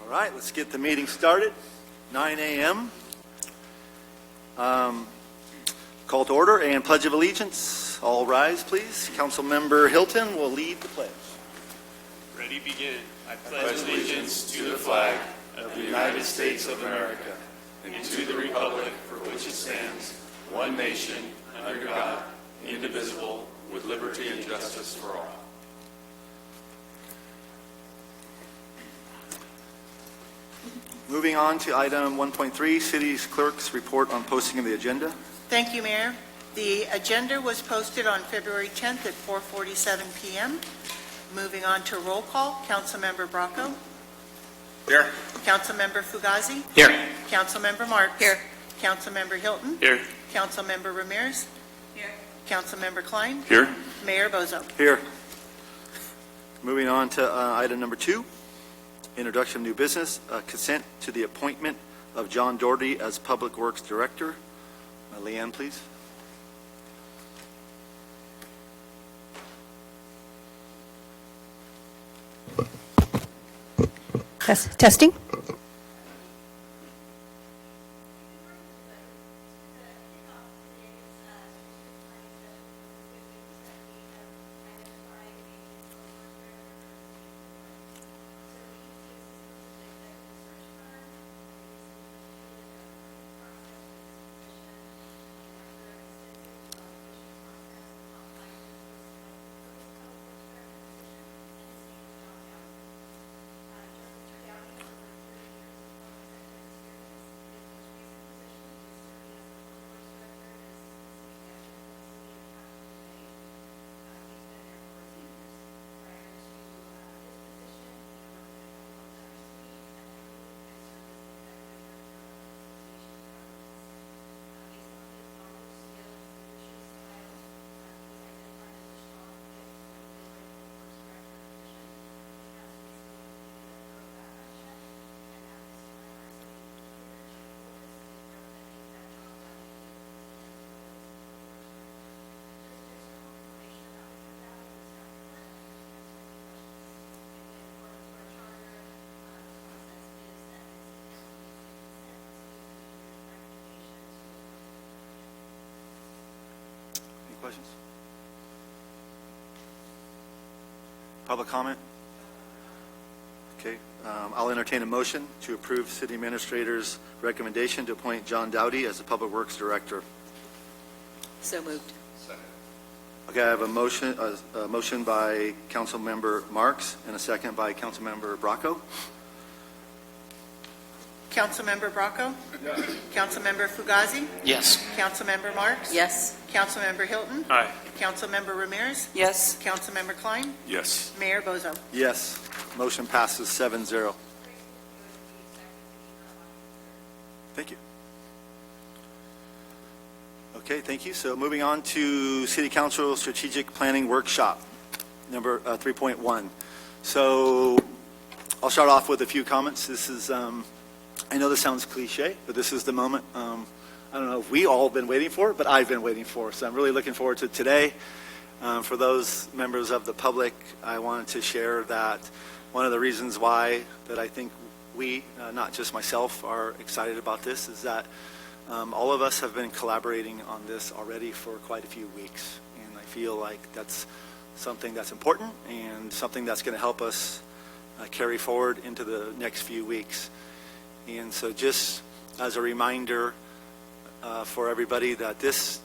All right, let's get the meeting started. 9 a.m. Call to order and Pledge of Allegiance. All rise, please. Councilmember Hilton will lead the pledge. Ready, begin. I pledge allegiance to the flag of the United States of America and to the republic for which it stands, one nation, under God, indivisible, with liberty and justice for all. Moving on to item 1.3, City's Clerk's report on posting of the agenda. Thank you, Mayor. The agenda was posted on February 10th at 4:47 p.m. Moving on to roll call, Councilmember Bracco. Here. Councilmember Fugazi. Here. Councilmember Marks. Here. Councilmember Hilton. Here. Councilmember Ramirez. Here. Councilmember Klein. Here. Mayor Bozo. Here. Moving on to item number 2, introduction of new business, consent to the appointment of John Doherty as Public Works Director. Leanne, please. Testing. Questions? Public comment? Okay, I'll entertain a motion to approve City Administrator's recommendation to appoint John Dowdy as the Public Works Director. So moved. Second. Okay, I have a motion by Councilmember Marks and a second by Councilmember Bracco. Councilmember Bracco. Yes. Councilmember Fugazi. Yes. Councilmember Marks. Yes. Councilmember Hilton. Aye. Councilmember Ramirez. Yes. Councilmember Klein. Yes. Mayor Bozo. Yes, motion passes 7-0. Thank you. Okay, thank you. So moving on to City Council Strategic Planning Workshop, number 3.1. So I'll start off with a few comments. This is, I know this sounds cliche, but this is the moment I don't know if we all have been waiting for, but I've been waiting for. So I'm really looking forward to today. For those members of the public, I wanted to share that one of the reasons why that I think we, not just myself, are excited about this is that all of us have been collaborating on this already for quite a few weeks. And I feel like that's something that's important and something that's going to help us carry forward into the next few weeks. And so just as a reminder for everybody that this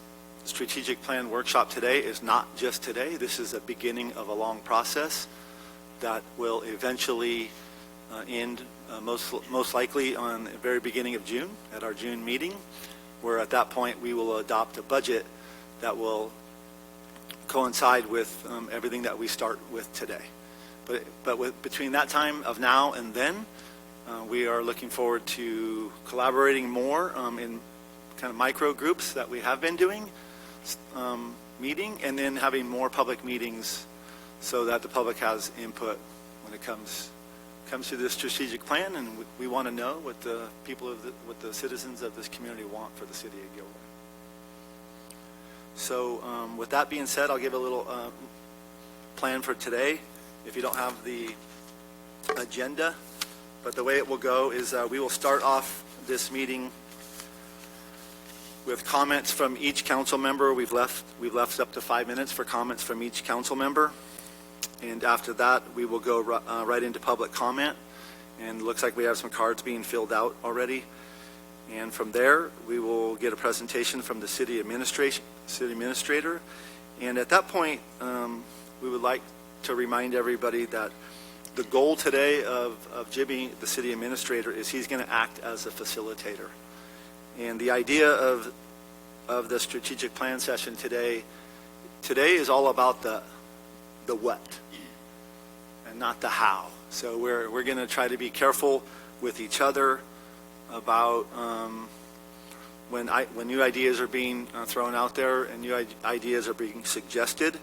strategic plan workshop today is not just today. This is a beginning of a long process that will eventually end most likely on the very beginning of June at our June meeting, where at that point we will adopt a budget that will coincide with everything that we start with today. But between that time of now and then, we are looking forward to collaborating more in kind of micro groups that we have been doing, meeting, and then having more public meetings so that the public has input when it comes to this strategic plan, and we want to know what the people what the citizens of this community want for the city of Gilroy. So with that being said, I'll give a little plan for today. If you don't have the agenda, But the way it will go is we will start off this meeting with comments from each council member. We've left up to 5 minutes for comments from each council member. And after that, we will go right into public comment. And it looks like we have some cards being filled out already. And from there, we will get a presentation from the city administrator. And at that point, we would like to remind everybody that the goal today of Jimmy, the city administrator, is he's going to act as a facilitator. And the idea of the strategic plan session today is all about the what and not the how. So we're going to try to be careful with each other about when new ideas are being thrown out there and new ideas are being suggested.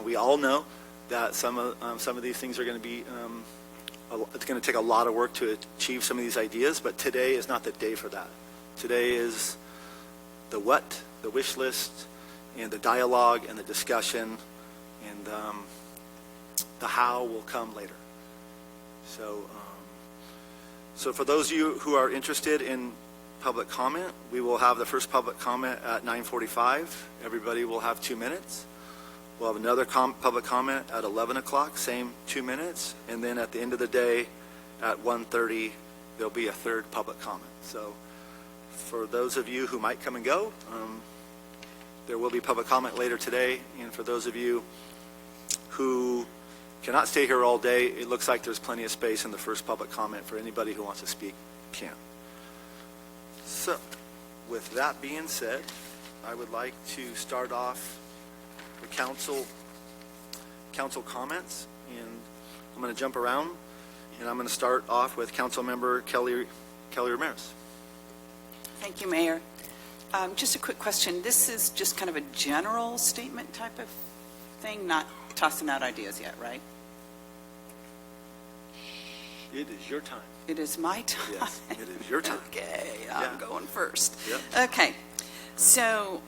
We all know that some of these things are going to be it's going to take a lot of work to achieve some of these ideas, but today is not the day for that. Today is the what, the wish list, and the dialogue and the discussion, and the how will come later. So for those of you who are interested in public comment, we will have the first public comment at 9:45. Everybody will have 2 minutes. We'll have another public comment at 11 o'clock, same 2 minutes. And then at the end of the day, at 1:30, there'll be a third public comment. So for those of you who might come and go, there will be public comment later today. And for those of you who cannot stay here all day, it looks like there's plenty of space in the first public comment for anybody who wants to speak can. So with that being said, I would like to start off the council comments, and I'm going to jump around, and I'm going to start off with Council Member Kelly Ramirez. Thank you, Mayor. Just a quick question. This is just kind of a general statement type of thing, not tossing out ideas yet, right? It is your time. It is my time. Yes, it is your time. Okay, I'm going first. Yep. Okay, so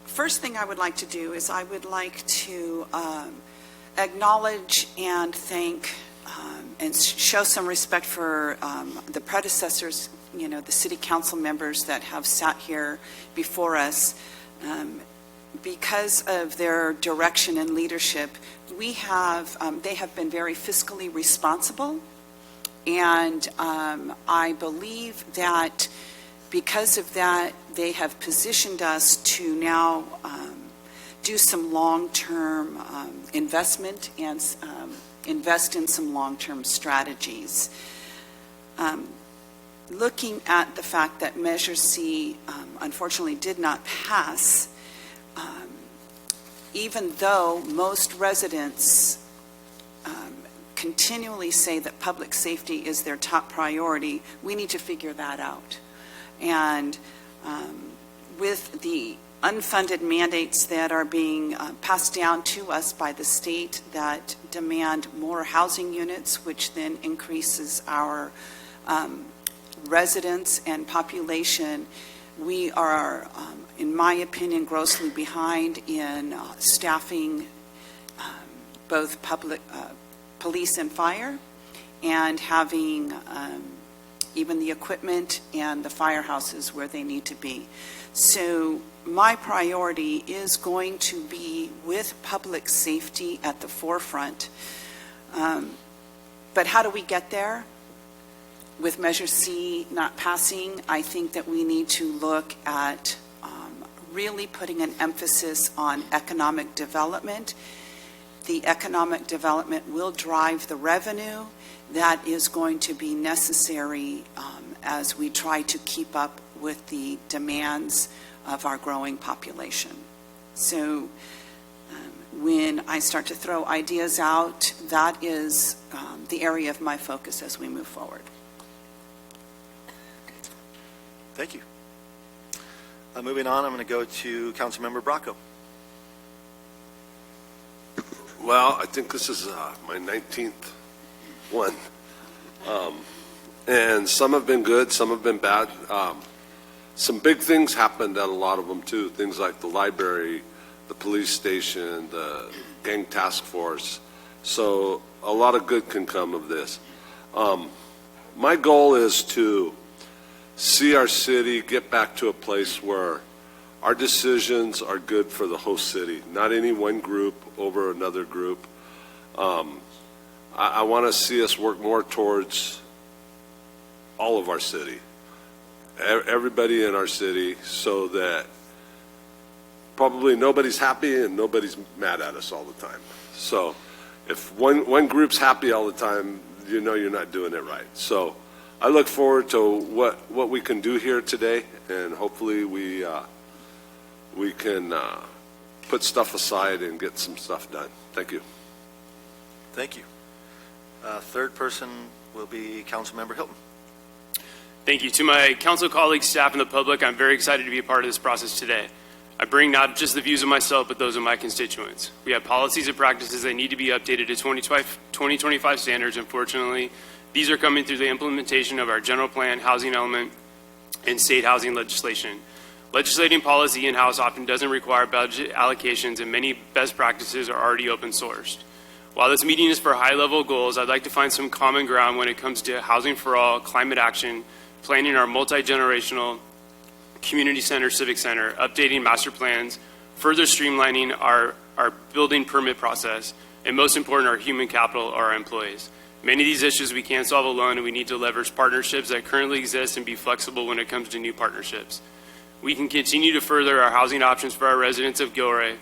first thing I would like to do is I would like to acknowledge and thank and show some respect for the predecessors, you know, the city council members that have sat here before us. Because of their direction and leadership, they have been very fiscally responsible, and I believe that because of that, they have positioned us to now do some long-term investment and invest in some long-term strategies. Looking at the fact that Measure C unfortunately did not pass, even though most residents continually say that public safety is their top priority, we need to figure that out. And with the unfunded mandates that are being passed down to us by the state that demand more housing units, which then increases our residents and population, we are, in my opinion, grossly behind in staffing both police and fire, and having even the equipment and the firehouses where they need to be. So my priority is going to be with public safety at the forefront. But how do we get there? With Measure C not passing, I think that we need to look at really putting an emphasis on economic development. The economic development will drive the revenue that is going to be necessary as we try to keep up with the demands of our growing population. So when I start to throw ideas out, that is the area of my focus as we move forward. Thank you. Moving on, I'm going to go to Councilmember Bracco. Well, I think this is my 19th one. And some have been good, some have been bad. Some big things happened at a lot of them too. Things like the library, the police station, the gang task force. So a lot of good can come of this. My goal is to see our city get back to a place where our decisions are good for the whole city, not any one group over another group. I want to see us work more towards all of our city, everybody in our city, so that probably nobody's happy and nobody's mad at us all the time. So if one group's happy all the time, you know you're not doing it right. So I look forward to what we can do here today, and hopefully we can put stuff aside and get some stuff done. Thank you. Thank you. Third person will be Councilmember Hilton. Thank you. To my council colleagues, staff, and the public, I'm very excited to be a part of this process today. I bring not just the views of myself, but those of my constituents. We have policies and practices that need to be updated to 2025 standards. Unfortunately, these are coming through the implementation of our general plan, housing element, and state housing legislation. Legislating policy in-house often doesn't require budget allocations, and many best practices are already open sourced. While this meeting is for high-level goals, I'd like to find some common ground when it comes to housing for all, climate action, planning our multi-generational community center, civic center, updating master plans, further streamlining our building permit process, and most important, our human capital, or our employees. Many of these issues we can't solve alone, and we need to leverage partnerships that currently exist and be flexible when it comes to new partnerships. We can continue to further our housing options for our residents of Gilroy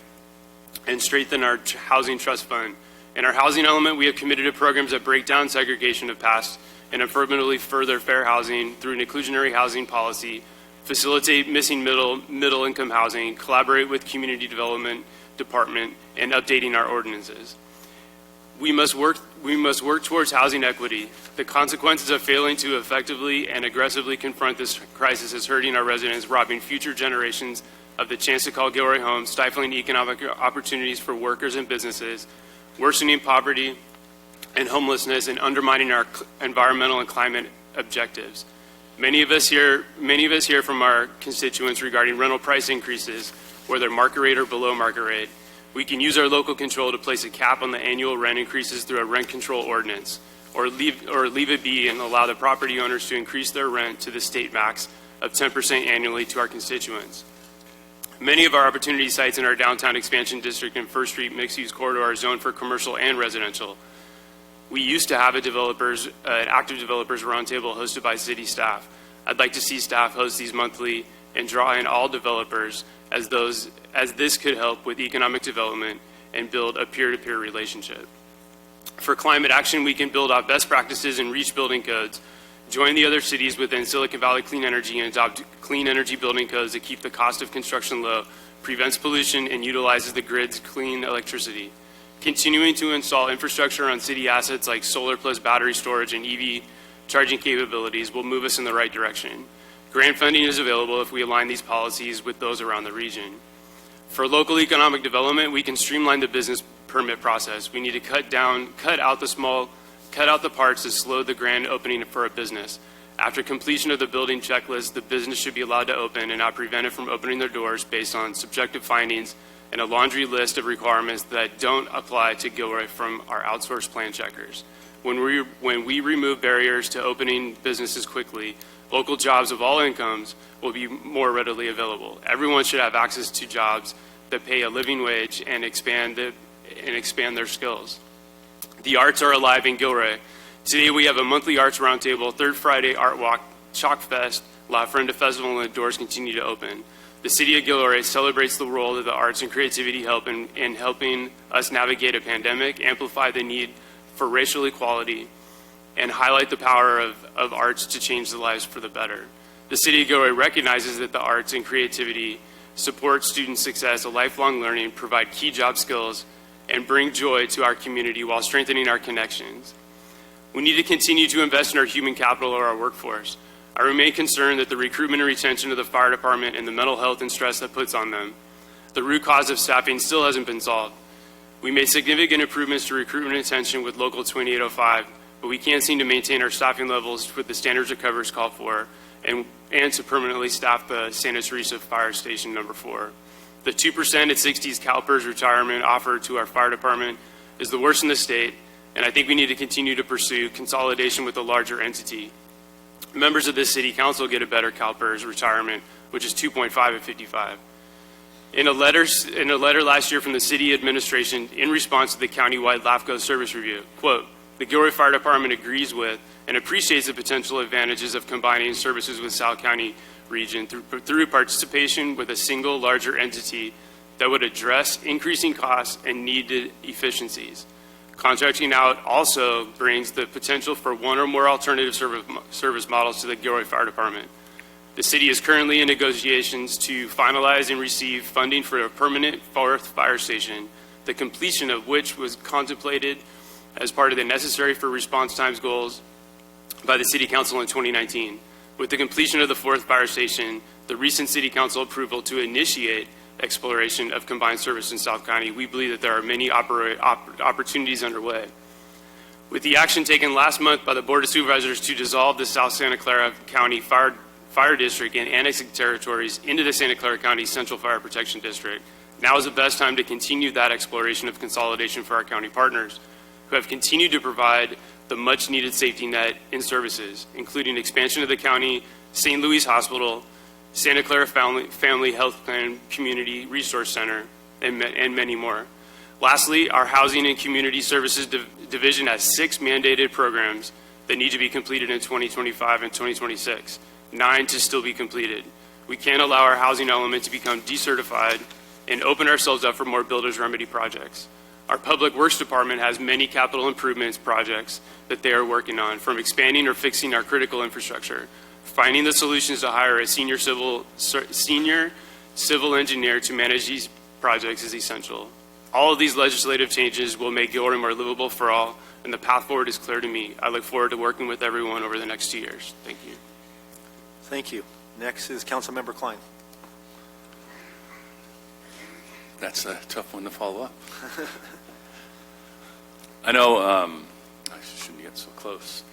and strengthen our housing trust fund. In our housing element, we have committed to programs that break down segregation of past and affirmatively further fair housing through an inclusionary housing policy, facilitate missing middle income housing, collaborate with community development department, and updating our ordinances. We must work towards housing equity. The consequences of failing to effectively and aggressively confront this crisis is hurting our residents, robbing future generations of the chance to call Gilroy home, stifling economic opportunities for workers and businesses, worsening poverty and homelessness, and undermining our environmental and climate objectives. Many of us hear from our constituents regarding rental price increases, whether market rate or below market rate. We can use our local control to place a cap on the annual rent increases through a rent control ordinance, or leave it be and allow the property owners to increase their rent to the state max of 10% annually to our constituents. Many of our opportunity sites in our downtown expansion district and First Street mixed-use corridor are zoned for commercial and residential. We used to have an active developers roundtable hosted by city staff. I'd like to see staff host these monthly and draw in all developers, as this could help with economic development and build a peer-to-peer relationship. For climate action, we can build out best practices and reach building codes, join the other cities within Silicon Valley Clean Energy, and adopt clean energy building codes that keep the cost of construction low, prevents pollution, and utilizes the grid's clean electricity. Continuing to install infrastructure on city assets like solar plus battery storage and EV charging capabilities will move us in the right direction. Grant funding is available if we align these policies with those around the region. For local economic development, we can streamline the business permit process. We need to cut out the parts that slow the grand opening for a business. After completion of the building checklist, the business should be allowed to open and not prevented from opening their doors based on subjective findings and a laundry list of requirements that don't apply to Gilroy from our outsourced plan checkers. When we remove barriers to opening businesses quickly, local jobs of all incomes will be more readily available. Everyone should have access to jobs that pay a living wage and expand their skills. The arts are alive in Gilroy. Today we have a monthly arts roundtable, Third Friday Art Walk, Chalk Fest, La Frenda Festival, and the doors continue to open. The City of Gilroy celebrates the role that the arts and creativity help in helping us navigate a pandemic, amplify the need for racial equality, and highlight the power of arts to change the lives for the better. The City of Gilroy recognizes that the arts and creativity support student success, a lifelong learning, provide key job skills, and bring joy to our community while strengthening our connections. We need to continue to invest in our human capital or our workforce. I remain concerned that the recruitment and retention of the fire department and the mental health and stress that puts on them, the root cause of staffing still hasn't been solved. We made significant improvements to recruitment and retention with Local 2805, but we can't seem to maintain our staffing levels with the standards of coverage called for and to permanently staff the Santa Teresa Fire Station number 4. The 2% at 60s CalPERS retirement offered to our fire department is the worst in the state, and I think we need to continue to pursue consolidation with a larger entity. Members of this city council get a better CalPERS retirement, which is 2.5 at 55. In a letter last year from the city administration in response to the countywide LAFCO service review, quote, "The Gilroy Fire Department agrees with and appreciates the potential advantages of combining services with South County region through participation with a single larger entity that would address increasing costs and needed efficiencies. Contracting out also brings the potential for one or more alternative service models to the Gilroy Fire Department. The city is currently in negotiations to finalize and receive funding for a permanent fourth fire station, the completion of which was contemplated as part of the necessary for response times goals by the City Council in 2019. With the completion of the fourth fire station, the recent City Council approval to initiate exploration of combined service in South County, we believe that there are many opportunities underway. With the action taken last month by the Board of Supervisors to dissolve the South Santa Clara County Fire District and annexing territories into the Santa Clara County Central Fire Protection District, now is the best time to continue that exploration of consolidation for our county partners, who have continued to provide the much-needed safety net in services, including expansion of the county St. Louis Hospital, Santa Clara Family Health Plan Community Resource Center, and many more. Lastly, our Housing and Community Services Division has 6 mandated programs that need to be completed in 2025 and 2026, 9 to still be completed. We can't allow our housing element to become decertified and open ourselves up for more builder's remedy projects. Our Public Works Department has many capital improvements projects that they are working on, from expanding or fixing our critical infrastructure. Finding the solutions to hire a senior civil engineer to manage these projects is essential. All of these legislative changes will make Gilroy more livable for all, and the path forward is clear to me. I look forward to working with everyone over the next 2 years. Thank you. Thank you. Next is Councilmember Klein. That's a tough one to follow up. I know, I shouldn't get so close.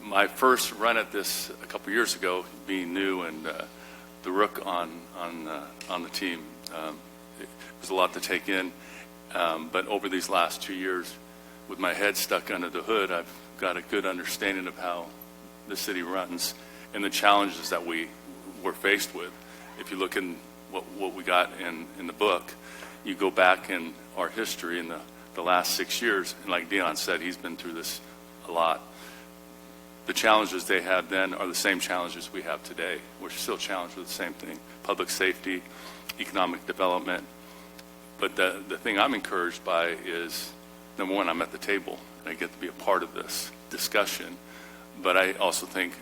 My first run at this a couple years ago, being new and the rook on the team, it was a lot to take in. But over these last 2 years, with my head stuck under the hood, I've got a good understanding of how the city runs and the challenges that we were faced with. If you look in what we got in the book, you go back in our history in the last 6 years, and like Dion said, he's been through this a lot. The challenges they had then are the same challenges we have today. We're still challenged with the same thing: public safety, economic development. But the thing I'm encouraged by is, number one, I'm at the table and I get to be a part of this discussion. But I also think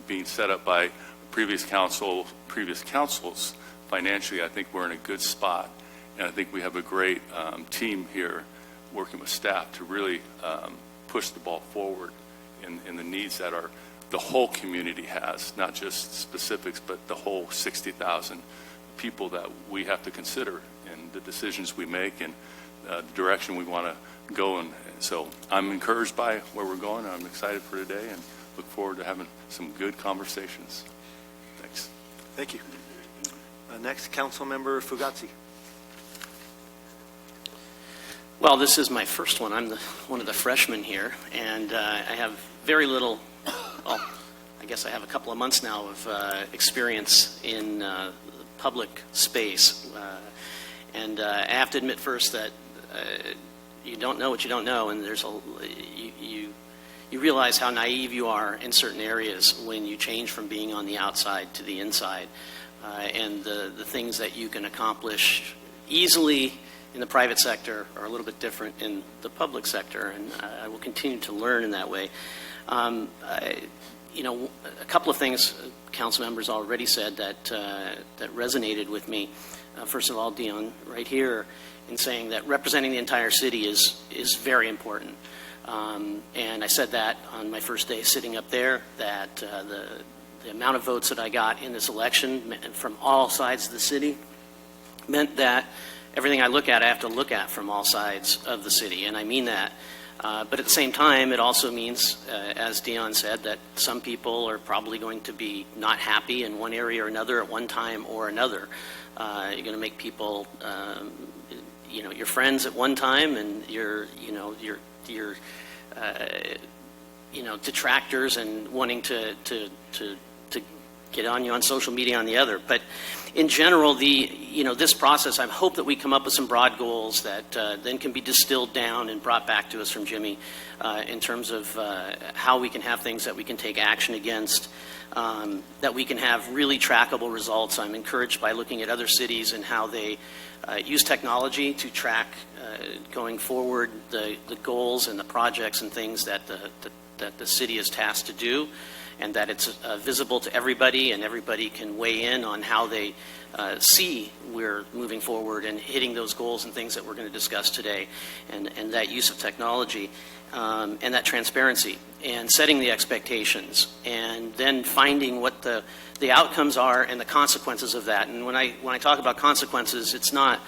being set up by previous councils financially, I think we're in a good spot. And I think we have a great team here working with staff to really push the ball forward in the needs that the whole community has, not just specifics, but the whole 60,000 people that we have to consider in the decisions we make and the direction we want to go. And so I'm encouraged by where we're going. I'm excited for today and look forward to having some good conversations. Thanks. Thank you. Next, Councilmember Fugazi. Well, this is my first one. I'm one of the freshmen here, and I have very little, well, I guess I have a couple of months now of experience in the public space. And I have to admit first that you don't know what you don't know, and you realize how naive you are in certain areas when you change from being on the outside to the inside. And the things that you can accomplish easily in the private sector are a little bit different in the public sector, and I will continue to learn in that way. A couple of things council members already said that resonated with me. First of all, Dion, right here, in saying that representing the entire city is very important. And I said that on my first day sitting up there, that the amount of votes that I got in this election from all sides of the city meant that everything I look at, I have to look at from all sides of the city, and I mean that. But at the same time, it also means, as Dion said, that some people are probably going to be not happy in one area or another at one time or another. You're going to make people, your friends at one time and your detractors and wanting to get on you on social media on the other. But in general, this process, I hope that we come up with some broad goals that then can be distilled down and brought back to us from Jimmy in terms of how we can have things that we can take action against, that we can have really trackable results. I'm encouraged by looking at other cities and how they use technology to track going forward the goals and the projects and things that the city is tasked to do, and that it's visible to everybody and everybody can weigh in on how they see we're moving forward and hitting those goals and things that we're going to discuss today, and that use of technology and that transparency and setting the expectations and then finding what the outcomes are and the consequences of that. And when I talk about consequences, it's not,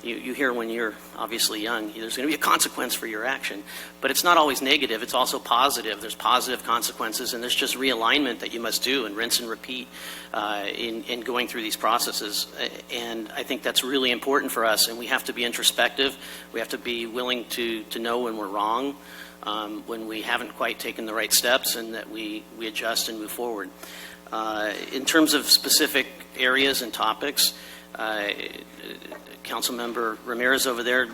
you hear when you're obviously young, there's going to be a consequence for your action, but it's not always negative. It's also positive. There's positive consequences, and there's just realignment that you must do and rinse and repeat in going through these processes. And I think that's really important for us, and we have to be introspective. We have to be willing to know when we're wrong, when we haven't quite taken the right steps, and that we adjust and move forward. In terms of specific areas and topics, Councilmember Ramirez over there,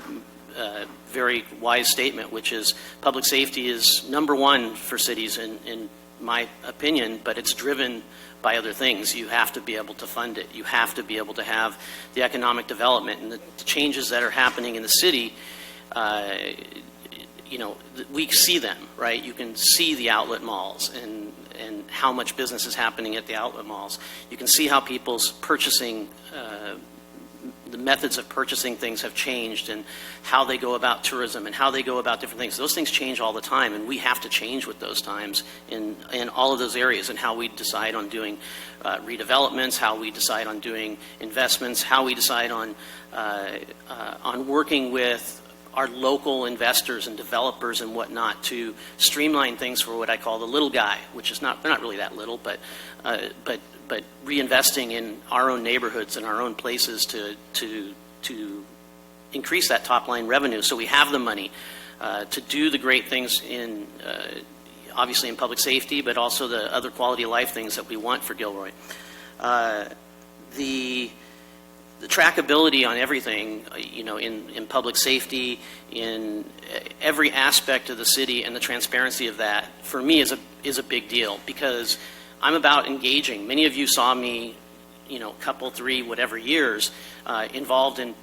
very wise statement, which is public safety is number one for cities in my opinion, but it's driven by other things. You have to be able to fund it. You have to be able to have the economic development and the changes that are happening in the city. We see them, right? You can see the outlet malls and how much business is happening at the outlet malls. You can see how people's purchasing, the methods of purchasing things have changed, and how they go about tourism and how they go about different things. Those things change all the time, and we have to change with those times in all of those areas, and how we decide on doing redevelopments, how we decide on doing investments, how we decide on working with our local investors and developers and whatnot to streamline things for what I call the little guy, which is not, they're not really that little, but reinvesting in our own neighborhoods and our own places to increase that top line revenue, so we have the money to do the great things in obviously in public safety, but also the other quality of life things that we want for Gilroy. The trackability on everything, in public safety, in every aspect of the city, and the transparency of that, for me, is a big deal, because I'm about engaging. Many of you saw me, couple, 3, whatever years, involved in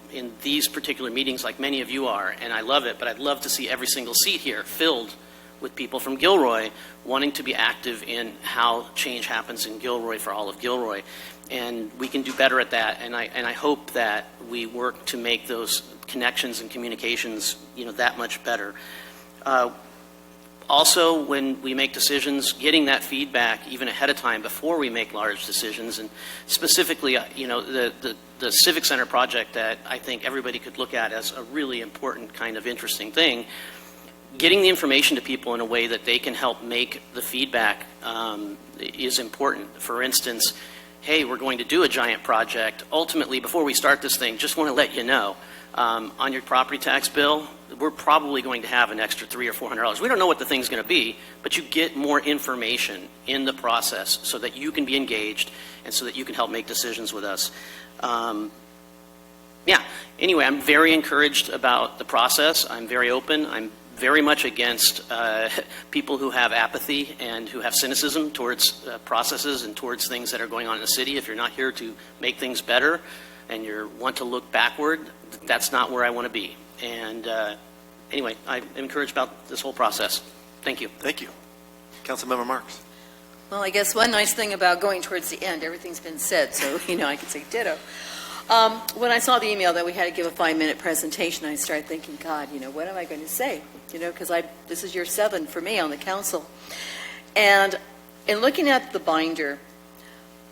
these particular meetings, like many of you are, and I love it, but I'd love to see every single seat here filled with people from Gilroy wanting to be active in how change happens in Gilroy for all of Gilroy. And we can do better at that, and I hope that we work to make those connections and communications, that much better. Also, when we make decisions, getting that feedback even ahead of time before we make large decisions, and specifically, the Civic Center project that I think everybody could look at as a really important kind of interesting thing, getting the information to people in a way that they can help make the feedback is important. For instance, hey, we're going to do a giant project. Ultimately, before we start this thing, just want to let you know, on your property tax bill, we're probably going to have an extra $300 or $400. We don't know what the thing's going to be, but you get more information in the process so that you can be engaged and so that you can help make decisions with us. Anyway, I'm very encouraged about the process. I'm very open. I'm very much against people who have apathy and who have cynicism towards processes and towards things that are going on in the city. If you're not here to make things better and you want to look backward, that's not where I want to be. And anyway, I'm encouraged about this whole process. Thank you. Thank you. Councilmember Marks. Well, I guess one nice thing about going towards the end, everything's been said, so, I can say ditto. When I saw the email that we had to give a 5-minute presentation, I started thinking, God, what am I going to say? Because this is year 7 for me on the council. And in looking at the binder,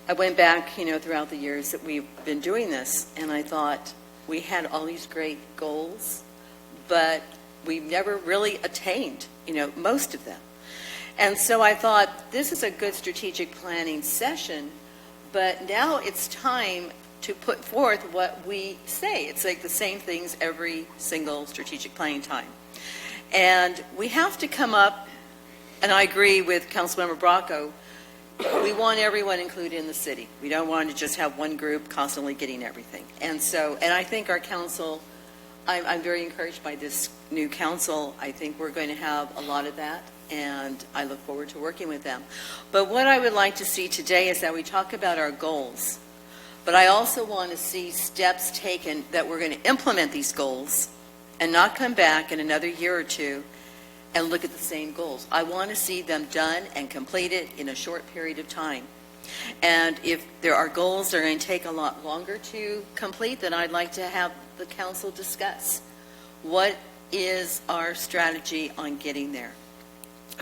I went back, throughout the years that we've been doing this, and I thought we had all these great goals, but we've never really attained, most of them. And so I thought, this is a good strategic planning session, but now it's time to put forth what we say. It's like the same things every single strategic planning time. And we have to come up, and I agree with Councilmember Bracco, we want everyone included in the city. We don't want to just have one group constantly getting everything. And I think our council, I'm very encouraged by this new council. I think we're going to have a lot of that, and I look forward to working with them. But what I would like to see today is that we talk about our goals, but I also want to see steps taken that we're going to implement these goals and not come back in another year or two and look at the same goals. I want to see them done and completed in a short period of time. And if there are goals that are going to take a lot longer to complete, then I'd like to have the council discuss what is our strategy on getting there,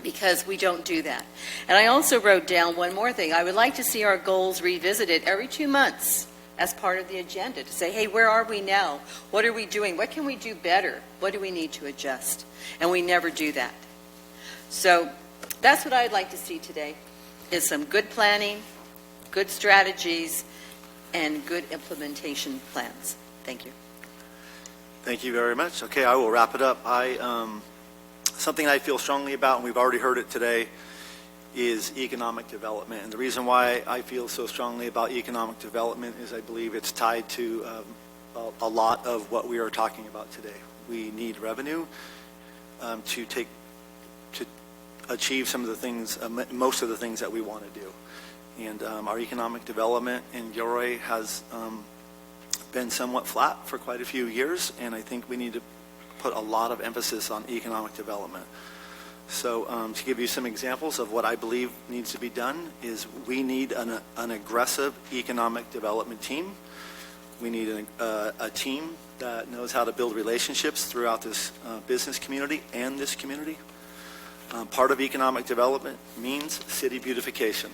because we don't do that. And I also wrote down one more thing. I would like to see our goals revisited every 2 months as part of the agenda to say, hey, where are we now? What are we doing? What can we do better? What do we need to adjust? And we never do that. So that's what I'd like to see today, is some good planning, good strategies, and good implementation plans. Thank you. Thank you very much. Okay, I will wrap it up. Something I feel strongly about, and we've already heard it today, is economic development. And the reason why I feel so strongly about economic development is I believe it's tied to a lot of what we are talking about today. We need revenue to achieve some of the things, most of the things that we want to do. And our economic development in Gilroy has been somewhat flat for quite a few years, and I think we need to put a lot of emphasis on economic development. So to give you some examples of what I believe needs to be done is we need an aggressive economic development team. We need a team that knows how to build relationships throughout this business community and this community. Part of economic development means city beautification.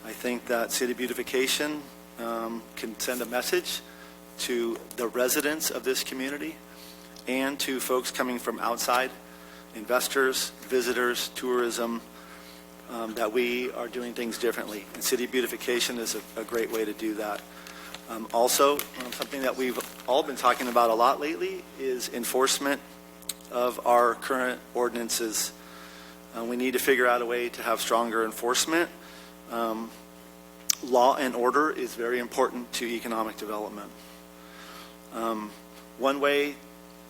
I think that city beautification can send a message to the residents of this community and to folks coming from outside, investors, visitors, tourism, that we are doing things differently. And city beautification is a great way to do that. Also, something that we've all been talking about a lot lately is enforcement of our current ordinances. We need to figure out a way to have stronger enforcement. Law and order is very important to economic development. One way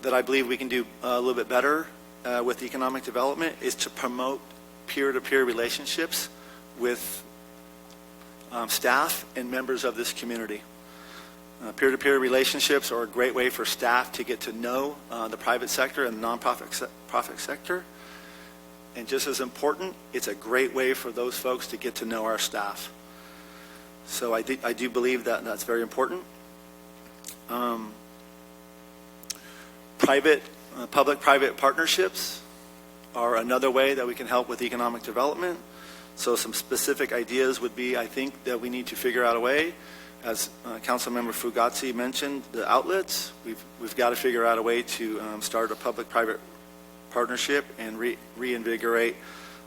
that I believe we can do a little bit better with economic development is to promote peer-to-peer relationships with staff and members of this community. Peer-to-peer relationships are a great way for staff to get to know the private sector and the nonprofit sector. And just as important, it's a great way for those folks to get to know our staff. So I do believe that that's very important. Public-private partnerships are another way that we can help with economic development. So some specific ideas would be, I think, that we need to figure out a way, as Councilmember Fugazi mentioned, the outlets. We've got to figure out a way to start a public-private partnership and reinvigorate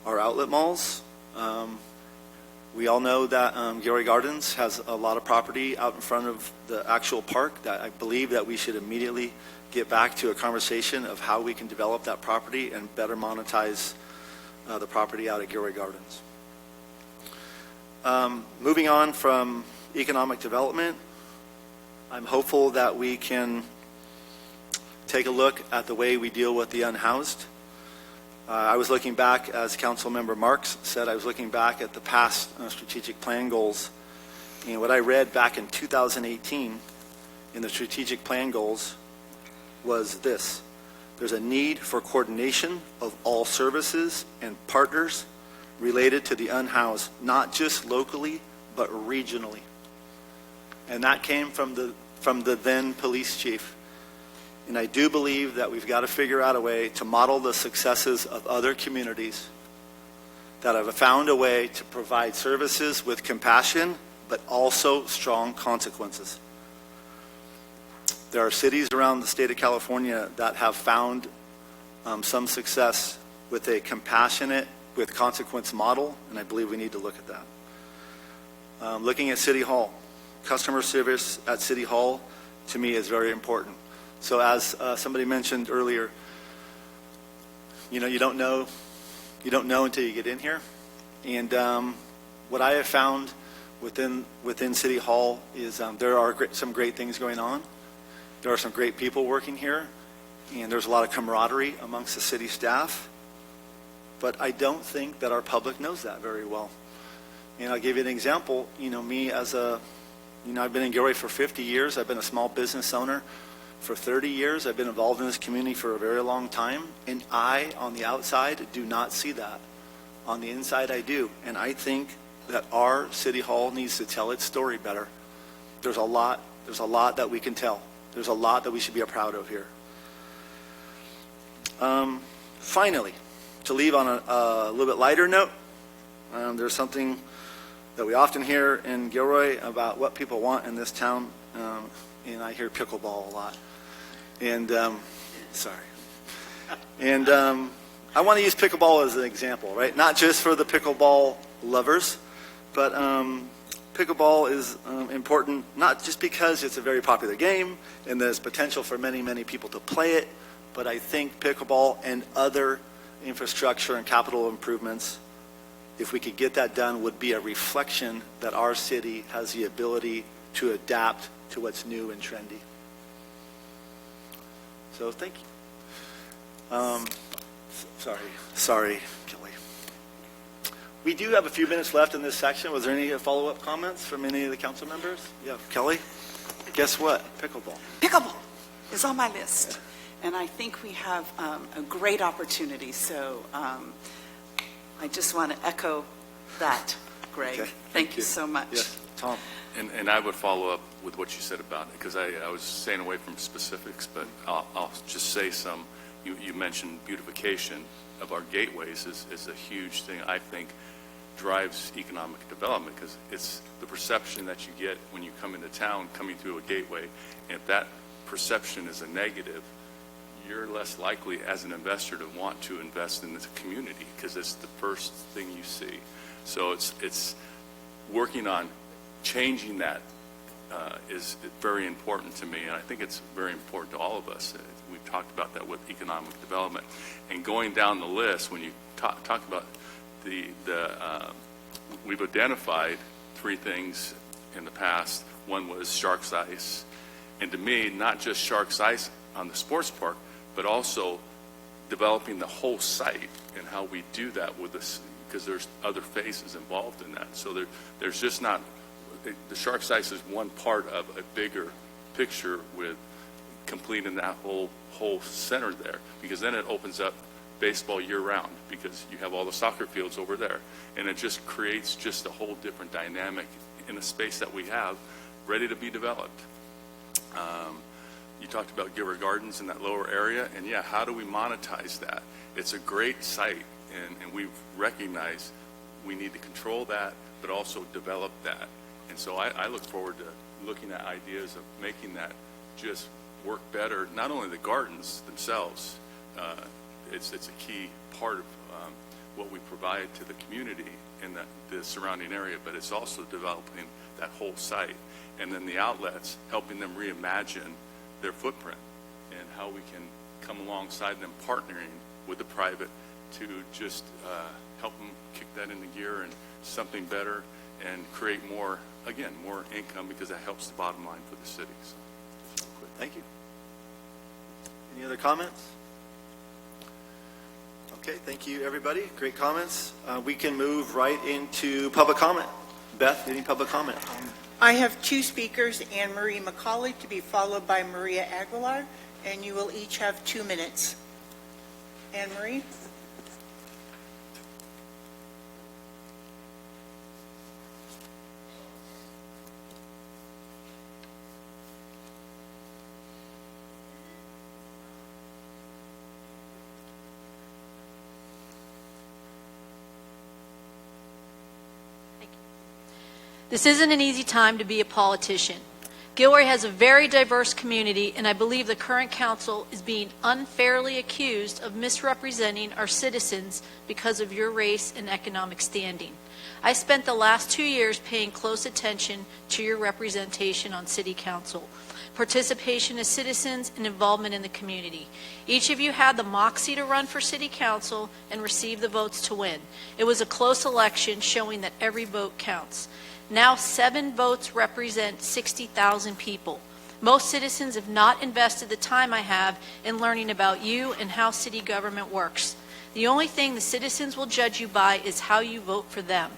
our outlet malls. We all know that Gilroy Gardens has a lot of property out in front of the actual park that I believe that we should immediately get back to a conversation of how we can develop that property and better monetize the property out at Gilroy Gardens. Moving on from economic development, I'm hopeful that we can take a look at the way we deal with the unhoused. I was looking back, as Councilmember Marks said, I was looking back at the past strategic plan goals. And what I read back in 2018 in the strategic plan goals was this: there's a need for coordination of all services and partners related to the unhoused, not just locally, but regionally. And that came from the then police chief. And I do believe that we've got to figure out a way to model the successes of other communities that have found a way to provide services with compassion, but also strong consequences. There are cities around the state of California that have found some success with a compassionate, with consequence model, and I believe we need to look at that. Looking at City Hall, customer service at City Hall, to me, is very important. So as somebody mentioned earlier, you don't know until you get in here. And what I have found within City Hall is there are some great things going on. There are some great people working here, and there's a lot of camaraderie amongst the city staff. But I don't think that our public knows that very well. And I'll give you an example. Me as I've been in Gilroy for 50 years. I've been a small business owner for 30 years. I've been involved in this community for a very long time. And I, on the outside, do not see that. On the inside, I do. And I think that our City Hall needs to tell its story better. There's a lot that we can tell. There's a lot that we should be proud of here. Finally, to leave on a little bit lighter note, there's something that we often hear in Gilroy about what people want in this town, and I hear pickleball a lot. And sorry. And I want to use pickleball as an example, right? Not just for the pickleball lovers, but pickleball is important not just because it's a very popular game and there's potential for many, many people to play it, but I think pickleball and other infrastructure and capital improvements, if we could get that done, would be a reflection that our city has the ability to adapt to what's new and trendy. So thank you. Sorry, Kelly. We do have a few minutes left in this section. Was there any follow-up comments from any of the council members? Yeah, Kelly? Guess what? Pickleball. Pickleball is on my list, and I think we have a great opportunity. So I just want to echo that, Greg. Okay, Thank you so much. Yes, Tom. And I would follow up with what you said about it, because I was staying away from specifics, but I'll just say some. You mentioned beautification of our gateways is a huge thing, I think, drives economic development, because it's the perception that you get when you come into town coming through a gateway. And if that perception is a negative, you're less likely as an investor to want to invest in this community, because it's the first thing you see. So it's working on changing that is very important to me, and I think it's very important to all of us. We've talked about that with economic development. And going down the list, when you talk about we've identified 3 things in the past. One was Shark's Ice, and to me, not just Shark's Ice on the sports park, but also developing the whole site and how we do that with this, because there's other phases involved in that. So there's just not, the Shark's Ice is one part of a bigger picture with completing that whole center there, because then it opens up baseball year-round, because you have all the soccer fields over there, and it just creates just a whole different dynamic in a space that we have ready to be developed. You talked about Gilroy Gardens in that lower area, and yeah, how do we monetize that? It's a great site, and we've recognized we need to control that, but also develop that. And so I look forward to looking at ideas of making that just work better, not only the gardens themselves, it's a key part of what we provide to the community in the surrounding area, but it's also developing that whole site. And then the outlets, helping them reimagine their footprint and how we can come alongside them, partnering with the private to just help them kick that into gear and something better and create more income, because that helps the bottom line for the city. So, just real quick. Thank you. Any other comments? Okay, thank you, everybody. Great comments. We can move right into public comment. Beth, any public comment? I have 2 speakers, Anne Marie McCauley, to be followed by Maria Aguilar, and you will each have 2 minutes. Anne Marie? This isn't an easy time to be a politician. Gilroy has a very diverse community, and I believe the current council is being unfairly accused of misrepresenting our citizens because of your race and economic standing. I spent the last 2 years paying close attention to your representation on City Council, participation as citizens, and involvement in the community. Each of you had the moxie to run for City Council and receive the votes to win. It was a close election showing that every vote counts. Now 7 votes represent 60,000 people. Most citizens have not invested the time I have in learning about you and how city government works. The only thing the citizens will judge you by is how you vote for them.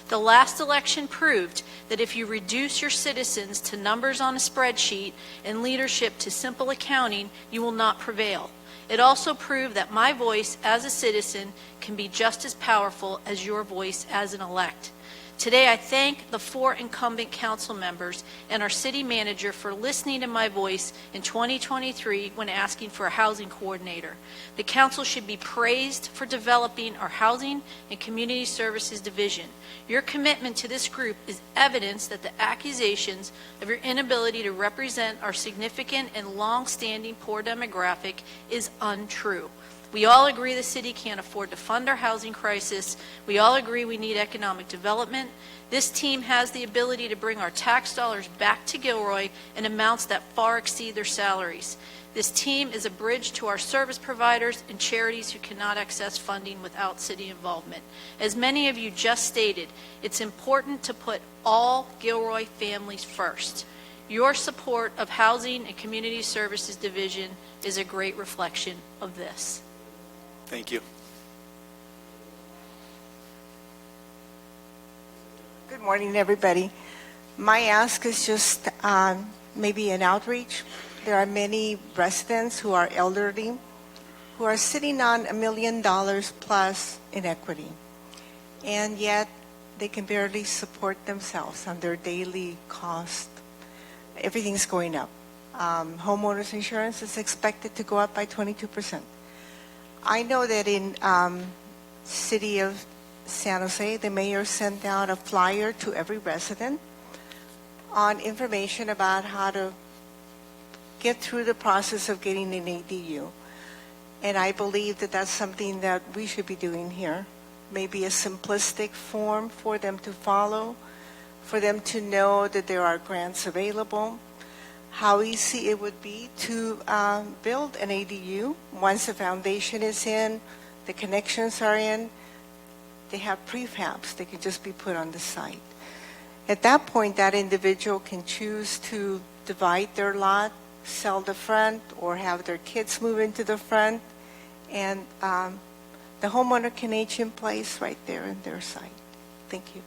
The last election proved that if you reduce your citizens to numbers on a spreadsheet and leadership to simple accounting, you will not prevail. It also proved that my voice as a citizen can be just as powerful as your voice as an elect. Today, I thank the 4 incumbent council members and our city manager for listening to my voice in 2023 when asking for a housing coordinator. The council should be praised for developing our housing and community services division. Your commitment to this group is evidence that the accusations of your inability to represent our significant and long-standing poor demographic is untrue. We all agree the city can't afford to fund our housing crisis. We all agree we need economic development. This team has the ability to bring our tax dollars back to Gilroy in amounts that far exceed their salaries. This team is a bridge to our service providers and charities who cannot access funding without city involvement. As many of you just stated, it's important to put all Gilroy families first. Your support of Housing and Community Services Division is a great reflection of this. Thank you. Good morning, everybody. My ask is just maybe an outreach. There are many residents who are elderly who are sitting on $1 million plus in equity, and yet they can barely support themselves on their daily cost. Everything's going up. Homeowners insurance is expected to go up by 22%. I know that in city of San Jose, the mayor sent out a flyer to every resident on information about how to get through the process of getting an ADU. And I believe that that's something that we should be doing here. Maybe a simplistic form for them to follow, for them to know that there are grants available, how easy it would be to build an ADU. Once the foundation is in, the connections are in, they have prefabs. They can just be put on the site. At that point, that individual can choose to divide their lot, sell the front, or have their kids move into the front, and the homeowner can age in place right there in their site. Thank you.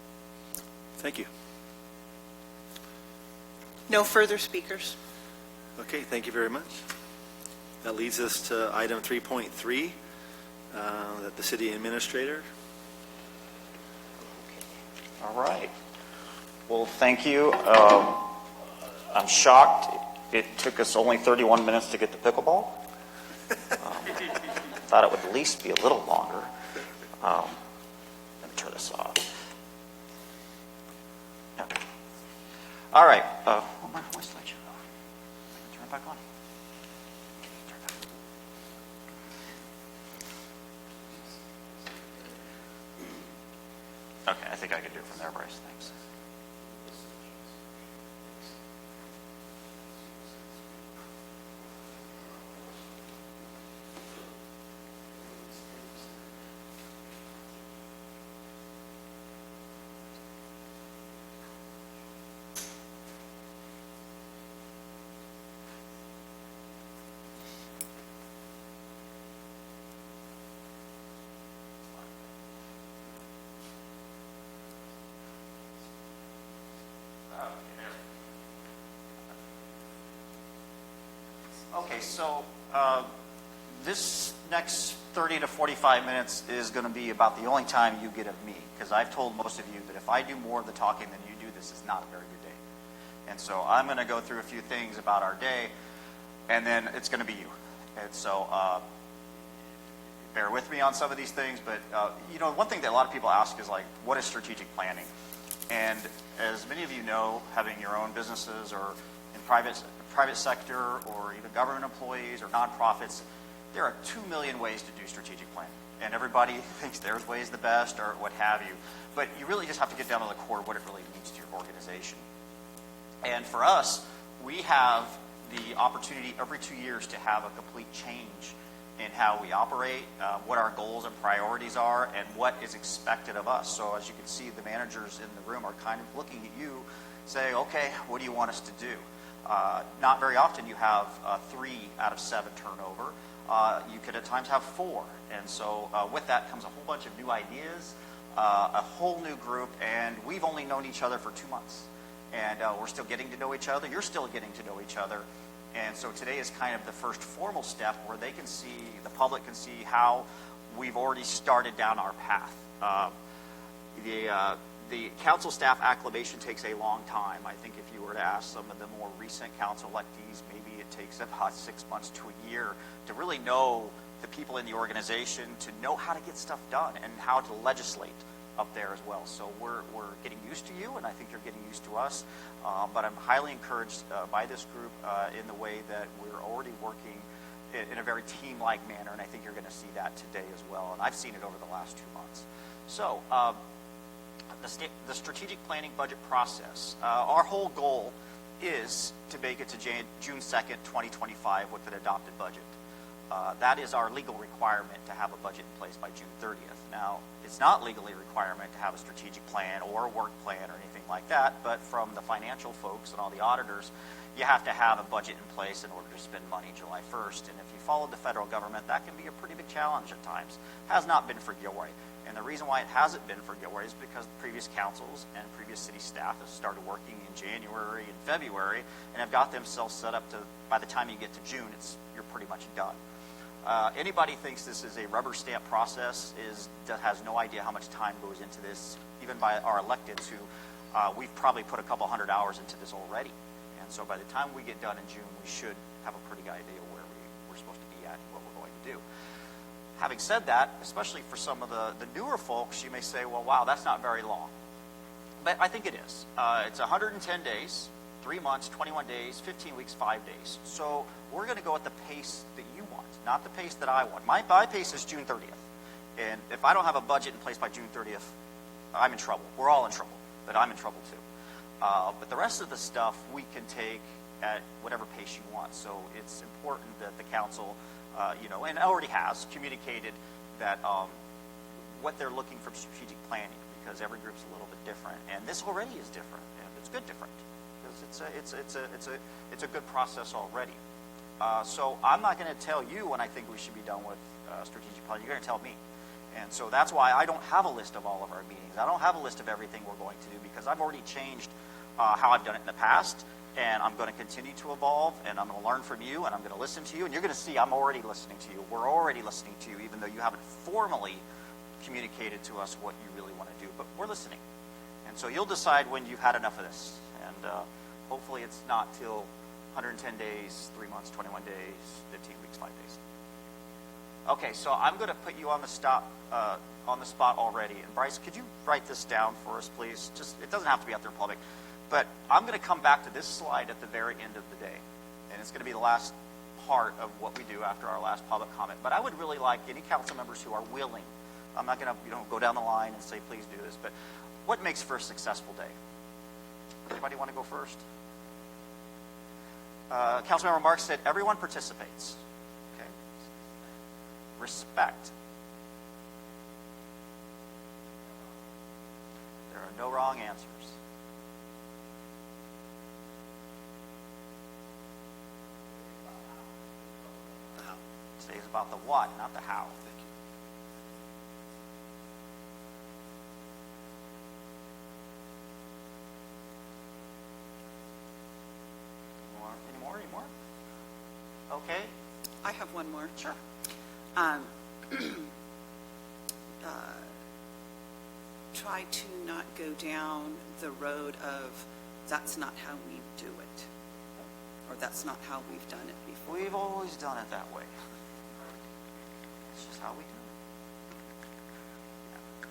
Thank you. No further speakers. Okay, thank you very much. That leads us to item 3.3, that the city administrator. All right. Well, thank you. I'm shocked it took us only 31 minutes to get to pickleball. Thought it would at least be a little longer. Let me turn this off. Okay. All right. My slideshow. Turn it back on. Turn it back. Okay, I think I can do it from there, Bryce. Thanks. Okay, so this next 30 to 45 minutes is going to be about the only time you get of me, because I've told most of you that if I do more of the talking than you do, this is not a very good day. And so I'm going to go through a few things about our day, and then it's going to be you. And so bear with me on some of these things, but one thing that a lot of people ask is like, what is strategic planning? And as many of you know, having your own businesses or in private sector or even government employees or nonprofits, there are 2 million ways to do strategic planning. And everybody thinks their way is the best or what have you. But you really just have to get down to the core of what it really means to your organization. And for us, we have the opportunity every 2 years to have a complete change in how we operate, what our goals and priorities are, and what is expected of us. So as you can see, the managers in the room are kind of looking at you, saying, okay, what do you want us to do? Not very often you have 3 out of 7 turnover. You could at times have 4. And so with that comes a whole bunch of new ideas, a whole new group, and we've only known each other for 2 months. And we're still getting to know each other. You're still getting to know each other. And so today is kind of the first formal step where they can see, the public can see how we've already started down our path. The council staff acclimation takes a long time. I think if you were to ask some of the more recent council electees, maybe it takes about 6 months to a year to really know the people in the organization, to know how to get stuff done and how to legislate up there as well. So we're getting used to you, and I think you're getting used to us. But I'm highly encouraged by this group in the way that we're already working in a very team-like manner, and I think you're going to see that today as well. And I've seen it over the last 2 months. So the strategic planning budget process, our whole goal is to make it to June 2nd, 2025 with an adopted budget. That is our legal requirement to have a budget in place by June 30th. Now, it's not legally a requirement to have a strategic plan or a work plan or anything like that, but from the financial folks and all the auditors, you have to have a budget in place in order to spend money July 1st. And if you follow the federal government, that can be a pretty big challenge at times. Has not been for Gilroy. And the reason why it hasn't been for Gilroy is because the previous councils and previous city staff have started working in January and February and have got themselves set up to, by the time you get to June, you're pretty much done. Anybody thinks this is a rubber stamp process has no idea how much time goes into this, even by our electeds who we've probably put a couple hundred hours into this already. And so by the time we get done in June, we should have a pretty good idea where we're supposed to be at and what we're going to do. Having said that, especially for some of the newer folks, you may say, well, wow, that's not very long. But I think it is. It's 110 days, 3 months, 21 days, 15 weeks, 5 days. So we're going to go at the pace that you want, not the pace that I want. My pace is June 30th. And if I don't have a budget in place by June 30th, I'm in trouble. We're all in trouble, but I'm in trouble too. But the rest of the stuff we can take at whatever pace you want. So it's important that the council, and already has communicated that what they're looking from strategic planning, because every group's a little bit different, and this already is different, and it's good different because it's a good process already. So I'm not going to tell you when I think we should be done with strategic planning. You're going to tell me. And so that's why I don't have a list of all of our meetings. I don't have a list of everything we're going to do because I've already changed how I've done it in the past, and I'm going to continue to evolve, and I'm going to learn from you, and I'm going to listen to you, and you're going to see I'm already listening to you. We're already listening to you, even though you haven't formally communicated to us what you really want to do, but we're listening. And so you'll decide when you've had enough of this, and hopefully it's not till 110 days, 3 months, 21 days, 15 weeks, 5 days. Okay, so I'm going to put you on the spot already. And Bryce, could you write this down for us, please? Just, it doesn't have to be out there in public. But I'm going to come back to this slide at the very end of the day. And it's going to be the last part of what we do after our last public comment. But I would really like any council members who are willing, I'm not going to go down the line and say, please do this, but what makes for a successful day? Everybody want to go first? Councilmember Marks said, everyone participates. Okay. Respect. There are no wrong answers. Today is about the what, not the how. Any more? Okay. I have one more. Sure. Try to not go down the road of that's not how we do it, or that's not how we've done it before. We've always done it that way. It's just how we do it. Yeah.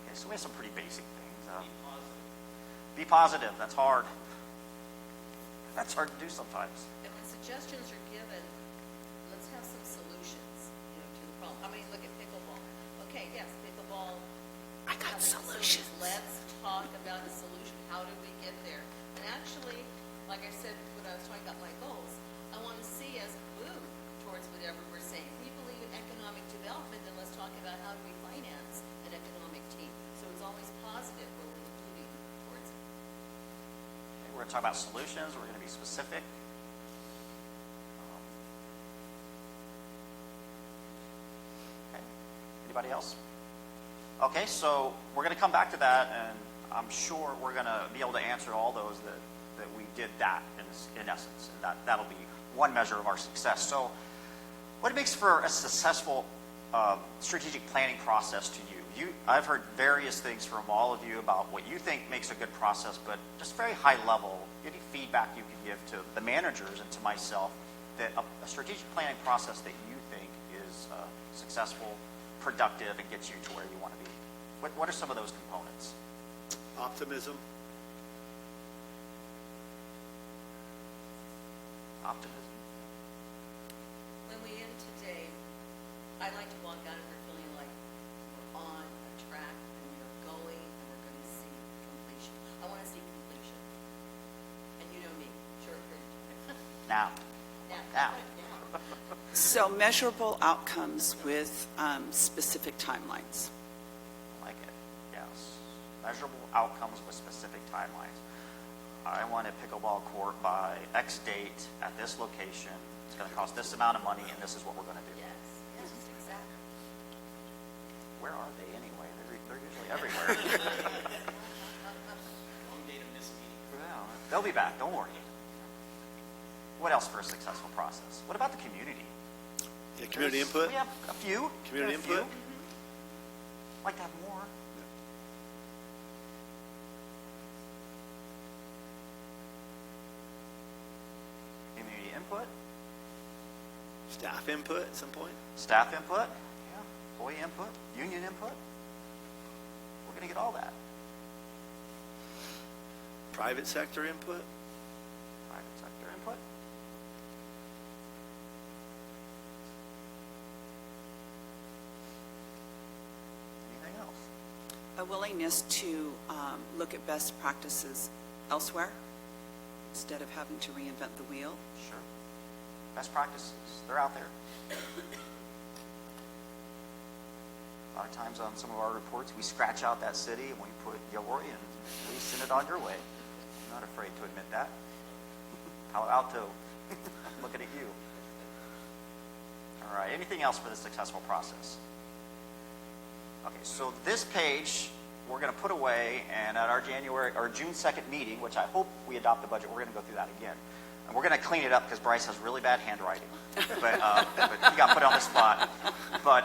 Okay, so we have some pretty basic things. Be positive. That's hard. That's hard to do sometimes. And when suggestions are given, let's have some solutions, to the problem. I mean, look at pickleball. Okay, yes, pickleball. I got solutions. Let's talk about a solution. How do we get there? And actually, like I said when I was talking about my goals, I want to see us move towards whatever we're saying. We believe in economic development, then let's talk about how do we finance an economic team. So it's always positive where we're moving towards it. We're going to talk about solutions. We're going to be specific. Okay. Anybody else? Okay, so we're going to come back to that, and I'm sure we're going to be able to answer all those that we did that in essence, and that'll be one measure of our success. So what makes for a successful strategic planning process to you? I've heard various things from all of you about what you think makes a good process, but just very high level, any feedback you can give to the managers and to myself that a strategic planning process that you think is successful, productive, and gets you to where you want to be. What are some of those components? Optimism. Optimism. When we end today, I like to walk out of here feeling like we're on a track and we're going and we're going to see completion. I want to see completion. And you know me, short period of time. Now. So measurable outcomes with specific timelines. Like it, yes. Measurable outcomes with specific timelines. I want a pickleball court by X date at this location. It's going to cost this amount of money, and this is what we're going to do. Yes, exactly. Where are they anyway? They're usually everywhere. Well, they'll be back. Don't worry. What else for a successful process? What about the community? Yeah, community input. We have a few. Community We have a few. input. Like to have more. Community input, Staff input at some point. staff input, employee input, union input. We're going to get all that. Private sector input. Private sector input. Anything else? A willingness to look at best practices elsewhere instead of having to reinvent the wheel. Sure. Best practices, they're out there. A lot of times on some of our reports, we scratch out that city and we put Gilroy and we send it on your way. I'm not afraid to admit that. Palo Alto, I'm looking at you. All right, anything else for the successful process? Okay, so this page we're going to put away, and at our June 2nd meeting, which I hope we adopt the budget, we're going to go through that again. And we're going to clean it up because Bryce has really bad handwriting. But he got put on the spot. But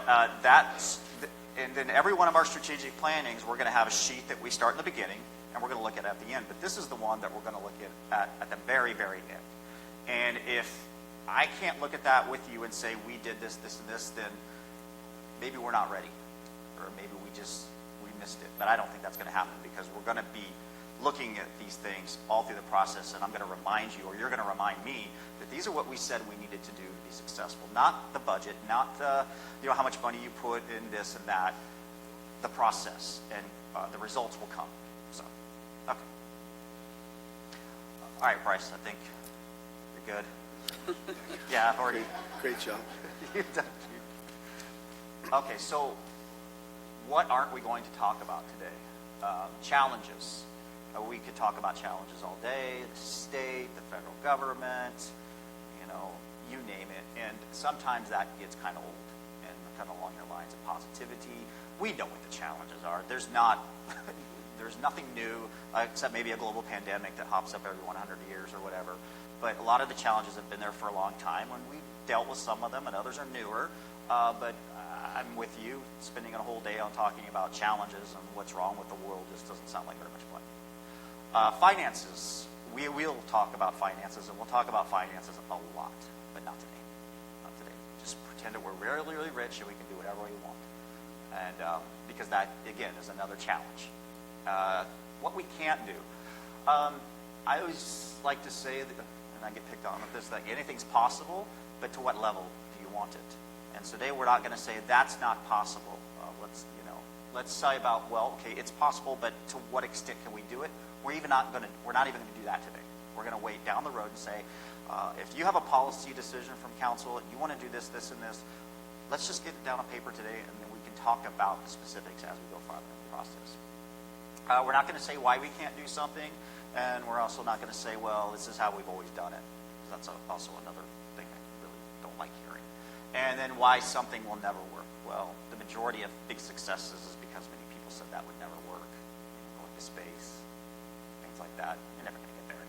and then every one of our strategic plannings, we're going to have a sheet that we start in the beginning, and we're going to look at the end. But this is the one that we're going to look at the very, very end. And if I can't look at that with you and say we did this, this, and this, then maybe we're not ready. Or maybe we missed it. But I don't think that's going to happen because we're going to be looking at these things all through the process, and I'm going to remind you, or you're going to remind me, that these are what we said we needed to do to be successful. Not the budget, not the, how much money you put in this and that, the process, and the results will come. So, okay. All right, Bryce, I think you're good. Yeah, I've already. Great job. You've done. Okay, so what aren't we going to talk about today? Challenges. We could talk about challenges all day, the state, the federal government, you name it. And sometimes that gets kind of old and kind of along your lines of positivity. We know what the challenges are. There's nothing new except maybe a global pandemic that hops up every 100 years or whatever. But a lot of the challenges have been there for a long time, and we've dealt with some of them, and others are newer. But I'm with you. Spending a whole day on talking about challenges and what's wrong with the world just doesn't sound like very much fun. Finances. We will talk about finances, and we'll talk about finances a lot, but not today. Not today. Just pretend that we're really, really rich and we can do whatever we want. And because that, again, is another challenge. What we can't do. I always like to say, that, and I get picked on with this, that anything's possible, but to what level do you want it? And so today we're not going to say that's not possible. Let's say about, well, okay, it's possible, but to what extent can we do it? We're not even going to do that today. We're going to wait down the road and say, if you have a policy decision from council, you want to do this, this, and this, let's just get it down on paper today, and then we can talk about the specifics as we go farther in the process. We're not going to say why we can't do something, and we're also not going to say, well, this is how we've always done it. That's also another thing I really don't like hearing. And then why something will never work. Well, the majority of big successes is because many people said that would never work. Going to space, things like that. You're never going to get there.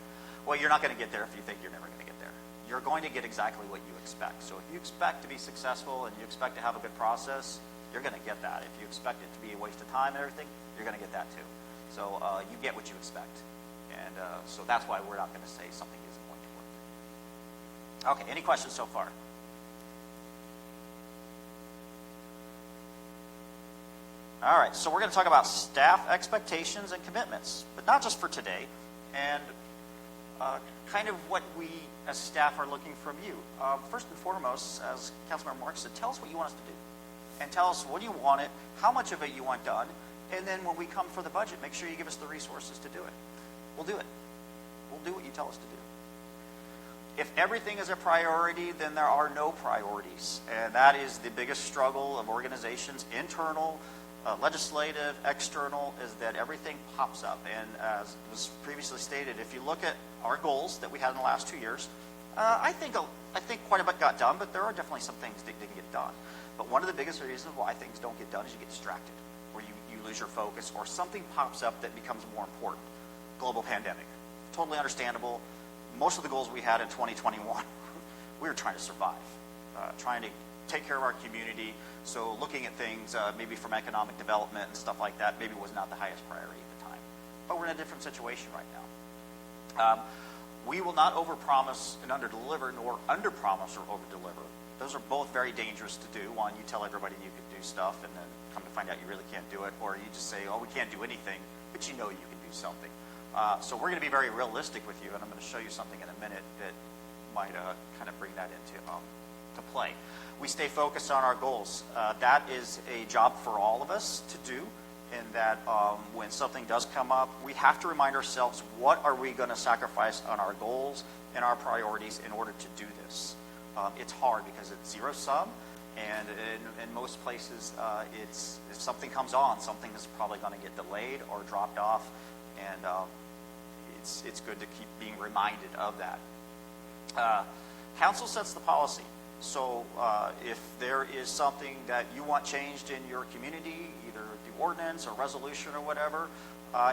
Well, you're not going to get there if you think you're never going to get there. You're going to get exactly what you expect. So if you expect to be successful and you expect to have a good process, you're going to get that. If you expect it to be a waste of time and everything, you're going to get that too. So you get what you expect. And so that's why we're not going to say something isn't going to work. Okay, any questions so far? All right, so we're going to talk about staff expectations and commitments, but not just for today, and kind of what we as staff are looking from you. First and foremost, as Councilmember Marks said, tell us what you want us to do, and tell us what you want it, how much of it you want done, and then when we come for the budget, make sure you give us the resources to do it. We'll do it. We'll do what you tell us to do. If everything is a priority, then there are no priorities, and that is the biggest struggle of organizations, internal, legislative, external, is that everything pops up. And as was previously stated, if you look at our goals that we had in the last 2 years, I think quite a bit got done, but there are definitely some things that didn't get done. But one of the biggest reasons why things don't get done is you get distracted, or you lose your focus, or something pops up that becomes more important. Global pandemic. Totally understandable. Most of the goals we had in 2021, we were trying to survive, trying to take care of our community. So looking at things maybe from economic development and stuff like that maybe was not the highest priority at the time. But we're in a different situation right now. We will not overpromise and underdeliver, nor underpromise or overdeliver. Those are both very dangerous to do. One, you tell everybody you can do stuff and then come to find out you really can't do it. Or you just say, oh, we can't do anything, but you know you can do something. So we're going to be very realistic with you, and I'm going to show you something in a minute that might kind of bring that into to play. We stay focused on our goals. That is a job for all of us to do, in that when something does come up, we have to remind ourselves, what are we going to sacrifice on our goals and our priorities in order to do this? It's hard because it's zero sum, and in most places, if something comes on, something is probably going to get delayed or dropped off, and it's good to keep being reminded of that. Council sets the policy. So if there is something that you want changed in your community, either through ordinance or resolution or whatever,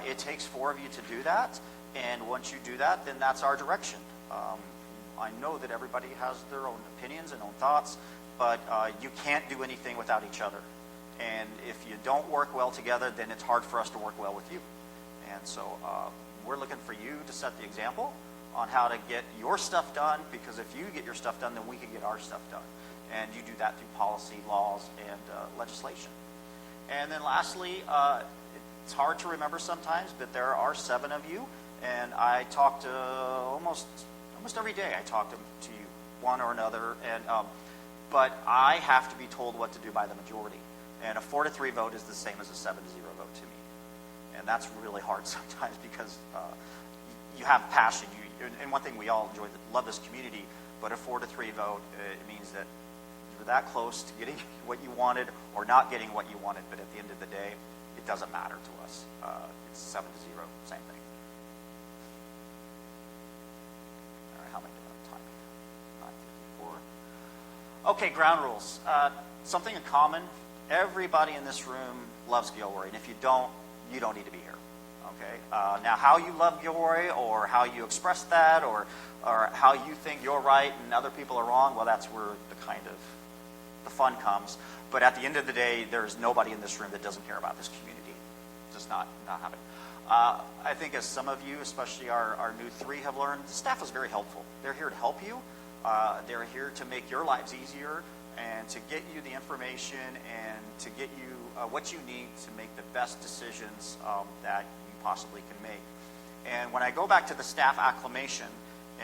it takes 4 of you to do that. And once you do that, then that's our direction. I know that everybody has their own opinions and own thoughts, but you can't do anything without each other. And if you don't work well together, then it's hard for us to work well with you. And so we're looking for you to set the example on how to get your stuff done, because if you get your stuff done, then we can get our stuff done. And you do that through policy, laws, and legislation. And then lastly, it's hard to remember sometimes, but there are 7 of you, and I talk to almost every day. I talk to you, one or another, and but I have to be told what to do by the majority. And a 4-3 vote is the same as a 7-0 vote to me. And that's really hard sometimes because you have passion. And one thing we all enjoy, love this community, but a 4-3 vote, it means that you're that close to getting what you wanted or not getting what you wanted, but at the end of the day, it doesn't matter to us. It's 7-0, same thing. All right, how am I doing on time? 9:54. Okay, ground rules. Something in common. Everybody in this room loves Gilroy, and if you don't need to be here. Okay. Now, how you love Gilroy, or how you express that, or how you think you're right and other people are wrong, well, that's where the fun comes. But at the end of the day, there's nobody in this room that doesn't care about this community. Just not happen. I think as some of you, especially our new 3, have learned, the staff is very helpful. They're here to help you. They're here to make your lives easier and to get you the information and to get you what you need to make the best decisions that you possibly can make. And when I go back to the staff acclamation,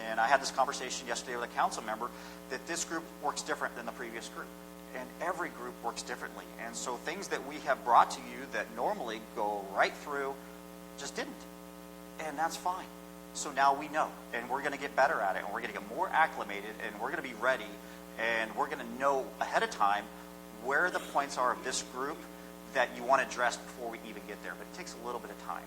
and I had this conversation yesterday with a council member, that this group works different than the previous group. And every group works differently. And so things that we have brought to you that normally go right through just didn't. And that's fine. So now we know, and we're going to get better at it, and we're going to get more acclimated, and we're going to be ready, and we're going to know ahead of time where the points are of this group that you want to address before we even get there. But it takes a little bit of time.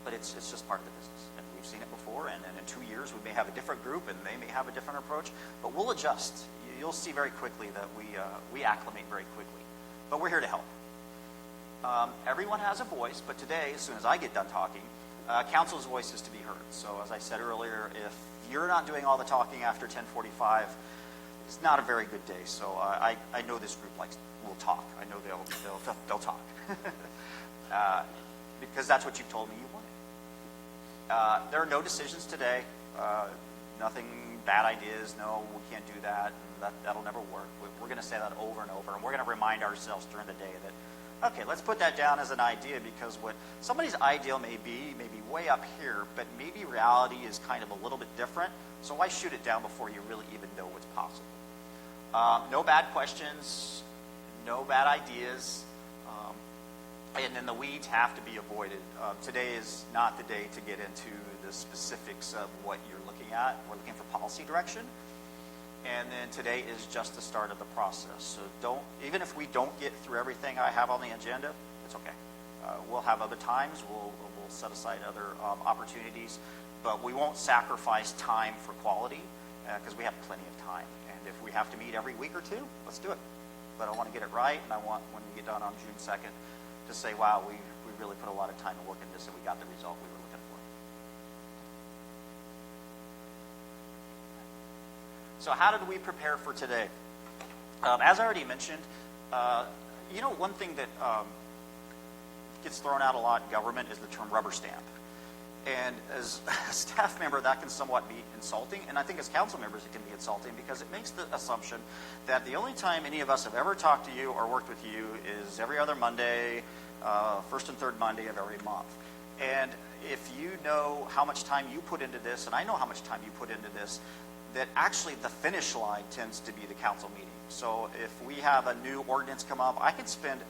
But it's just part of the business. And we've seen it before, and in 2 years we may have a different group, and they may have a different approach, but we'll adjust. You'll see very quickly that we acclimate very quickly. But we're here to help. Everyone has a voice, but today, as soon as I get done talking, council's voice is to be heard. So as I said earlier, if you're not doing all the talking after 10:45, it's not a very good day. So I know this group will talk. I know they'll talk because that's what you've told me you wanted. There are no decisions today. Nothing bad ideas. No, we can't do that. That'll never work. We're going to say that over and over, and we're going to remind ourselves during the day that, okay, let's put that down as an idea, because what somebody's ideal may be way up here, but maybe reality is kind of a little bit different. So why shoot it down before you really even know what's possible? No bad questions, no bad ideas, and then the weeds have to be avoided. Today is not the day to get into the specifics of what you're looking at. We're looking for policy direction. And then today is just the start of the process. So even if we don't get through everything I have on the agenda, it's okay. We'll have other times. We'll set aside other opportunities, but we won't sacrifice time for quality because we have plenty of time. And if we have to meet every week or two, let's do it. But I want to get it right, and I want, when we get done on June 2nd, to say, wow, we really put a lot of time and work in this, and we got the result we were looking for. So how did we prepare for today? As I already mentioned, one thing that gets thrown out a lot in government is the term rubber stamp. And as a staff member, that can somewhat be insulting. And I think as council members, it can be insulting because it makes the assumption that the only time any of us have ever talked to you or worked with you is every other Monday, first and third Monday of every month. And if you know how much time you put into this, and I know how much time you put into this, that actually the finish line tends to be the council meeting. So if we have a new ordinance come up, I can spend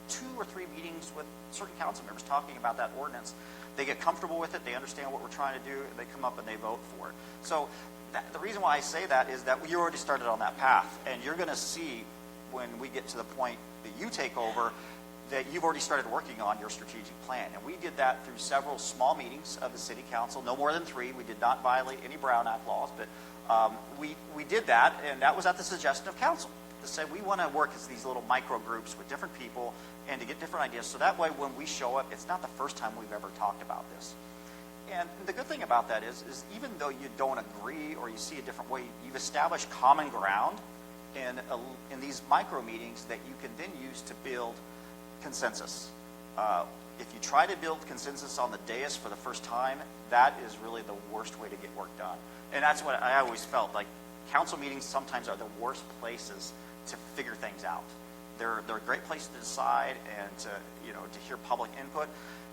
2 or 3 meetings with certain council members talking about that ordinance. They get comfortable with it, they understand what we're trying to do, and they come up and they vote for it. So the reason why I say that is that you already started on that path, and you're going to see when we get to the point that you take over that you've already started working on your strategic plan. And we did that through several small meetings of the city council, no more than 3. We did not violate any Brown Act laws, but we did that, and that was at the suggestion of council. They said we want to work as these little micro groups with different people and to get different ideas. So that way when we show up, it's not the first time we've ever talked about this. And the good thing about that is even though you don't agree or you see a different way, you've established common ground in these micro meetings that you can then use to build consensus. If you try to build consensus on the dais for the first time, that is really the worst way to get work done. And that's what I always felt like. Council meetings sometimes are the worst places to figure things out. They're a great place to decide and to hear public input,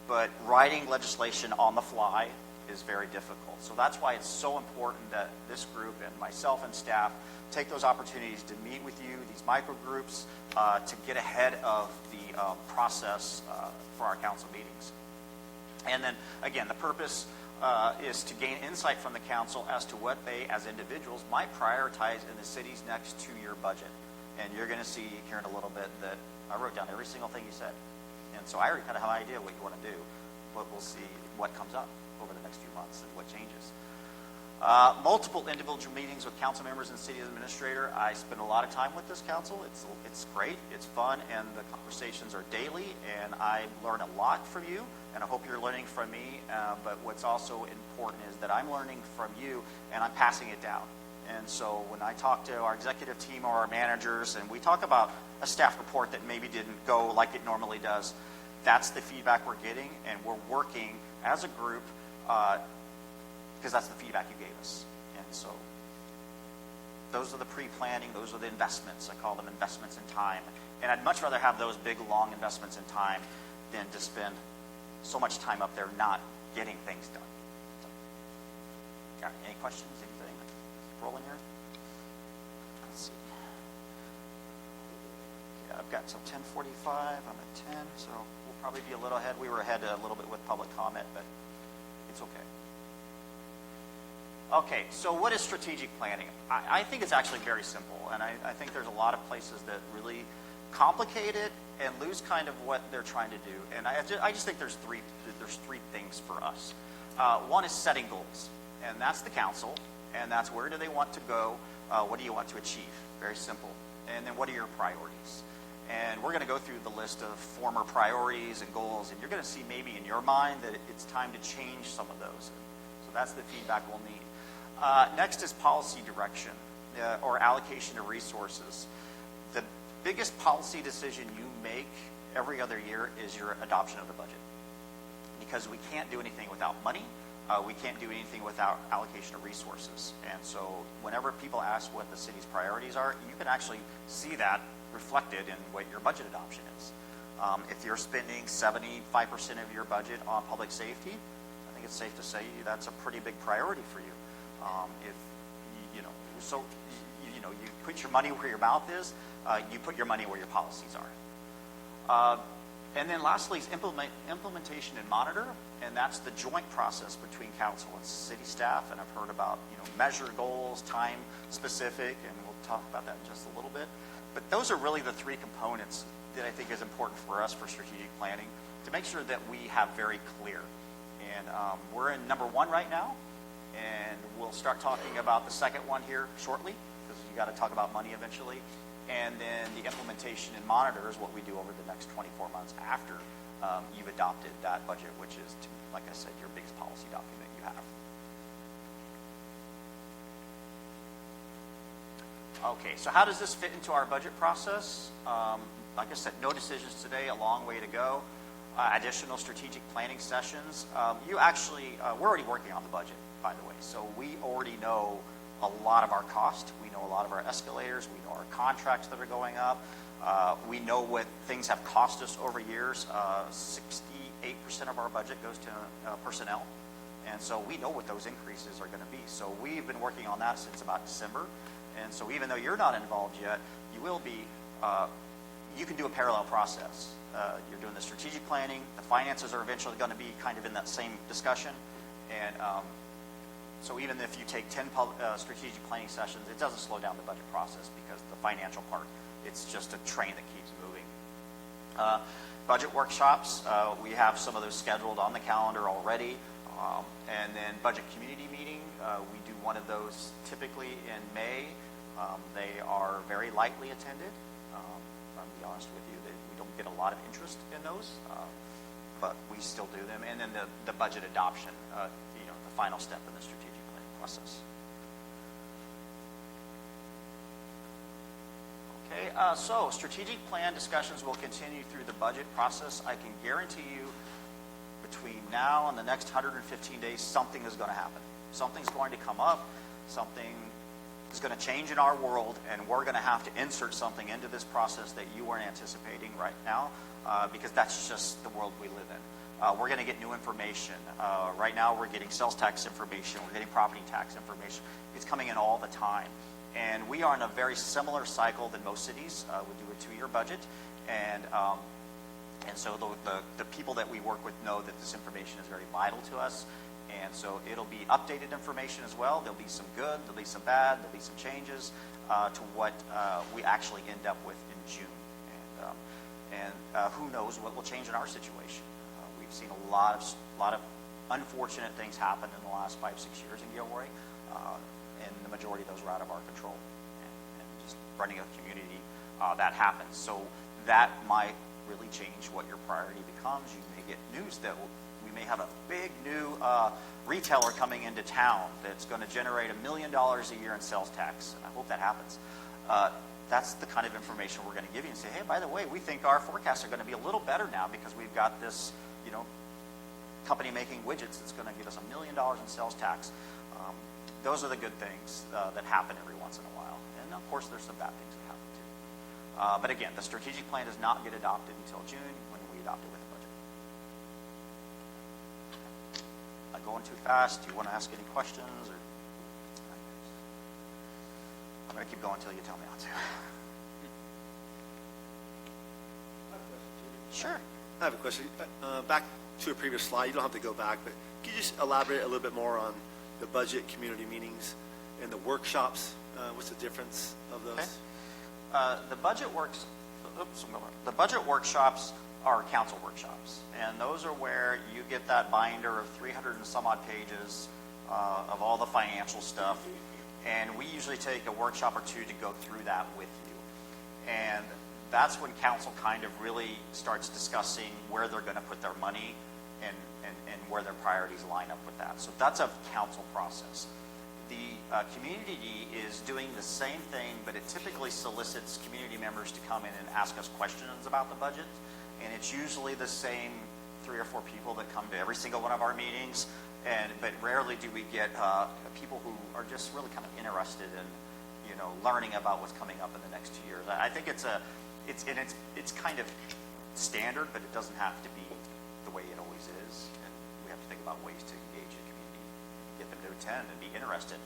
but writing legislation on the fly is very difficult. So that's why it's so important that this group and myself and staff take those opportunities to meet with you, these micro groups, to get ahead of the process for our council meetings. And then, again, the purpose is to gain insight from the council as to what they, as individuals, might prioritize in the city's next 2-year budget. And you're going to see here in a little bit that I wrote down every single thing you said. And so I already kind of have an idea what you want to do, but we'll see what comes up over the next few months and what changes. Multiple individual meetings with council members and city administrator. I spend a lot of time with this council. It's great, it's fun, and the conversations are daily, and I learn a lot from you, and I hope you're learning from me. But what's also important is that I'm learning from you, and I'm passing it down. And so when I talk to our executive team or our managers, and we talk about a staff report that maybe didn't go like it normally does, that's the feedback we're getting, and we're working as a group because that's the feedback you gave us. And so those are the pre-planning, those are the investments. I call them investments in time. And I'd much rather have those big, long investments in time than to spend so much time up there not getting things done. Got any questions, anything? Rolling here? Let's see. Yeah, I've got till 10:45. I'm at 10, so we'll probably be a little ahead. We were ahead a little bit with public comment, but it's okay. Okay, so what is strategic planning? I think it's actually very simple, and I think there's a lot of places that really complicate it and lose kind of what they're trying to do. And I just think there's three things for us. One is setting goals, and that's the council, and that's where do they want to go, what do you want to achieve? Very simple. And then what are your priorities? And we're going to go through the list of former priorities and goals, and you're going to see maybe in your mind that it's time to change some of those. So that's the feedback we'll need. Next is policy direction or allocation of resources. The biggest policy decision you make every other year is your adoption of the budget. Because we can't do anything without money. We can't do anything without allocation of resources. And so whenever people ask what the city's priorities are, you can actually see that reflected in what your budget adoption is. If you're spending 75% of your budget on public safety, I think it's safe to say that's a pretty big priority for you. You put your money where your mouth is, you put your money where your policies are. And then lastly is implementation and monitor, and that's the joint process between council and city staff. And I've heard about measure goals, time specific, and we'll talk about that in just a little bit. But those are really the three components that I think is important for us for strategic planning to make sure that we have very clear. And we're in number 1 right now, and we'll start talking about the second one here shortly, because you got to talk about money eventually. And then the implementation and monitor is what we do over the next 24 months after you've adopted that budget, which is, like I said, your biggest policy document you have. Okay, so how does this fit into our budget process? Like I said, no decisions today, a long way to go. Additional strategic planning sessions. We're already working on the budget, by the way. So we already know a lot of our cost. We know a lot of our escalators. We know our contracts that are going up. We know what things have cost us over years. 68% of our budget goes to personnel. And so we know what those increases are going to be. So we've been working on that since about December. And so even though you're not involved yet, you will be, you can do a parallel process. You're doing the strategic planning. The finances are eventually going to be kind of in that same discussion. And so even if you take 10 strategic planning sessions, it doesn't slow down the budget process because the financial part, it's just a train that keeps moving. Budget workshops, we have some of those scheduled on the calendar already. And then budget community meeting, we do one of those typically in May. They are very lightly attended. I'll be honest with you, that we don't get a lot of interest in those, but we still do them. And then the budget adoption, the final step in the strategic planning process. Okay, so strategic plan discussions will continue through the budget process. I can guarantee you between now and the next 115 days, something is going to happen. Something's going to come up. Something is going to change in our world, and we're going to have to insert something into this process that you weren't anticipating right now, because that's just the world we live in. We're going to get new information. Right now, we're getting sales tax information. We're getting property tax information. It's coming in all the time. And we are in a very similar cycle than most cities. We do a 2-year budget, and so the people that we work with know that this information is very vital to us. And so it'll be updated information as well. There'll be some good, there'll be some bad, there'll be some changes to what we actually end up with in June. And who knows what will change in our situation. We've seen a lot of unfortunate things happen in the last 5-6 years in Gilroy, and the majority of those are out of our control. And just running a community, that happens. So that might really change what your priority becomes. You may get news that we may have a big new retailer coming into town that's going to generate $1 million a year in sales tax, and I hope that happens. That's the kind of information we're going to give you and say, hey, by the way, we think our forecasts are going to be a little better now because we've got this, company making widgets that's going to give us $1 million in sales tax. Those are the good things that happen every once in a while. And of course, there's some bad things that happen too. But again, the strategic plan does not get adopted until June when we adopt it with the budget. going too fast? Do you want to ask any questions? Or I'm going to keep going until you tell me not to. Sure. I have a question. Back to a previous slide, you don't have to go back, but can you just elaborate a little bit more on the budget community meetings and the workshops? What's the difference of those? Okay. The budget workshops are council workshops, and those are where you get that binder of 300 and some odd pages of all the financial stuff, and we usually take a workshop or two to go through that with you. And that's when council kind of really starts discussing where they're going to put their money and where their priorities line up with that. So that's a council process. The community is doing the same thing, but it typically solicits community members to come in and ask us questions about the budget. And it's usually the same 3 or 4 people that come to every single one of our meetings. But rarely do we get people who are just really kind of interested in, learning about what's coming up in the next 2 years. I think it's kind of standard, but it doesn't have to be the way it always is. And we have to think about ways to engage the community, get them to attend and be interested.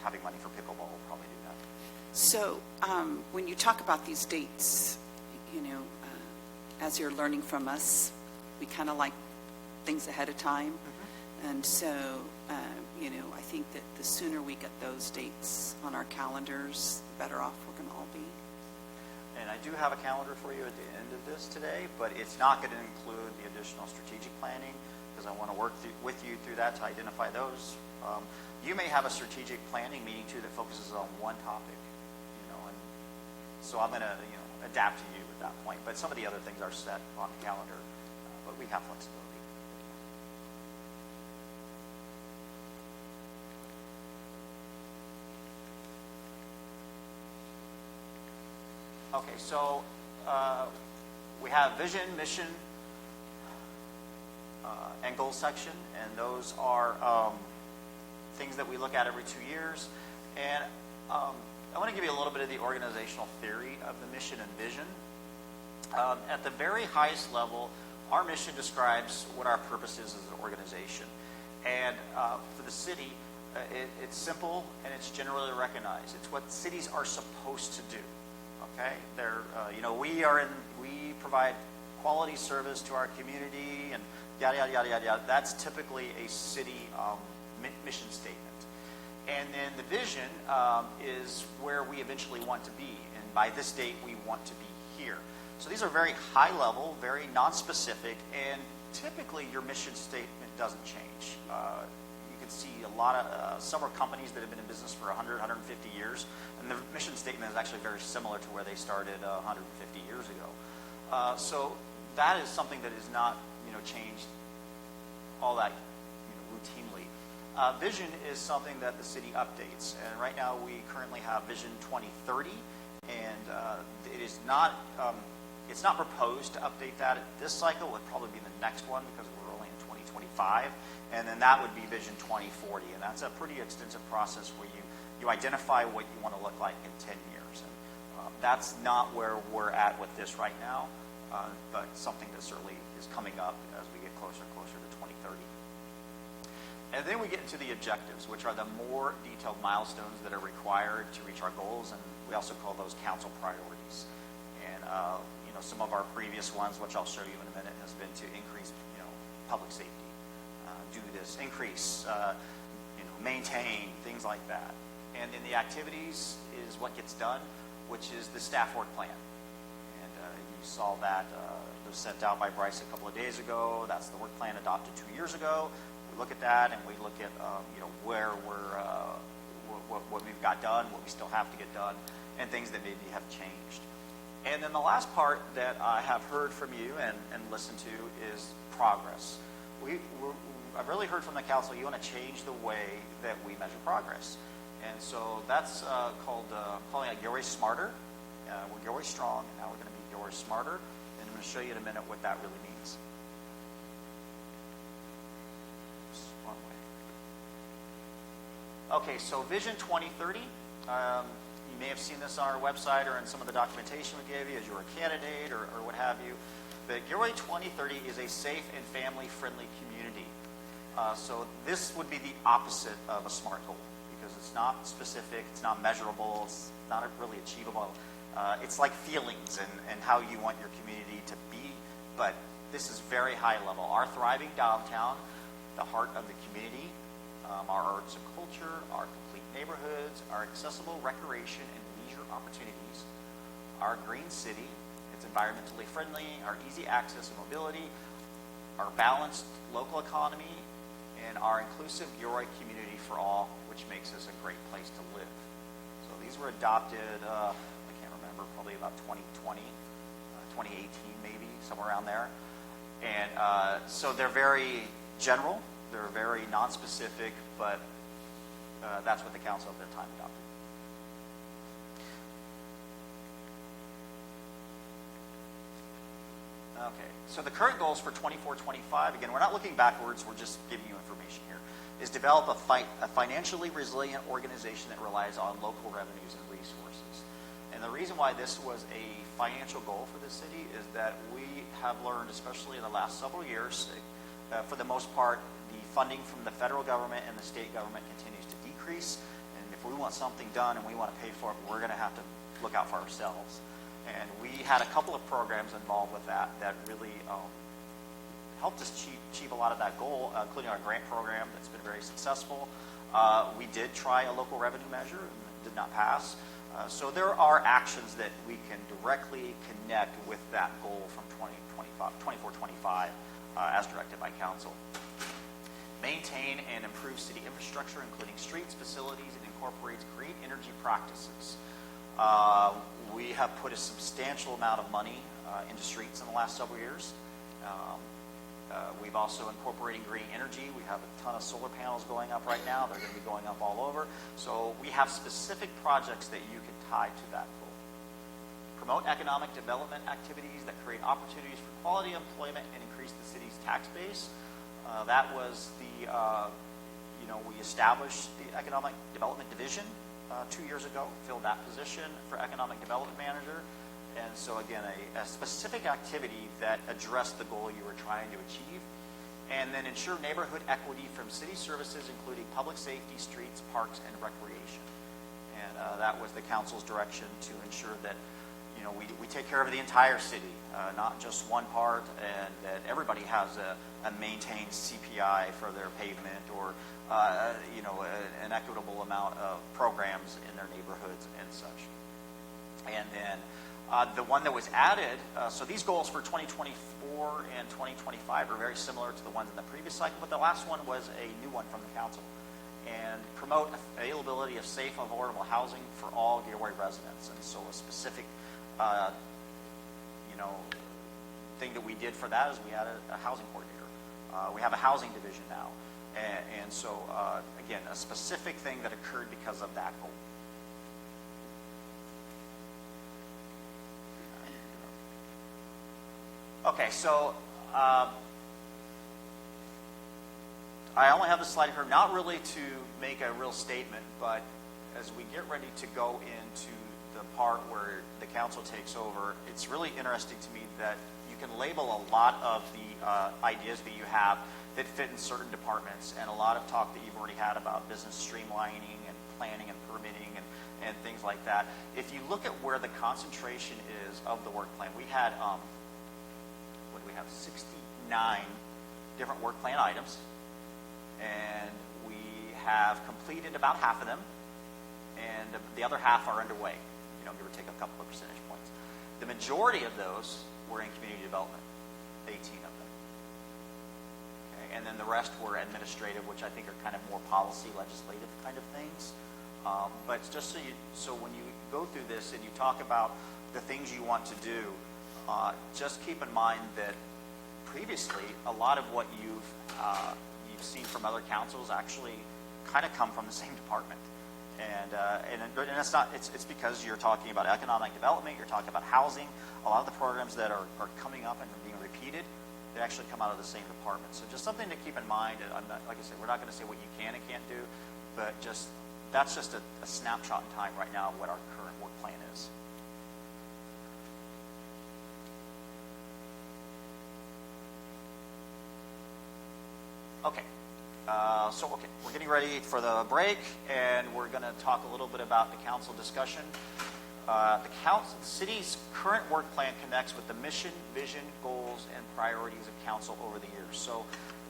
Having money for pickleball will probably do that. So when you talk about these dates, as you're learning from us, we kind of like things ahead of time. And so, I think that the sooner we get those dates on our calendars, the better off we're going to all be. And I do have a calendar for you at the end of this today, but it's not going to include the additional strategic planning because I want to work with you through that to identify those. You may have a strategic planning meeting too that focuses on one topic, and so I'm going to adapt to you at that point. But some of the other things are set on the calendar, but we have flexibility. Okay, so we have vision, mission, and goal section, and those are things that we look at every 2 years. And I want to give you a little bit of the organizational theory of the mission and vision. At the very highest level, our mission describes what our purpose is as an organization. And for the city, it's simple and it's generally recognized. It's what cities are supposed to do. Okay, we provide quality service to our community and yada yada yada yada yada. That's typically a city mission statement. And then the vision is where we eventually want to be, and by this date we want to be here. So these are very high level, very non-specific, and typically your mission statement doesn't change. You can see a lot of several companies that have been in business for 100, 150 years, and the mission statement is actually very similar to where they started 150 years ago. So that is something that is not changed all that routinely. Vision is something that the city updates, and right now we currently have Vision 2030, and it is not. It's not proposed to update that at this cycle. It would probably be the next one because we're only in 2025, and then that would be Vision 2040, and that's a pretty extensive process where you identify what you want to look like in 10 years. And that's not where we're at with this right now, but something that certainly is coming up as we get closer and closer to 2030. And then we get into the objectives, which are the more detailed milestones that are required to reach our goals, and we also call those council priorities. And some of our previous ones, which I'll show you in a minute, has been to increase public safety, do this, increase, maintain, things like that. And then the activities is what gets done, which is the staff work plan. And you saw that it was sent out by Bryce a couple of days ago. That's the work plan adopted 2 years ago. We look at that and we look at where we're what we've got done, what we still have to get done, and things that maybe have changed. And then the last part that I have heard from you and listened to is progress. I've really heard from the council you want to change the way that we measure progress. And so that's calling it Gilroy Smarter. We're Gilroy Strong, and now we're going to be Gilroy Smarter. And I'm going to show you in a minute what that really means. Just one way. Okay, so Vision 2030. You may have seen this on our website or in some of the documentation we gave you as you were a candidate or what have you. But Gilroy 2030 is a safe and family-friendly community. So this would be the opposite of a SMART goal, because it's not specific, it's not measurable, it's not really achievable. It's like feelings and how you want your community to be, but this is very high level. Our thriving downtown, the heart of the community, our arts and culture, our complete neighborhoods, our accessible recreation and leisure opportunities, our green city, it's environmentally friendly, our easy access and mobility, our balanced local economy, and our inclusive Gilroy community for all, which makes us a great place to live. So these were adopted, I can't remember, probably about 2020, 2018 maybe, somewhere around there. And so they're very general, they're very non-specific, but that's what the council at that time adopted. Okay, so the current goals for 24-25, again, we're not looking backwards, we're just giving you information here, is develop a financially resilient organization that relies on local revenues and resources. And the reason why this was a financial goal for the city is that we have learned, especially in the last several years, for the most part, the funding from the federal government and the state government continues to decrease. And if we want something done and we want to pay for it, we're going to have to look out for ourselves. And we had a couple of programs involved with that really helped us achieve a lot of that goal, including our grant program that's been very successful. We did try a local revenue measure and it did not pass. So there are actions that we can directly connect with that goal from 24-25 as directed by council. Maintain and improve city infrastructure, including streets, facilities, and incorporates green energy practices. We have put a substantial amount of money into streets in the last several years. We've also incorporating green energy. We have a ton of solar panels going up right now. They're going to be going up all over. So we have specific projects that you can tie to that goal. Promote economic development activities that create opportunities for quality employment and increase the city's tax base. That was the, we established the Economic Development Division 2 years ago, filled that position for Economic Development Manager. And so again, a specific activity that addressed the goal you were trying to achieve. And then ensure neighborhood equity from city services, including public safety, streets, parks, and recreation. And that was the council's direction to ensure that, we take care of the entire city, not just one part, and that everybody has a maintained CPI for their pavement or, an equitable amount of programs in their neighborhoods and such. And then the one that was added, so these goals for 2024 and 2025 are very similar to the ones in the previous cycle, but the last one was a new one from the council. And promote availability of safe, affordable housing for all Gilroy residents. And so a specific, thing that we did for that is we added a housing coordinator. We have a housing division now. And so, again, a specific thing that occurred because of that goal. Okay, so I only have this slide here, not really to make a real statement, but as we get ready to go into the part where the council takes over, it's really interesting to me that you can label a lot of the ideas that you have that fit in certain departments, and a lot of talk that you've already had about business streamlining and planning and permitting and things like that. If you look at where the concentration is of the work plan, we had, 69 different work plan items, and we have completed about half of them, and the other half are underway, give or take a couple of percentage points. The majority of those were in community development, 18 of them. Okay, and then the rest were administrative, which I think are kind of more policy, legislative kind of things. But just so when you go through this and you talk about the things you want to do, just keep in mind that previously a lot of what you've seen from other councils actually kind of come from the same department. And it's not. It's because you're talking about economic development. You're talking about housing. A lot of the programs that are coming up and are being repeated, they actually come out of the same department. So just something to keep in mind. I'm not, like I said, we're not going to say what you can and can't do, but that's just a snapshot in time right now of what our current work plan is. Okay, Okay, we're getting ready for the break, and we're going to talk a little bit about the council discussion. The city's current work plan connects with the mission, vision, goals, and priorities of council over the years. So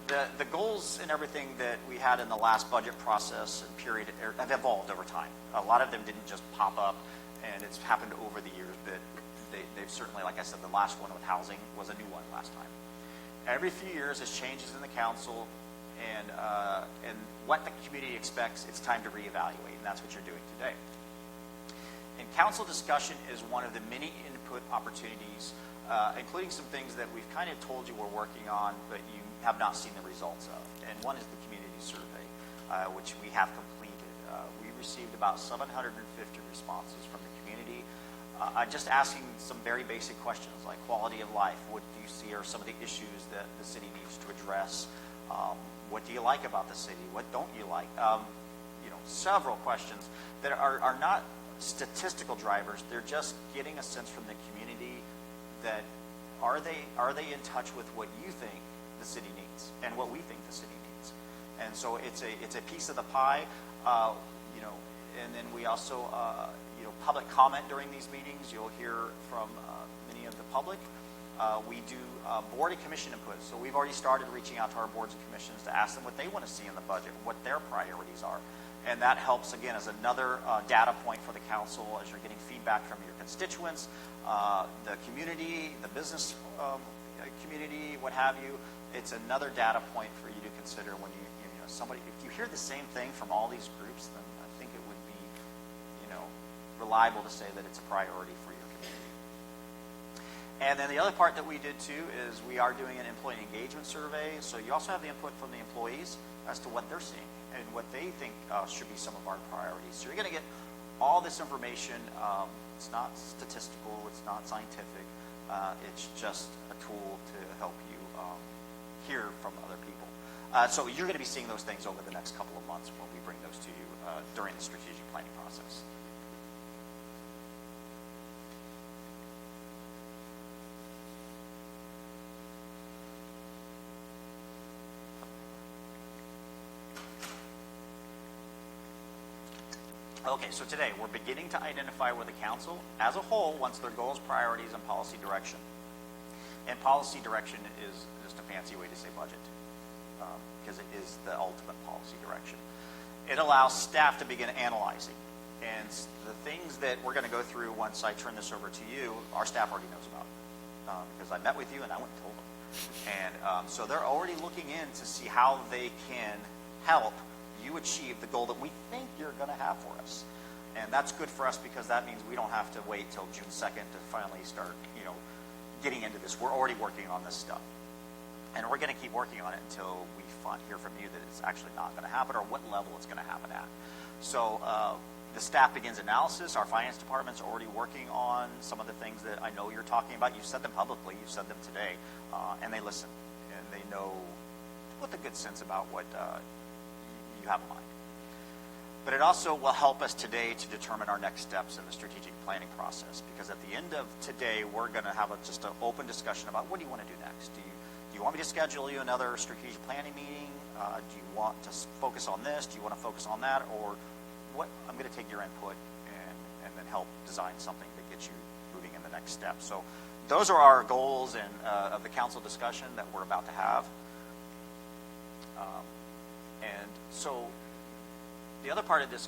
the goals and everything that we had in the last budget process and period have evolved over time. A lot of them didn't just pop up, and it's happened over the years, but they've certainly, like I said, the last one with housing was a new one last time. Every few years, there's changes in the council, and what the community expects, it's time to reevaluate, and that's what you're doing today. And council discussion is one of the many input opportunities, including some things that we've kind of told you we're working on, but you have not seen the results of. And one is the community survey, which we have completed. We received about 750 responses from the community, just asking some very basic questions like quality of life. What do you see are some of the issues that the city needs to address? What do you like about the city? What don't you like? Several questions that are not statistical drivers. They're just getting a sense from the community that are they in touch with what you think the city needs and what we think the city needs. And so it's a piece of the pie, and then we also public comment during these meetings. You'll hear from many of the public. We do board and commission input. So we've already started reaching out to our boards and commissions to ask them what they want to see in the budget, what their priorities are. And that helps, again, as another data point for the council as you're getting feedback from your constituents, the community, the business community, what have you. It's another data point for you to consider when if you hear the same thing from all these groups, then I think it would be, reliable to say that it's a priority for your community. And then the other part that we did too is we are doing an employee engagement survey. So you also have the input from the employees as to what they're seeing and what they think should be some of our priorities. So you're going to get all this information. It's not statistical. It's not scientific. It's just a tool to help you hear from other people. So you're going to be seeing those things over the next couple of months when we bring those to you during the strategic planning process. Okay, so today we're beginning to identify where the council as a whole wants their goals, priorities, and policy direction. And policy direction is just a fancy way to say budget, because it is the ultimate policy direction. It allows staff to begin analyzing. And the things that we're going to go through once I turn this over to you, our staff already knows about, because I met with you and I went and told them. And so they're already looking in to see how they can help you achieve the goal that we think you're going to have for us. And that's good for us because that means we don't have to wait till June 2nd to finally start, getting into this. We're already working on this stuff. And we're going to keep working on it until we hear from you that it's actually not going to happen or what level it's going to happen at. So the staff begins analysis. Our finance department's already working on some of the things that I know you're talking about. You've said them publicly. You've said them today. And they listen. And they know with a good sense about what you have in mind. But it also will help us today to determine our next steps in the strategic planning process, because at the end of today, we're going to have just an open discussion about what do you want to do next. Do you want me to schedule you another strategic planning meeting? Do you want to focus on this? Do you want to focus on that? Or what? I'm going to take your input and then help design something that gets you moving in the next step. So those are our goals and of the council discussion that we're about to have. And so the other part of this,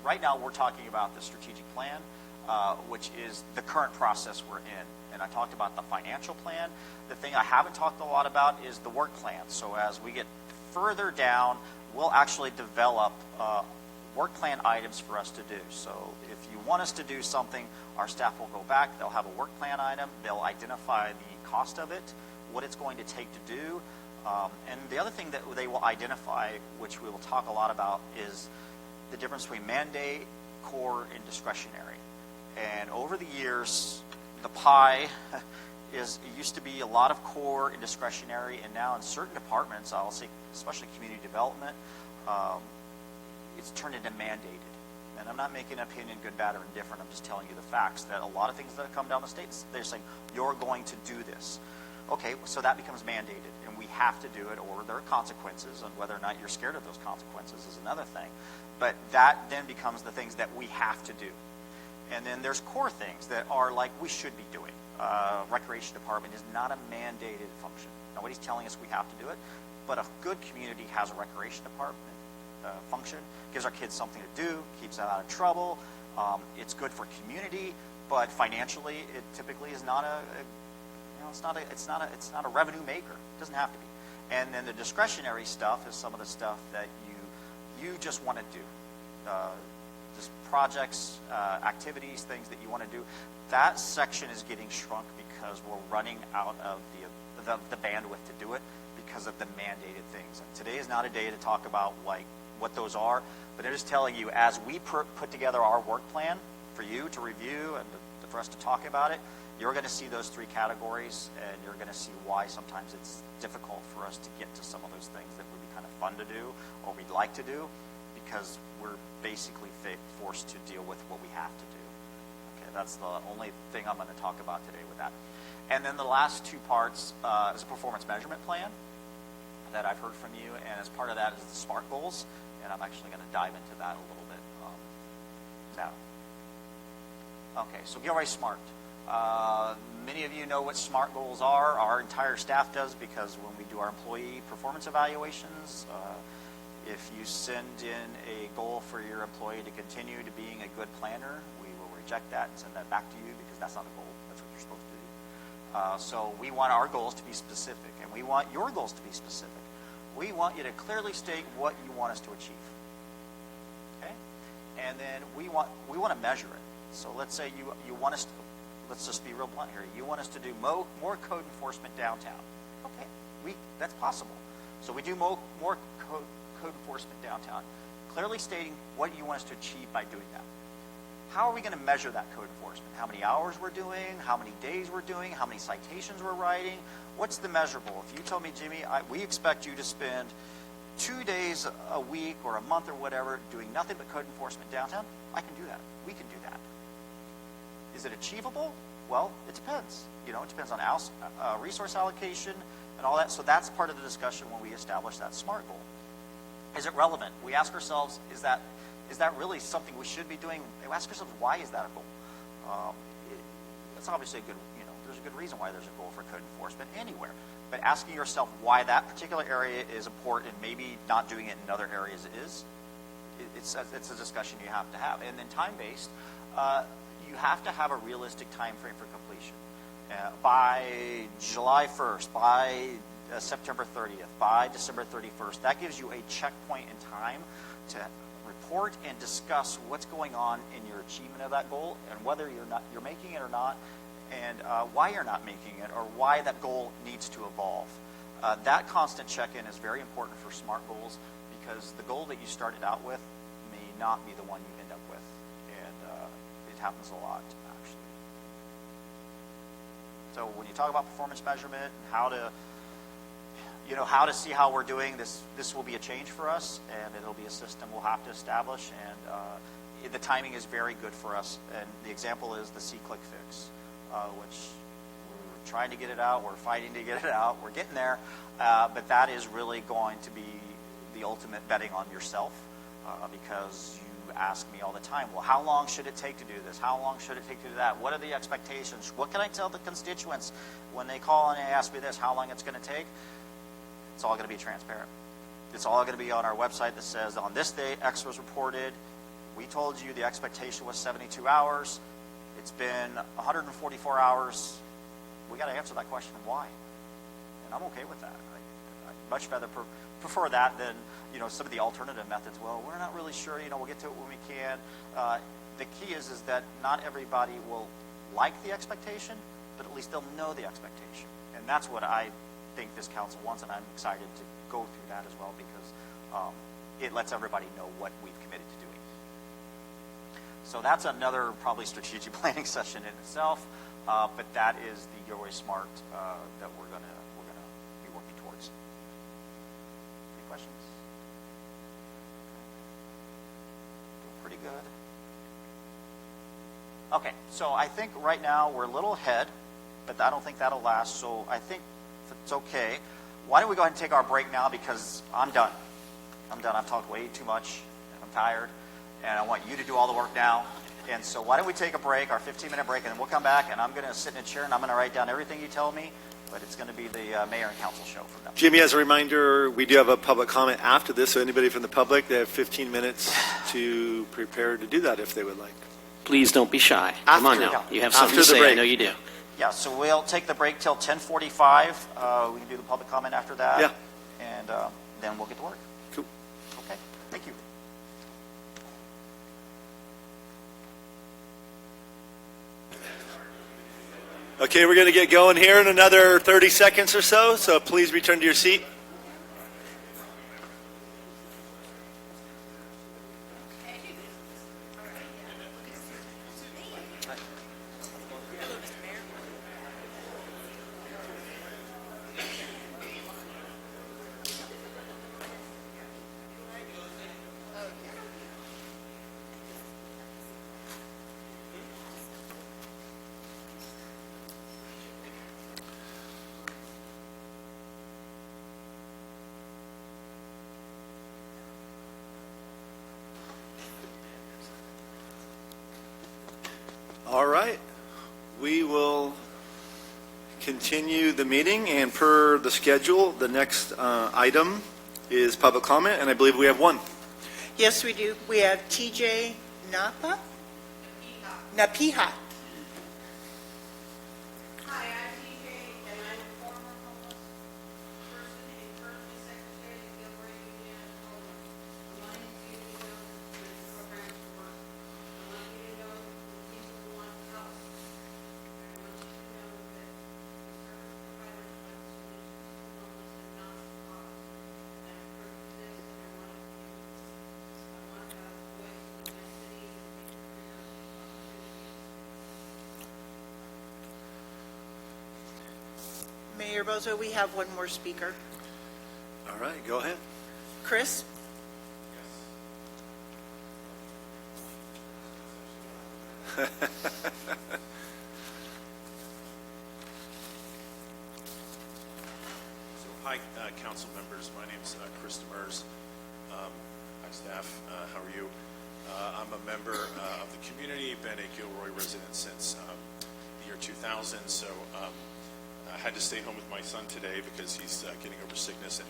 right now we're talking about the strategic plan, which is the current process we're in. And I talked about the financial plan. The thing I haven't talked a lot about is the work plan. So as we get further down, we'll actually develop work plan items for us to do. So if you want us to do something, our staff will go back. They'll have a work plan item. They'll identify the cost of it, what it's going to take to do. And the other thing that they will identify, which we will talk a lot about, is the difference between mandate, core, and discretionary. And over the years, the pie it used to be a lot of core and discretionary, and now in certain departments, I'll say especially community development, it's turned into mandated. And I'm not making an opinion, good, bad, or indifferent. I'm just telling you the facts that a lot of things that come down the state, they're saying, you're going to do this. Okay, so that becomes mandated, and we have to do it or there are consequences, and whether or not you're scared of those consequences is another thing. But that then becomes the things that we have to do. And then there's core things that are like we should be doing. Recreation department is not a mandated function. Nobody's telling us we have to do it, but a good community has a recreation department function, gives our kids something to do, keeps them out of trouble. It's good for community, but financially, it typically is not it's not a revenue maker. It doesn't have to be. And then the discretionary stuff is some of the stuff that you just want to do. Just projects, activities, things that you want to do. That section is getting shrunk because we're running out of the bandwidth to do it because of the mandated things. And today is not a day to talk about like what those are, but it is telling you as we put together our work plan for you to review and for us to talk about it, you're going to see those three categories, and you're going to see why sometimes it's difficult for us to get to some of those things that would be kind of fun to do or we'd like to do, because we're basically forced to deal with what we have to do. Okay, that's the only thing I'm going to talk about today with that. And then the last two parts is a performance measurement plan that I've heard from you, and as part of that is the SMART goals, and I'm actually going to dive into that a little bit now. Okay, so Gilroy SMART. Many of you know what SMART goals are. Our entire staff does, because when we do our employee performance evaluations, if you send in a goal for your employee to continue to being a good planner, we will reject that and send that back to you, because that's not a goal. That's what you're supposed to do. So we want our goals to be specific, and we want your goals to be specific. We want you to clearly state what you want us to achieve. Okay? And then we want to measure it. So let's say you want us to, let's just be real blunt here. You want us to do more code enforcement downtown. Okay, that's possible. So we do more code enforcement downtown, clearly stating what you want us to achieve by doing that. How are we going to measure that code enforcement? How many hours we're doing, how many days we're doing, how many citations we're writing? What's the measurable? If you told me, Jimmy, we expect you to spend 2 days a week or a month or whatever doing nothing but code enforcement downtown, I can do that. We can do that. Is it achievable? Well, it depends. It depends on resource allocation and all that. So that's part of the discussion when we establish that SMART goal. Is it relevant? We ask ourselves, is that really something we should be doing? We ask ourselves, why is that a goal? It's obviously a good, there's a good reason why there's a goal for code enforcement anywhere. But asking yourself why that particular area is important, and maybe not doing it in other areas it's a discussion you have to have. And then time-based, you have to have a realistic time frame for completion. By July 1st, by September 30th, by December 31st, that gives you a checkpoint in time to report and discuss what's going on in your achievement of that goal, and whether you're making it or not, and why you're not making it, or why that goal needs to evolve. That constant check-in is very important for SMART goals, because the goal that you started out with may not be the one you end up with, and it happens a lot, actually. So when you talk about performance measurement and how to see how we're doing, this will be a change for us, and it'll be a system we'll have to establish, and the timing is very good for us. And the example is the C-click fix, which we're trying to get it out, we're fighting to get it out, we're getting there, but that is really going to be the ultimate betting on yourself, because you ask me all the time, well, how long should it take to do this? How long should it take to do that? What are the expectations? What can I tell the constituents when they call and they ask me this, how long it's going to take? It's all going to be transparent. It's all going to be on our website that says, on this day, X was reported. We told you the expectation was 72 hours. It's been 144 hours. We got to answer that question, why? And I'm okay with that. I'd much rather prefer that than some of the alternative methods. Well, we're not really sure. We'll get to it when we can. The key is that not everybody will like the expectation, but at least they'll know the expectation, and that's what I think this council wants, and I'm excited to go through that as well, because it lets everybody know what we've committed to doing. So that's another probably strategic planning session in itself, but that is the Gilroy SMART that we're gonna be working towards. Any questions? Doing pretty good. Okay, so I think right now we're a little ahead, but I don't think that'll last. So I think if it's okay, why don't we go ahead and take our break now, because I'm done. I've talked way too much, and I'm tired, and I want you to do all the work now. And so why don't we take a break, our 15-minute break, and then we'll come back, and I'm going to sit in a chair, and I'm going to write down everything you tell me, but it's going to be the mayor and council show from now. Jimmy, as a reminder, we do have a public comment after this, so anybody from the public, they have 15 minutes to prepare to do that if they would like. Please don't be shy. Come on After- now. You have something after to the say. I break. know you do. Yeah, so we'll take the break till 10:45. We can do the public comment after that. Yeah. And then we'll get to work. Cool. Okay, thank you. Okay, we're going to get going here in another 30 seconds or so, so please return to your seat. All right, we will continue the meeting, and per the schedule, the next item is public comment, and I believe we have one. Yes, we do. We have TJ Napiha. Hi, I'm TJ, and I'm a former homeless person and currently secretary of the Gilroy Union of Homeless. I wanted you to know that this program works. I want you to know that people who want help. I want you to know that the service providers have solutions to homeless and not the cause. And I'm proof of this, and I want to have a voice in my city and make careers opportunities. Mayor Bozo, we have one more speaker. All right, go ahead. Chris? Hi, council members. My name's Chris Demers. Hi, staff. How are you? I'm a member of the community, been a Gilroy resident since the year 2000, so I had to stay home with my son today because he's getting over sickness, and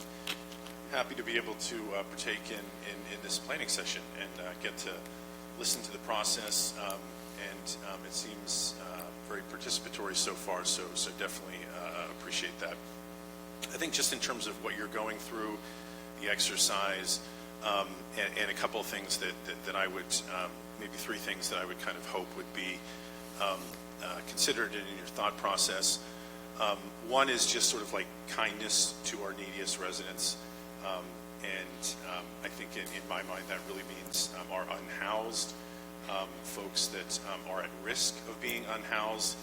happy to be able to partake in this planning session and get to listen to the process, and it seems very participatory so far, so definitely appreciate that. I think just in terms of what you're going through, the exercise, and a couple of things that I would, maybe three things that I would kind of hope would be considered in your thought process. One is just sort of like kindness to our neediest residents. And I think in my mind that really means our unhoused, folks that are at risk of being unhoused,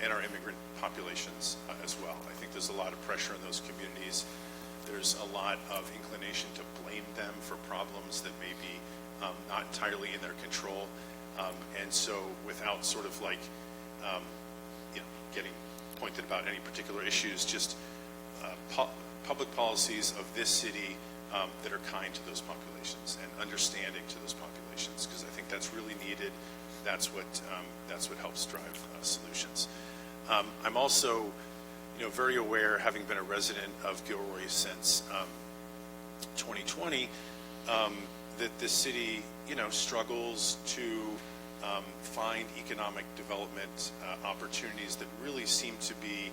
and our immigrant populations as well. I think there's a lot of pressure in those communities. There's a lot of inclination to blame them for problems that may be not entirely in their control. And so without sort of like, getting pointed about any particular issues, just public policies of this city that are kind to those populations and understanding to those populations, because I think that's really needed. That's what helps drive solutions. I'm also, very aware, having been a resident of Gilroy since 2020, that this city, struggles to find economic development opportunities that really seem to be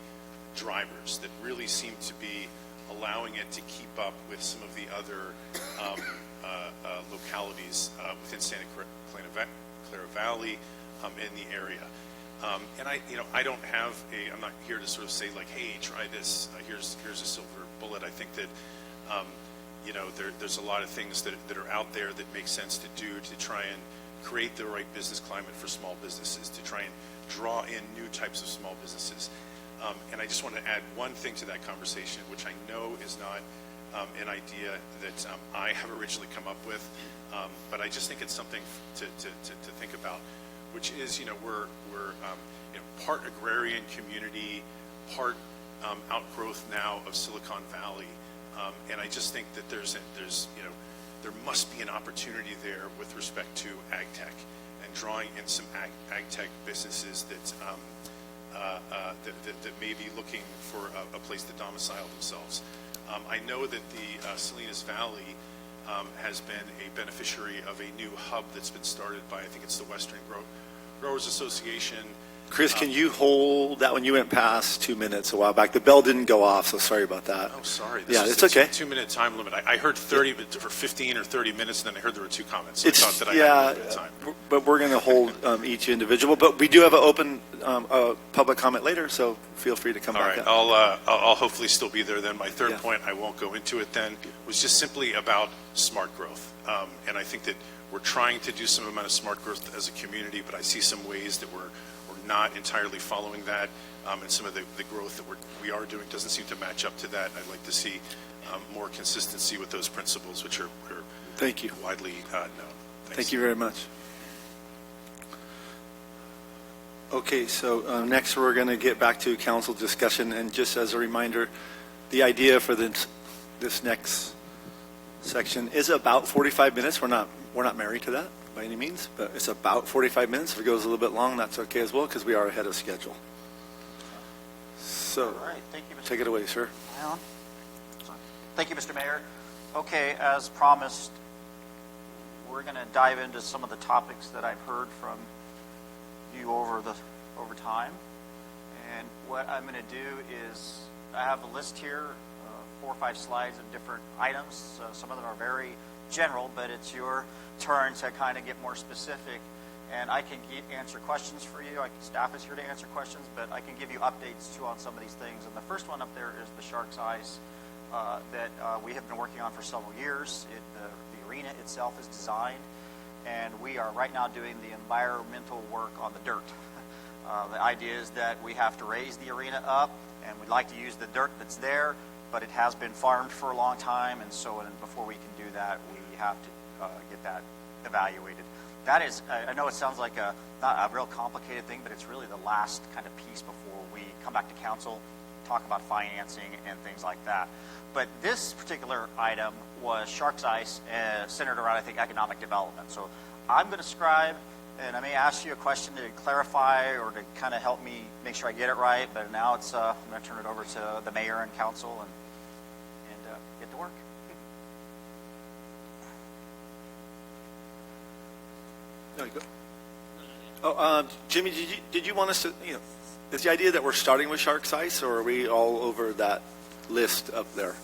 drivers, that really seem to be allowing it to keep up with some of the other localities within Santa Clara Valley in the area. And I don't have I'm not here to sort of say like, hey, try this, here's a silver bullet. I think that, there's a lot of things that are out there that make sense to do to try and create the right business climate for small businesses, to try and draw in new types of small businesses. And I just want to add one thing to that conversation, which I know is not an idea that I have originally come up with, but I just think it's something to think about, which is, we're part agrarian community, part outgrowth now of Silicon Valley. And I just think that there must be an opportunity there with respect to ag tech and drawing in some ag tech businesses that may be looking for a place to domicile themselves. I know that the Salinas Valley has been a beneficiary of a new hub that's been started by, I think it's the Western Growers Association. Chris, can you hold that one? You went past 2 minutes a while back. The bell didn't go off, so sorry about that. Oh, sorry. Yeah, it's okay. 2-minute time limit. I heard 30 for 15 or 30 minutes, and then I heard there were 2 comments. So I It's, thought that I had a little bit of time. but we're going to hold each individual. But we do have an open public comment later, so feel free to come All back right, up. I'll hopefully still be there then. My third Yeah. point, I won't go into it then, was just simply about smart growth. And I think that we're trying to do some amount of smart growth as a community, but I see some ways that we're not entirely following that, and some of the growth that we are doing doesn't seem to match up to that. I'd like to see more consistency with those principles, which are Thank you. widely known. Thanks. Thank you very much. Okay, so next we're going to get back to council discussion, and just as a reminder, the idea for this next section is about 45 minutes. We're not married to that by any means, but it's about 45 minutes. If it goes a little bit long, that's okay as well, because we are ahead of schedule. So, All right, thank you, Mr. take it away, sir. Allen. Thank you, Mr. Mayor. Okay, as promised, we're going to dive into some of the topics that I've heard from you over time. And what I'm going to do is, I have a list here, 4 or 5 slides of different items. Some of them are very general, but it's your turn to kind of get more specific. And I can answer questions for you. Staff is here to answer questions, but I can give you updates too on some of these things. And the first one up there is the Shark's Eyes that we have been working on for several years. The arena itself is designed, and we are right now doing the environmental work on the dirt. The idea is that we have to raise the arena up, and we'd like to use the dirt that's there, but it has been farmed for a long time, and so before we can do that, we have to get that evaluated. That is, I know it sounds like not a real complicated thing, but it's really the last kind of piece before we come back to council, talk about financing and things like that. But this particular item was Shark's Ice, centered around, I think, economic development. So I'm going to scribe, and I may ask you a question to clarify or to kind of help me make sure I get it right. But now I'm going to turn it over to the mayor and council and get to work. No, you go. Oh, Jimmy, did you want us to, is the idea that we're starting with Shark's Ice, or are we all over that list up there?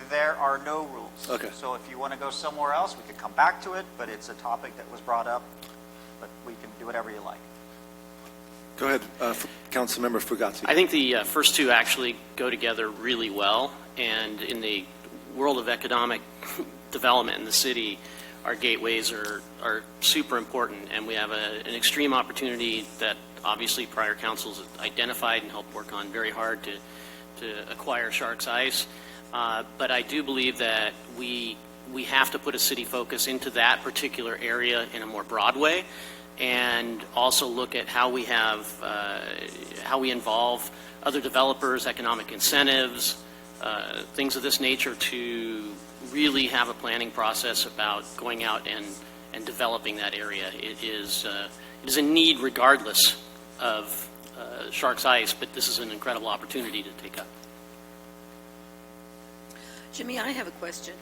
There are no rules. Okay. So if you want to go somewhere else, we could come back to it, but it's a topic that was brought up, but we can do whatever you like. Go ahead, Councilmember Fugazi. I think the first two actually go together really well, and in the world of economic development in the city, our gateways are super important, and we have an extreme opportunity that obviously prior councils identified and helped work on very hard to acquire Shark's Ice. But I do believe that we have to put a city focus into that particular area in a more broad way, and also look at how we involve other developers, economic incentives, things of this nature, to really have a planning process about going out and developing that area. It is a need regardless of Shark's Ice, but this is an incredible opportunity to take up. Jimmy, I have a question.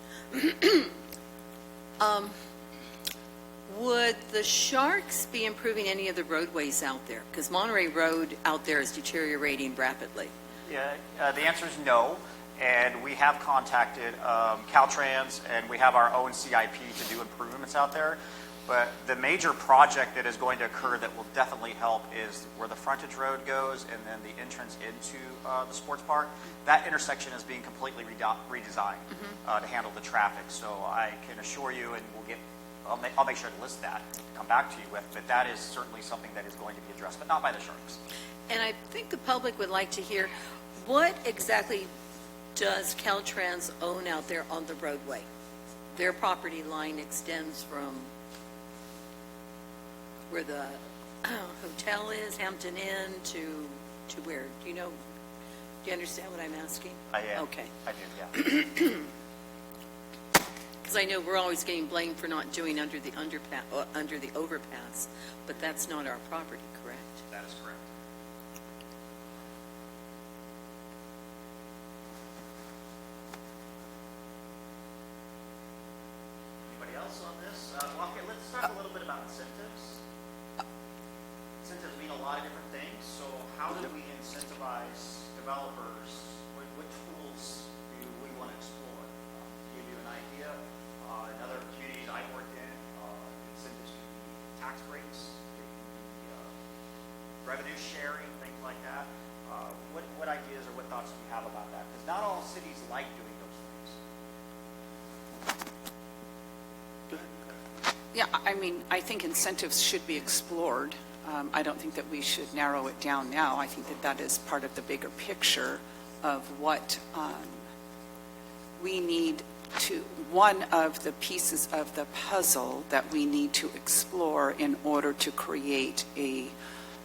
Would the Sharks be improving any of the roadways out there? Because Monterey Road out there is deteriorating rapidly. Yeah, the answer is no. And we have contacted Caltrans, and we have our own CIP to do improvements out there. But the major project that is going to occur that will definitely help is where the frontage road goes and then the entrance into the sports park. That intersection is being completely redesigned to handle the traffic. So I can assure you, and I'll make sure to list that to come back to you with, but that is certainly something that is going to be addressed, but not by the Sharks. And I think the public would like to hear, what exactly does Caltrans own out there on the roadway? Their property line extends from where the hotel is, Hampton Inn, to where? Do you know? Do you understand what I'm asking? I am. Okay. I do, yeah. Because I know we're always getting blamed for not doing under the overpass, but that's not our property, correct? That is correct. Anybody else on this? Well, okay, let's talk a little bit about incentives. Incentives mean a lot of different things, so how do we incentivize developers? What tools do we want to explore? To give you an idea, in other communities I've worked in, incentives can be tax breaks, it can be revenue sharing, things like that. What ideas or what thoughts do you have about that? Because not all cities like doing those things. Yeah, I mean, I think incentives should be explored. I don't think that we should narrow it down now. I think that that is part of the bigger picture of what we need to, one of the pieces of the puzzle that we need to explore in order to create a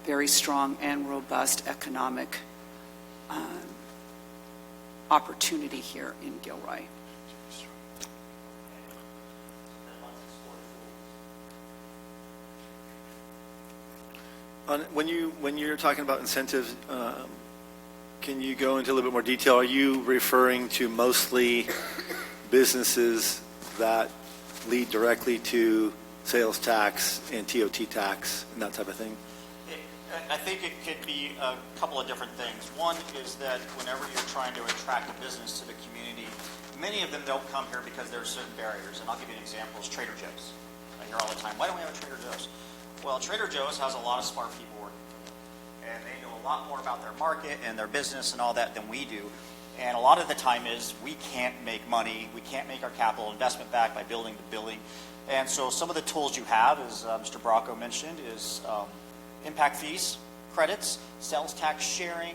very strong and robust economic opportunity here in Gilroy. When you're talking about incentives, can you go into a little bit more detail? Are you referring to mostly businesses that lead directly to sales tax and TOT tax and that type of thing? I think it could be a couple of different things. One is that whenever you're trying to attract a business to the community, many of them don't come here because there are certain barriers. And I'll give you an example, is Trader Joe's. I hear all the time, why don't we have a Trader Joe's? Well, Trader Joe's has a lot of smart people working for them. And they know a lot more about their market and their business and all that than we do. And a lot of the time is we can't make money, we can't make our capital investment back by building the building. And so some of the tools you have, as Mr. Bracco mentioned, is impact fees, credits, sales tax sharing,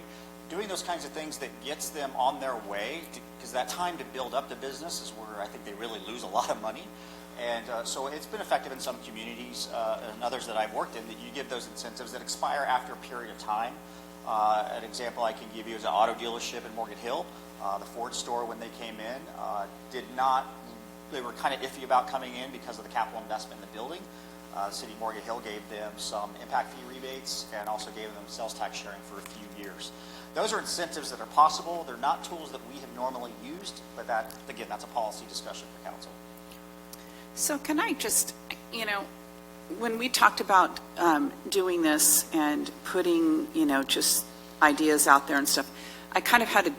doing those kinds of things that gets them on their way, because that time to build up the business is where I think they really lose a lot of money. And so it's been effective in some communities and others that I've worked in, that you give those incentives that expire after a period of time. An example I can give you is an auto dealership in Morgan Hill. The Ford store, when they came in, they were kind of iffy about coming in because of the capital investment in the building. The city of Morgan Hill gave them some impact fee rebates and also gave them sales tax sharing for a few years. Those are incentives that are possible. They're not tools that we have normally used, but that, again, that's a policy discussion for council. So can I just, when we talked about doing this and putting, just ideas out there and stuff, I kind of had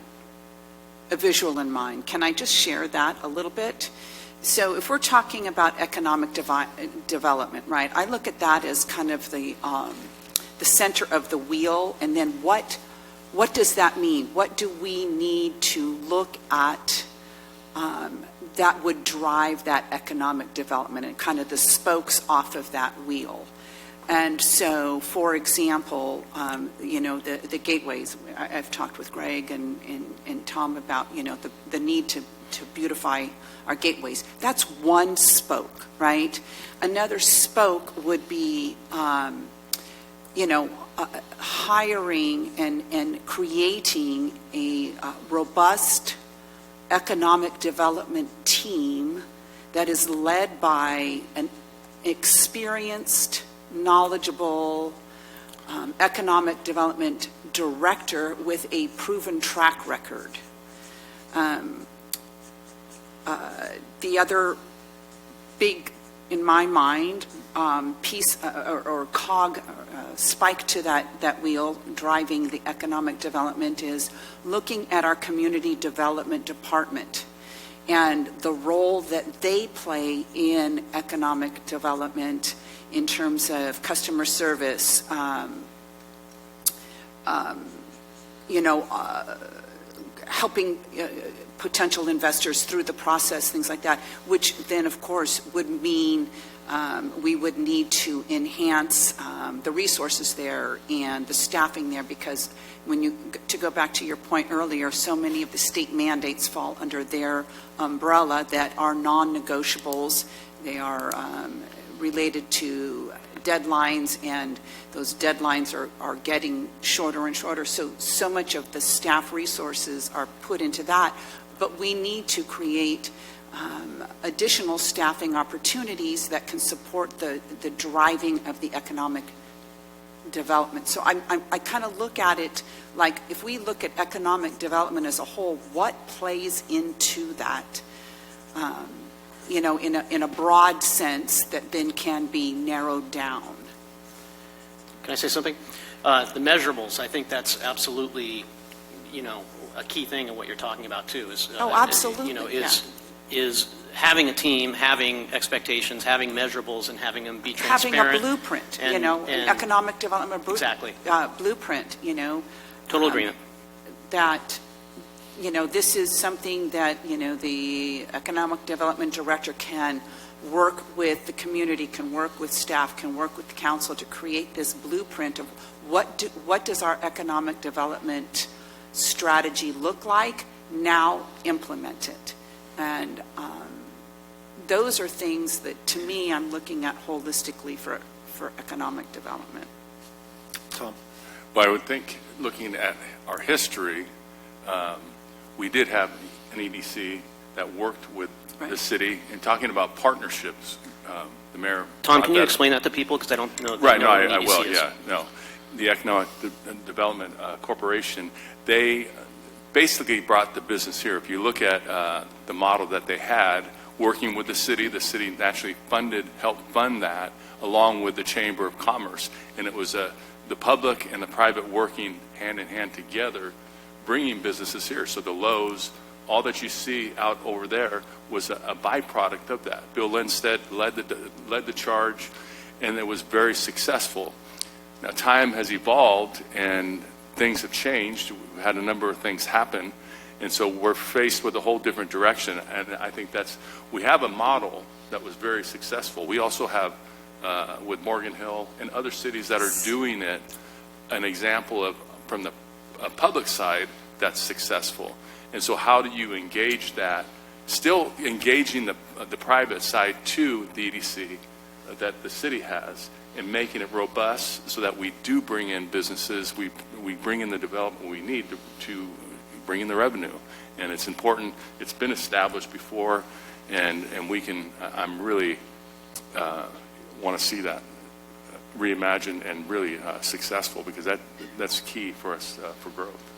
a visual in mind. Can I just share that a little bit? So if we're talking about economic development, right, I look at that as kind of the center of the wheel, and then what does that mean? What do we need to look at that would drive that economic development and kind of the spokes off of that wheel? And so, for example, the gateways, I've talked with Greg and Tom about, the need to beautify our gateways. That's one spoke, right? Another spoke would be, hiring and creating a robust economic development team that is led by an experienced, knowledgeable economic development director with a proven track record. The other big, in my mind, piece or cog spike to that wheel driving the economic development is looking at our community development department and the role that they play in economic development in terms of customer service, helping potential investors through the process, things like that, which then, of course, would mean we would need to enhance the resources there and the staffing there, because to go back to your point earlier, so many of the state mandates fall under their umbrella that are non-negotiables. They are related to deadlines, and those deadlines are getting shorter and shorter. So much of the staff resources are put into that, but we need to create additional staffing opportunities that can support the driving of the economic development. So I kind of look at it like, if we look at economic development as a whole, what plays into that, in a broad sense that then can be narrowed down. Can I say something? The measurables, I think that's absolutely, a key thing in what you're talking about too. Absolutely. Is having a team, having expectations, having measurables, and having them be transparent. Having a blueprint, and an economic development exactly. Blueprint, Total agreement. That, this is something that, the economic development director can work with the community, can work with staff, can work with the council to create this blueprint of what does our economic development strategy look like, now implement it. And those are things that, to me, I'm looking at holistically for economic development. Tom? Well, I would think, looking at our history, we did have an EDC that worked with the city, and talking about partnerships, the mayor. Tom, can you explain that to people, because I don't know. Right, no, what I EDC will, is. yeah, no. The Economic Development Corporation, they basically brought the business here. If you look at the model that they had, working with the city naturally helped fund that, along with the Chamber of Commerce. And it was the public and the private working hand in hand together, bringing businesses here. So the Lowe's, all that you see out over there was a byproduct of that. Bill Lindstedt led the charge, and it was very successful. Now, time has evolved, and things have changed. We've had a number of things happen, and so we're faced with a whole different direction. And I think we have a model that was very successful. We also have, with Morgan Hill and other cities that are doing it, an example of, from the public side, that's successful. And so how do you engage that, still engaging the private side to the EDC that the city has, and making it robust so that we do bring in businesses, we bring in the development we need to bring in the revenue. And it's important, it's been established before, and I'm really want to see that reimagined and really successful, because that's key for us for growth.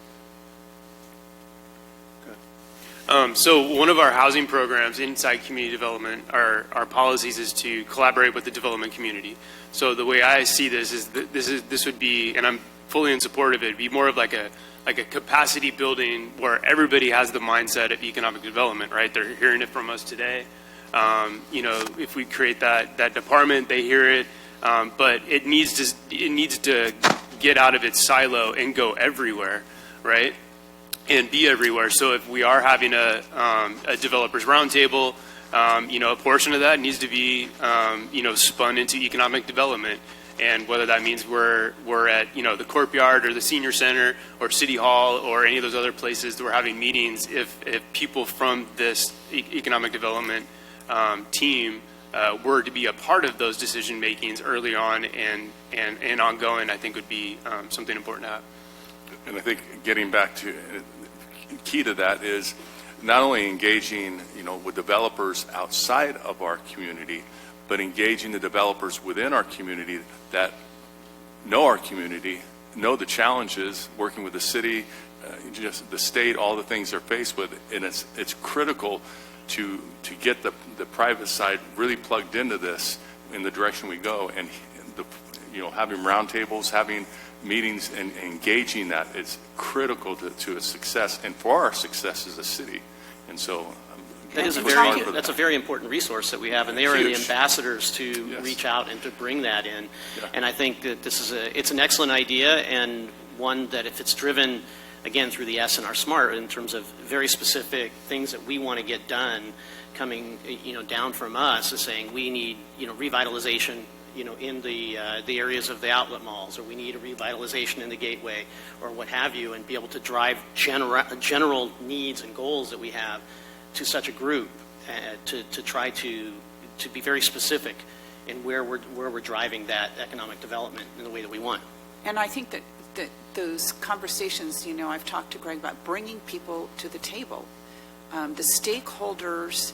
So one of our housing programs inside community development, our policies is to collaborate with the development community. So the way I see this is that this would be, and I'm fully in support of it, be more of like a capacity building where everybody has the mindset of economic development, right? They're hearing it from us today. If we create that department, they hear it, but it needs to get out of its silo and go everywhere, right? And be everywhere. So if we are having a developers roundtable, a portion of that needs to be, spun into economic development. And whether that means we're at, the courtyard or the senior center or city hall or any of those other places that we're having meetings, if people from this economic development team were to be a part of those decision makings early on and ongoing, I think would be something important to have. And I think getting back to key to that is not only engaging, with developers outside of our community, but engaging the developers within our community that know our community, know the challenges, working with the city, just the state, all the things they're faced with. And it's critical to get the private side really plugged into this in the direction we go, and having roundtables, having meetings, and engaging that is critical to its success and for our success as a city. And so that's a very important resource that we have, and they are the ambassadors to reach out and to bring that in. Yeah. And I think that it's an excellent idea, and one that if it's driven again through the S and our SMART in terms of very specific things that we want to get done, coming down from us is saying we need revitalization in the areas of the outlet malls, or we need a revitalization in the gateway, or what have you, and be able to drive general needs and goals that we have to such a group, to try to be very specific and where we're driving that economic development in the way that we want. And I think that those conversations, I've talked to Greg about bringing people to the table. The stakeholders,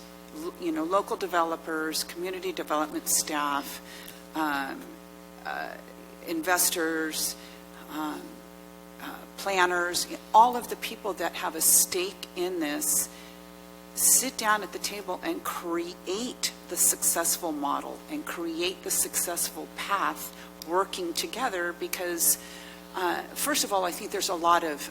local developers, community development staff, investors, planners, all of the people that have a stake in this, sit down at the table and create the successful model and create the successful path working together, because first of all, I think there's a lot of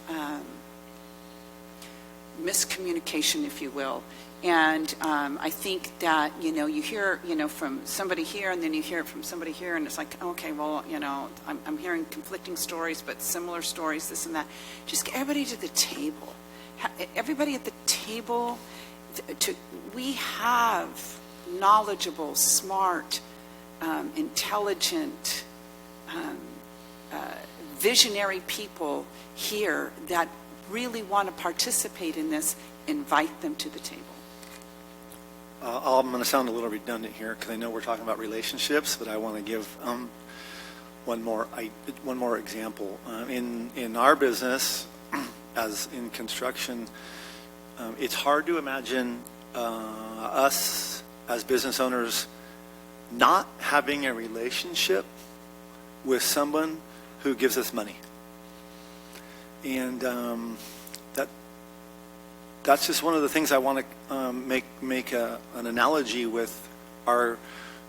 miscommunication, if you will. And I think that, you hear, from somebody here, and then you hear it from somebody here, and it's like, okay, well, I'm hearing conflicting stories, but similar stories, this and that. Just get everybody to the table. Everybody at the table, we have knowledgeable, smart, intelligent, visionary people here that really want to participate in this. Invite them to the table. I'm going to sound a little redundant here because I know we're talking about relationships, but I want to give one more example. In our business, as in construction, it's hard to imagine us as business owners not having a relationship with someone who gives us money. And that's just one of the things I want to make an analogy with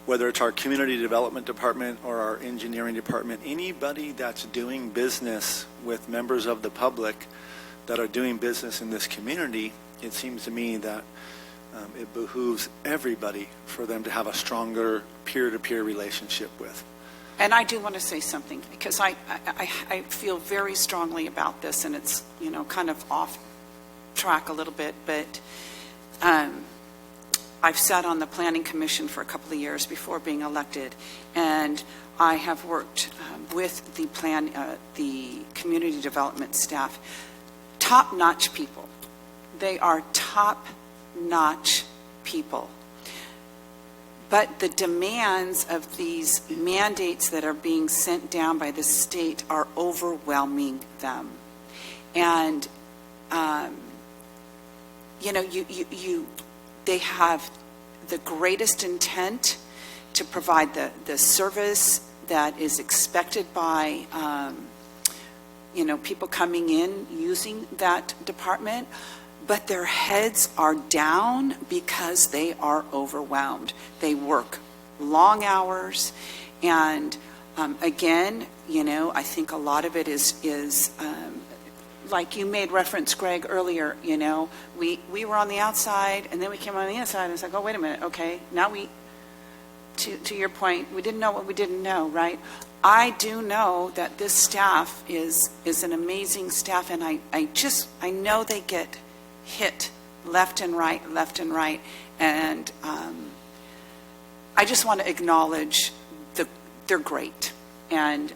whether it's our community development department or our engineering department. Anybody that's doing business with members of the public that are doing business in this community, it seems to me that it behooves everybody for them to have a stronger peer-to-peer relationship with. And I do want to say something, because I feel very strongly about this, and it's, kind of off track a little bit, but I've sat on the Planning Commission for a couple of years before being elected, and I have worked with the community development staff. Top-notch people. They are top-notch people. But the demands of these mandates that are being sent down by the state are overwhelming them. And, they have the greatest intent to provide the service that is expected by, people coming in using that department. But their heads are down because they are overwhelmed. They work long hours, and again, I think a lot of it is like you made reference, Greg, earlier. We were on the outside, and then we came on the inside, and it's like, oh, wait a minute, okay, now to your point, we didn't know what we didn't know, right? I do know that this staff is an amazing staff, and I know they get hit left and right, and I just want to acknowledge they're great, and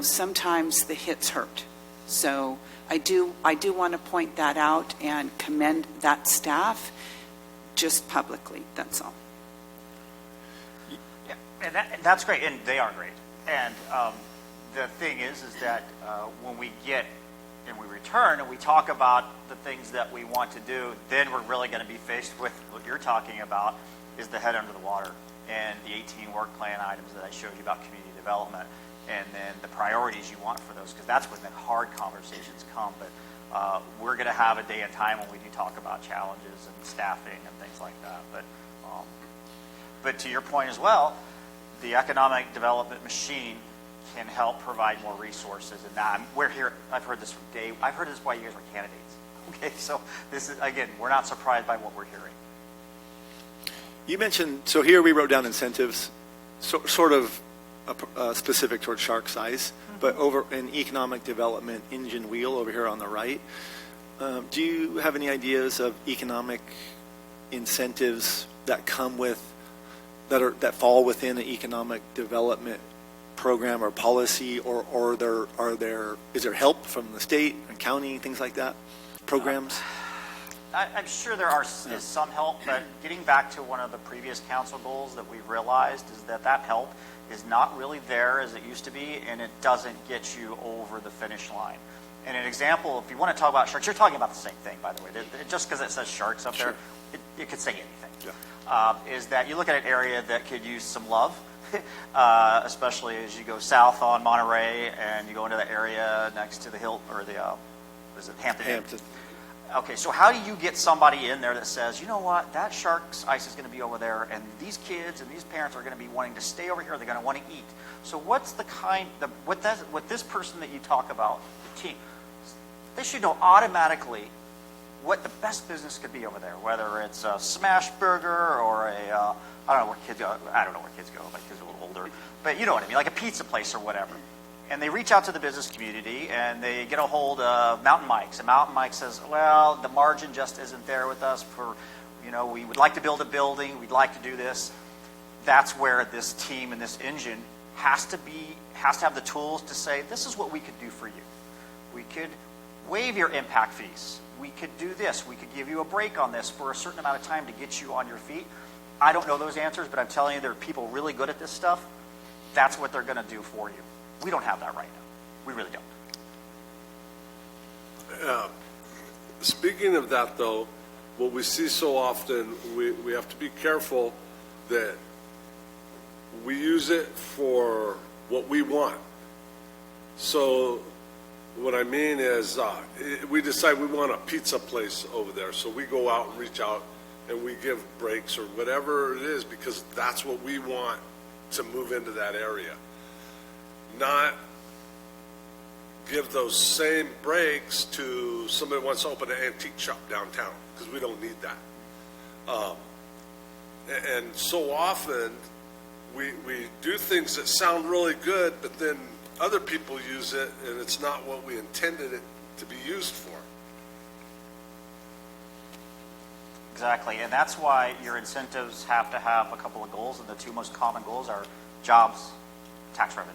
sometimes the hits hurt. So I do want to point that out and commend that staff, just publicly. That's all. Yeah, and that's great, and they are great. And the thing is that when we get and we return and we talk about the things that we want to do, then we're really going to be faced with what you're talking about, is the head under the water and the 18 work plan items that I showed you about community development, and then the priorities you want for those, because that's when the hard conversations come. But we're going to have a day and time when we do talk about challenges and staffing and things like that. But to your point as well, the economic development machine can help provide more resources, and that we're here. I've heard this from Dave. I've heard this while you guys were candidates. Okay, so this is, again, we're not surprised by what we're hearing. You mentioned, so here we wrote down incentives, sort of specific towards shark size, but over in economic development engine wheel over here on the right. Do you have any ideas of economic incentives that come with, that fall within an economic development program or policy, or is there help from the state and county, things like that, programs? I'm sure there is some help, but getting back to one of the previous council goals that we've realized is that help is not really there as it used to be, and it doesn't get you over the finish line. And an example, if you want to talk about sharks, you're talking about the same thing, by the way. Just because it says sharks up there, it could say anything. Yeah. Is that you look at an area that could use some love, especially as you go south on Monterey and you go into the area next to the hill, or is it Hampton? Okay, so how do you get somebody in there that says, you know what, that shark's ice is going to be over there, and these kids and these parents are going to be wanting to stay over here, they're going to want to eat. So what's the what this person that you talk about, the team, they should know automatically what the best business could be over there, whether it's a smash burger or I don't know where kids go. I don't know where kids go. My kids are a little older. But you know what I mean, like a pizza place or whatever. And they reach out to the business community and they get a hold of Mountain Mike's. And Mountain Mike says, well, the margin just isn't there with us for, we would like to build a building. We'd like to do this. That's where this team and this engine has to have the tools to say, this is what we could do for you. We could waive your impact fees. We could do this. We could give you a break on this for a certain amount of time to get you on your feet. I don't know those answers, but I'm telling you, there are people really good at this stuff. That's what they're going to do for you. We don't have that right now. We really don't. Speaking of that, though, what we see so often, we have to be careful that we use it for what we want. So what I mean is we decide we want a pizza place over there, so we go out and reach out and we give breaks or whatever it is because that's what we want to move into that area. Not give those same breaks to somebody who wants to open an antique shop downtown, because we don't need that. And so often we do things that sound really good, but then other people use it and it's not what we intended it to be used for. Exactly, and that's why your incentives have to have a couple of goals, and the two most common goals are jobs, tax revenue.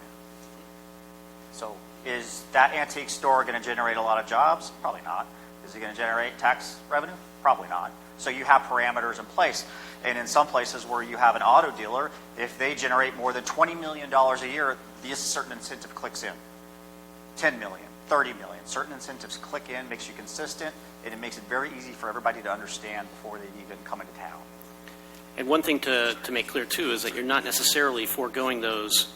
So is that antique store going to generate a lot of jobs? Probably not. Is it going to generate tax revenue? Probably not. So you have parameters in place. And in some places where you have an auto dealer, if they generate more than $20 million a year, this certain incentive clicks in. 10 million, 30 million. Certain incentives click in, makes you consistent, and it makes it very easy for everybody to understand before they even come into town. And one thing to make clear, too, is that you're not necessarily foregoing those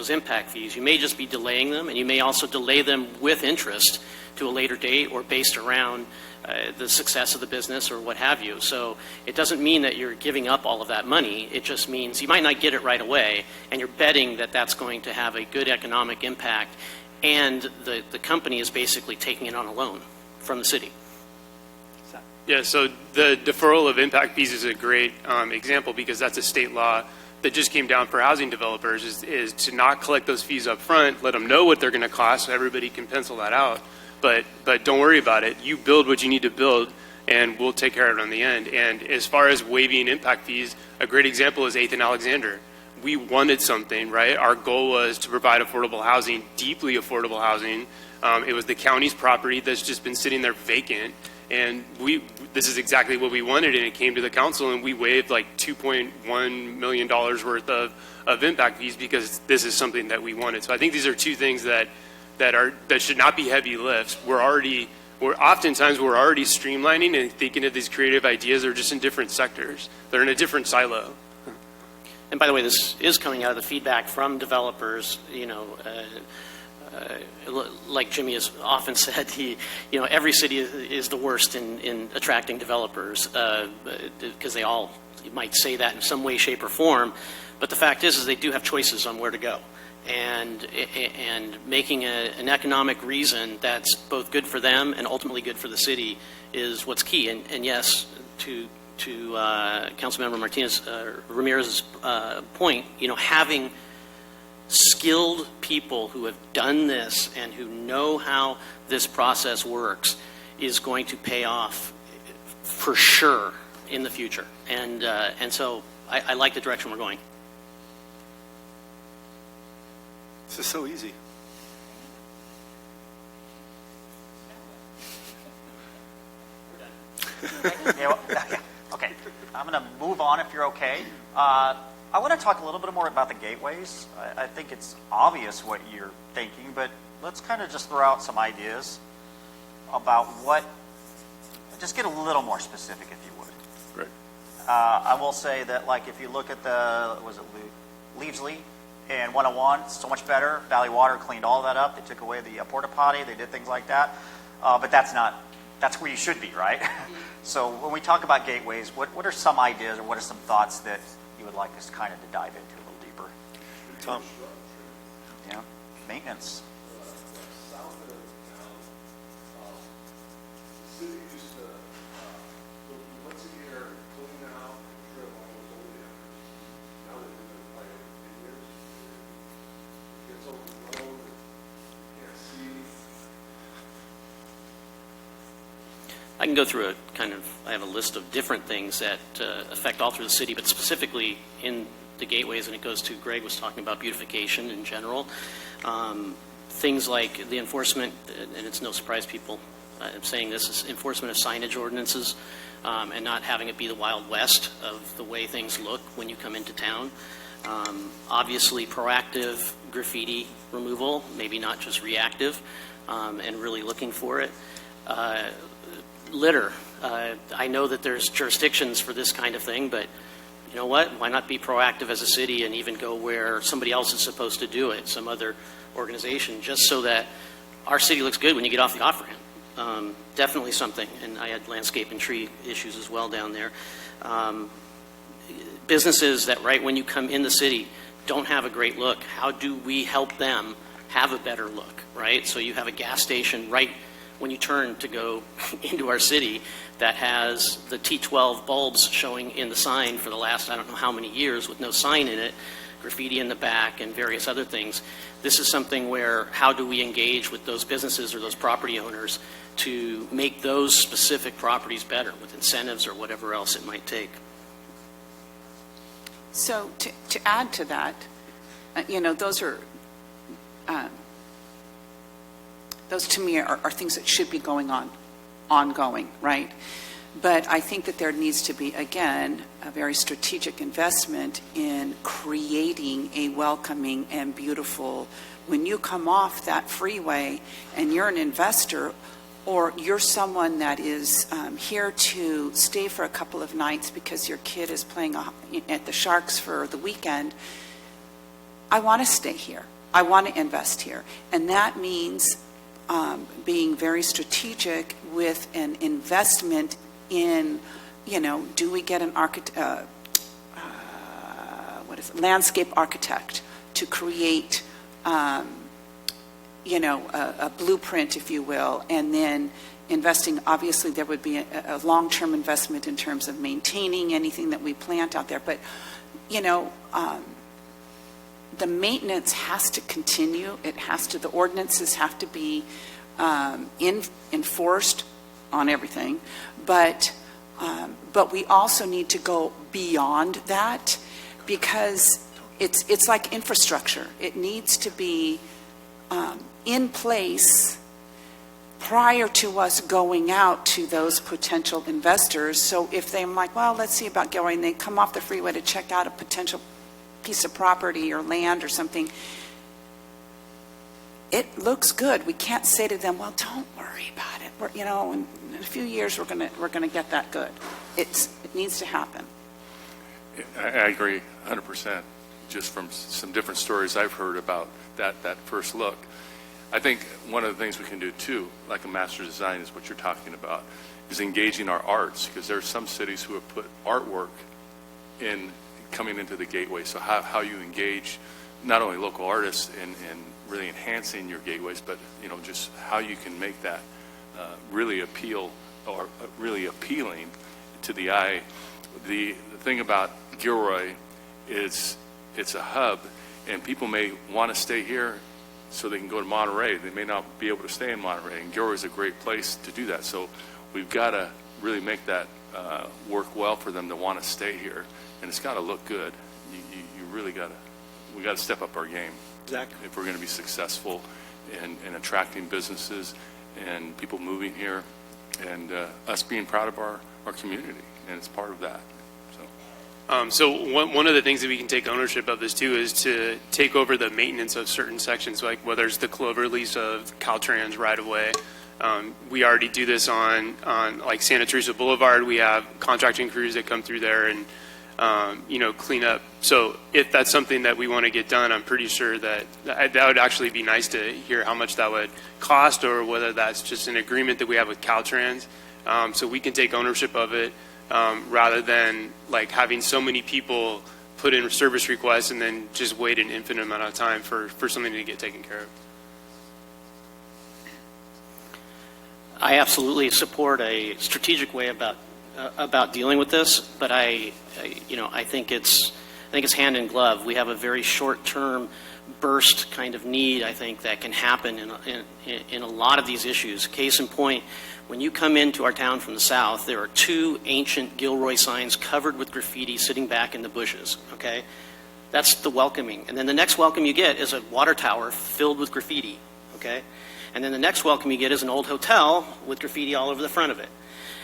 impact fees. You may just be delaying them, and you may also delay them with interest to a later date or based around the success of the business or what have you. So it doesn't mean that you're giving up all of that money. It just means you might not get it right away, and you're betting that that's going to have a good economic impact, and the company is basically taking it on a loan from the city. Yeah, so the deferral of impact fees is a great example because that's a state law that just came down for housing developers is to not collect those fees up front, let them know what they're going to cost so everybody can pencil that out. But don't worry about it. You build what you need to build, and we'll take care of it on the end. And as far as waiving impact fees, a great example is 8th and Alexander. We wanted something, right? Our goal was to provide affordable housing, deeply affordable housing. It was the county's property that's just been sitting there vacant. And this is exactly what we wanted, and it came to the council, and we waived like $2.1 million worth of impact fees because this is something that we wanted. So I think these are two things that should not be heavy lifts. We're oftentimes already streamlining and thinking of these creative ideas. They're just in different sectors. They're in a different silo. And by the way, this is coming out of the feedback from developers, like Jimmy has often said, every city is the worst in attracting developers because they all might say that in some way, shape, or form. But the fact is they do have choices on where to go. And making an economic reason that's both good for them and ultimately good for the city is what's key. And yes, to Councilmember Ramirez's point, having skilled people who have done this and who know how this process works is going to pay off for sure in the future. And so I like the direction we're going. This is so easy. Yeah, well, yeah, okay, I'm going to move on if you're okay. I want to talk a little bit more about the gateways. I think it's obvious what you're thinking, but let's kind of just throw out some ideas about what, just get a little more specific if you would. Great. I will say that, like, if you look at Leavesley and 101, it's so much better. Valley Water cleaned all that up. They took away the porta potty. They did things like that. But that's where you should be, right? So when we talk about gateways, what are some ideas or what are some thoughts that you would like us kind of to dive into a little deeper? Tom? Yeah, maintenance. I can go through I have a list of different things that affect all through the city, but specifically in the gateways, and it goes to, Greg was talking about beautification in general. Things like the enforcement, and it's no surprise people, I'm saying this, is enforcement of signage ordinances, and not having it be the Wild West of the way things look when you come into town. Obviously, proactive graffiti removal, maybe not just reactive, and really looking for it. Litter. I know that there's jurisdictions for this kind of thing, but you know what? Why not be proactive as a city and even go where somebody else is supposed to do it, some other organization, just so that our city looks good when you get off the off-ramp. Definitely something, and I had landscape and tree issues as well down there. Businesses that right when you come in the city don't have a great look, how do we help them have a better look, right? So you have a gas station right when you turn to go into our city that has the T12 bulbs showing in the sign for the last I don't know how many years with no sign in it, graffiti in the back and various other things. This is something where how do we engage with those businesses or those property owners to make those specific properties better with incentives or whatever else it might take. So to add to that, those are, those to me are things that should be going on, ongoing, right? But I think that there needs to be, again, a very strategic investment in creating a welcoming and beautiful, when you come off that freeway and you're an investor or you're someone that is here to stay for a couple of nights because your kid is playing at the Sharks for the weekend, I want to stay here. I want to invest here. And that means being very strategic with an investment in, do we get an landscape architect to create, a blueprint, if you will, and then investing, obviously there would be a long-term investment in terms of maintaining anything that we plant out there. But, the maintenance has to continue. The ordinances have to be enforced on everything. But we also need to go beyond that because it's like infrastructure. It needs to be in place prior to us going out to those potential investors. So if they're like, well, let's see about Gilroy, and they come off the freeway to check out a potential piece of property or land or something, it looks good. We can't say to them, well, don't worry about it. In a few years we're gonna get that good. It needs to happen. I agree 100%. Just from some different stories I've heard about that first look. I think one of the things we can do too, like a master design is what you're talking about, is engaging our arts, because there are some cities who have put artwork in coming into the gateway. So how you engage not only local artists in really enhancing your gateways, but just how you can make that really appealing to the eye. The thing about Gilroy is it's a hub, and people may want to stay here so they can go to Monterey. They may not be able to stay in Monterey, and Gilroy is a great place to do that. So we've got to really make that work well for them to want to stay here, and it's got to look good. You really got to. We got to step up our game. Exactly. If we're going to be successful in attracting businesses and people moving here, and us being proud of our our community, and it's part of that. So one of the things that we can take ownership of this too is to take over the maintenance of certain sections, like whether it's the Cloverleaf of Caltrans right away. We already do this on like Santa Teresa Boulevard. We have contracting crews that come through there and clean up. So if that's something that we want to get done, I'm pretty sure that would actually be nice to hear how much that would cost, or whether that's just an agreement that we have with Caltrans, so we can take ownership of it. Rather than like having so many people put in service requests and then just wait an infinite amount of time for something to get taken care of. I absolutely support a strategic way about dealing with this, but I think it's hand in glove. We have a very short-term burst kind of need, I think, that can happen in a lot of these issues. Case in point, when you come into our town from the south, there are 2 ancient Gilroy signs covered with graffiti sitting back in the bushes, okay? That's the welcoming. And then the next welcome you get is a water tower filled with graffiti, okay? And then the next welcome you get is an old hotel with graffiti all over the front of it.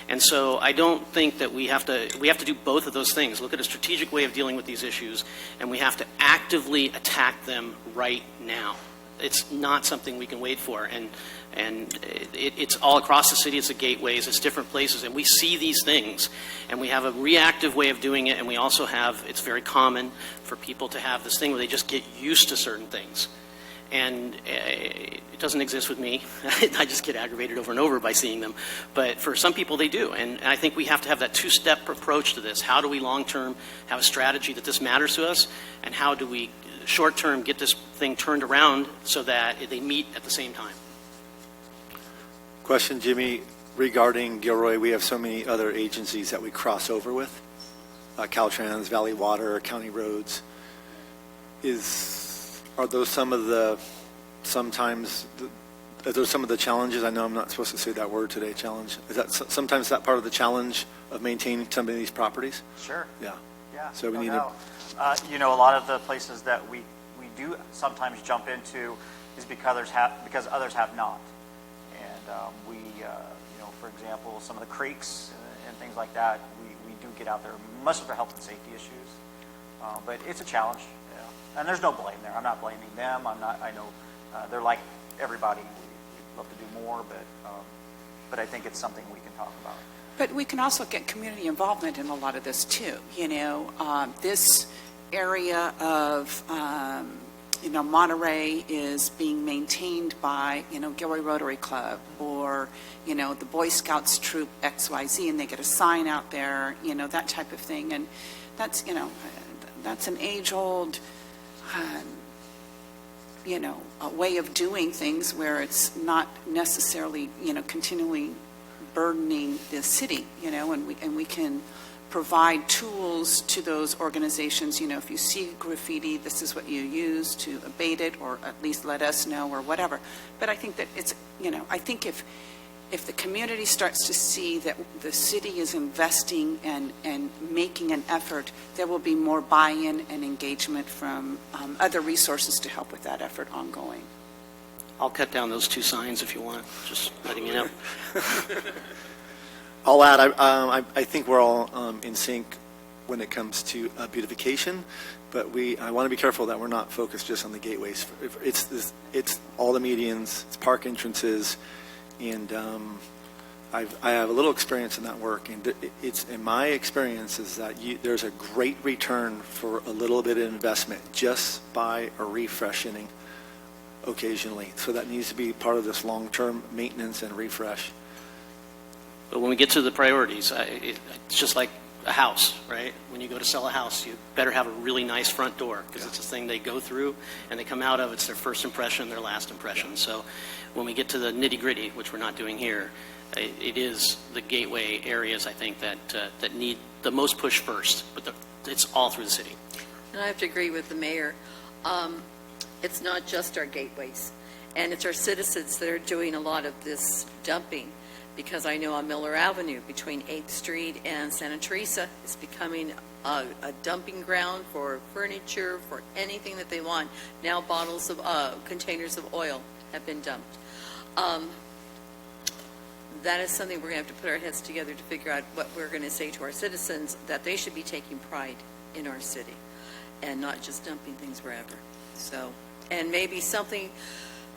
And so I don't think that we have to do both of those things, look at a strategic way of dealing with these issues, and we have to actively attack them right now. It's not something we can wait for, and it's all across the city. It's the gateways, it's different places, and we see these things, and we have a reactive way of doing it, and we also have, it's very common for people to have this thing where they just get used to certain things. And it doesn't exist with me. I just get aggravated over and over by seeing them. But for some people, they do. And I think we have to have that 2-step approach to this. How do we long-term have a strategy that this matters to us? And how do we short-term get this thing turned around so that they meet at the same time? Question, Jimmy, regarding Gilroy. We have so many other agencies that we cross over with, Caltrans, Valley Water, County Roads. Are those some of the challenges? I know I'm not supposed to say that word today, challenge. Is that sometimes that part of the challenge of maintaining some of these properties? Sure. Yeah. Yeah. So we need to. A lot of the places that we do sometimes jump into is because others have not. And for example, some of the creeks and things like that, we do get out there, much for health and safety issues. But it's a challenge. And there's no blame there. I'm not blaming them. I know they're like everybody. We'd love to do more, but I think it's something we can talk about. But we can also get community involvement in a lot of this too. This area of Monterey is being maintained by Gilroy Rotary Club or the Boy Scouts troop XYZ, and they get a sign out there, that type of thing. And that's that's an age-old a way of doing things where it's not necessarily, continually burdening the city, and we can provide tools to those organizations. If you see graffiti, this is what you use to abate it, or at least let us know, or whatever. But I think that it's, I think if the community starts to see that the city is investing and making an effort, there will be more buy-in and engagement from other resources to help with that effort ongoing. I'll cut down those 2 signs if you want, just letting you know. I'll add, I think we're all in sync when it comes to beautification, but I want to be careful that we're not focused just on the gateways. It's all the medians, it's park entrances, and I have a little experience in that work, and it's in my experience is that there's a great return for a little bit of investment just by a refreshing occasionally. So that needs to be part of this long-term maintenance and refresh. But when we get to the priorities, it's just like a house, right? When you go to sell a house, you better have a really nice front door, because it's a thing they go through and they come out of. It's their first impression, their last impression. So when we get to the nitty-gritty, which we're not doing here, it is the gateway areas, I think, that need the most push first, but it's all through the city. And I have to agree with the mayor. It's not just our gateways, and it's our citizens that are doing a lot of this dumping, because I know on Miller Avenue between 8th Street and Santa Teresa, it's becoming a dumping ground for furniture, for anything that they want. Now containers of oil have been dumped. that is something we're going to have to put our heads together to figure out what we're going to say to our citizens, that they should be taking pride in our city and not just dumping things wherever. So, and maybe something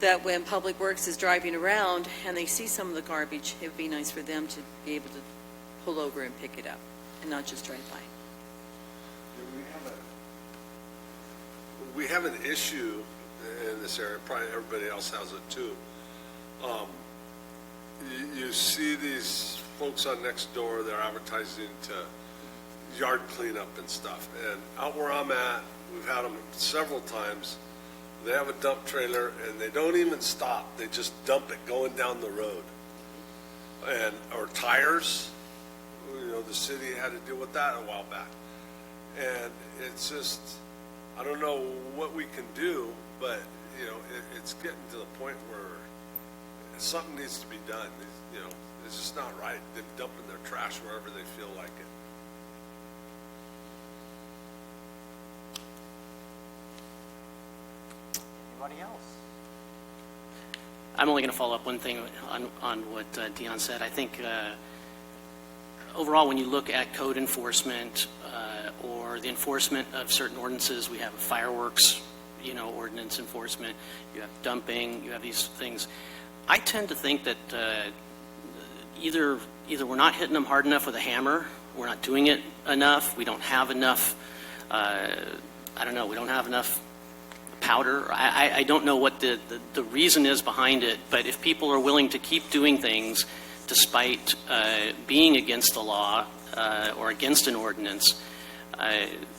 that when Public Works is driving around and they see some of the garbage, it would be nice for them to be able to pull over and pick it up and not just drive by. We have an issue in this area, probably everybody else has it too. You see these folks on Nextdoor, they're advertising to yard cleanup and stuff. And out where I'm at, we've had them several times. They have a dump trailer and they don't even stop. They just dump it going down the road. And, or tires, you know, the city had to deal with that a while back. And it's just, I don't know what we can do, but, you know, it's getting to the point where something needs to be done. You know, it's just not right. They're dumping their trash wherever they feel like it. Anybody else? I'm only going to follow up one thing on what Dion said. I think overall, when you look at code enforcement or the enforcement of certain ordinances, we have fireworks, you know, ordinance enforcement, you have dumping, you have these things. I tend to think that either we're not hitting them hard enough with a hammer, we're not doing it enough, we don't have enough, I don't know, we don't have enough powder. I don't know what the reason is behind it, but if people are willing to keep doing things despite being against the law or against an ordinance,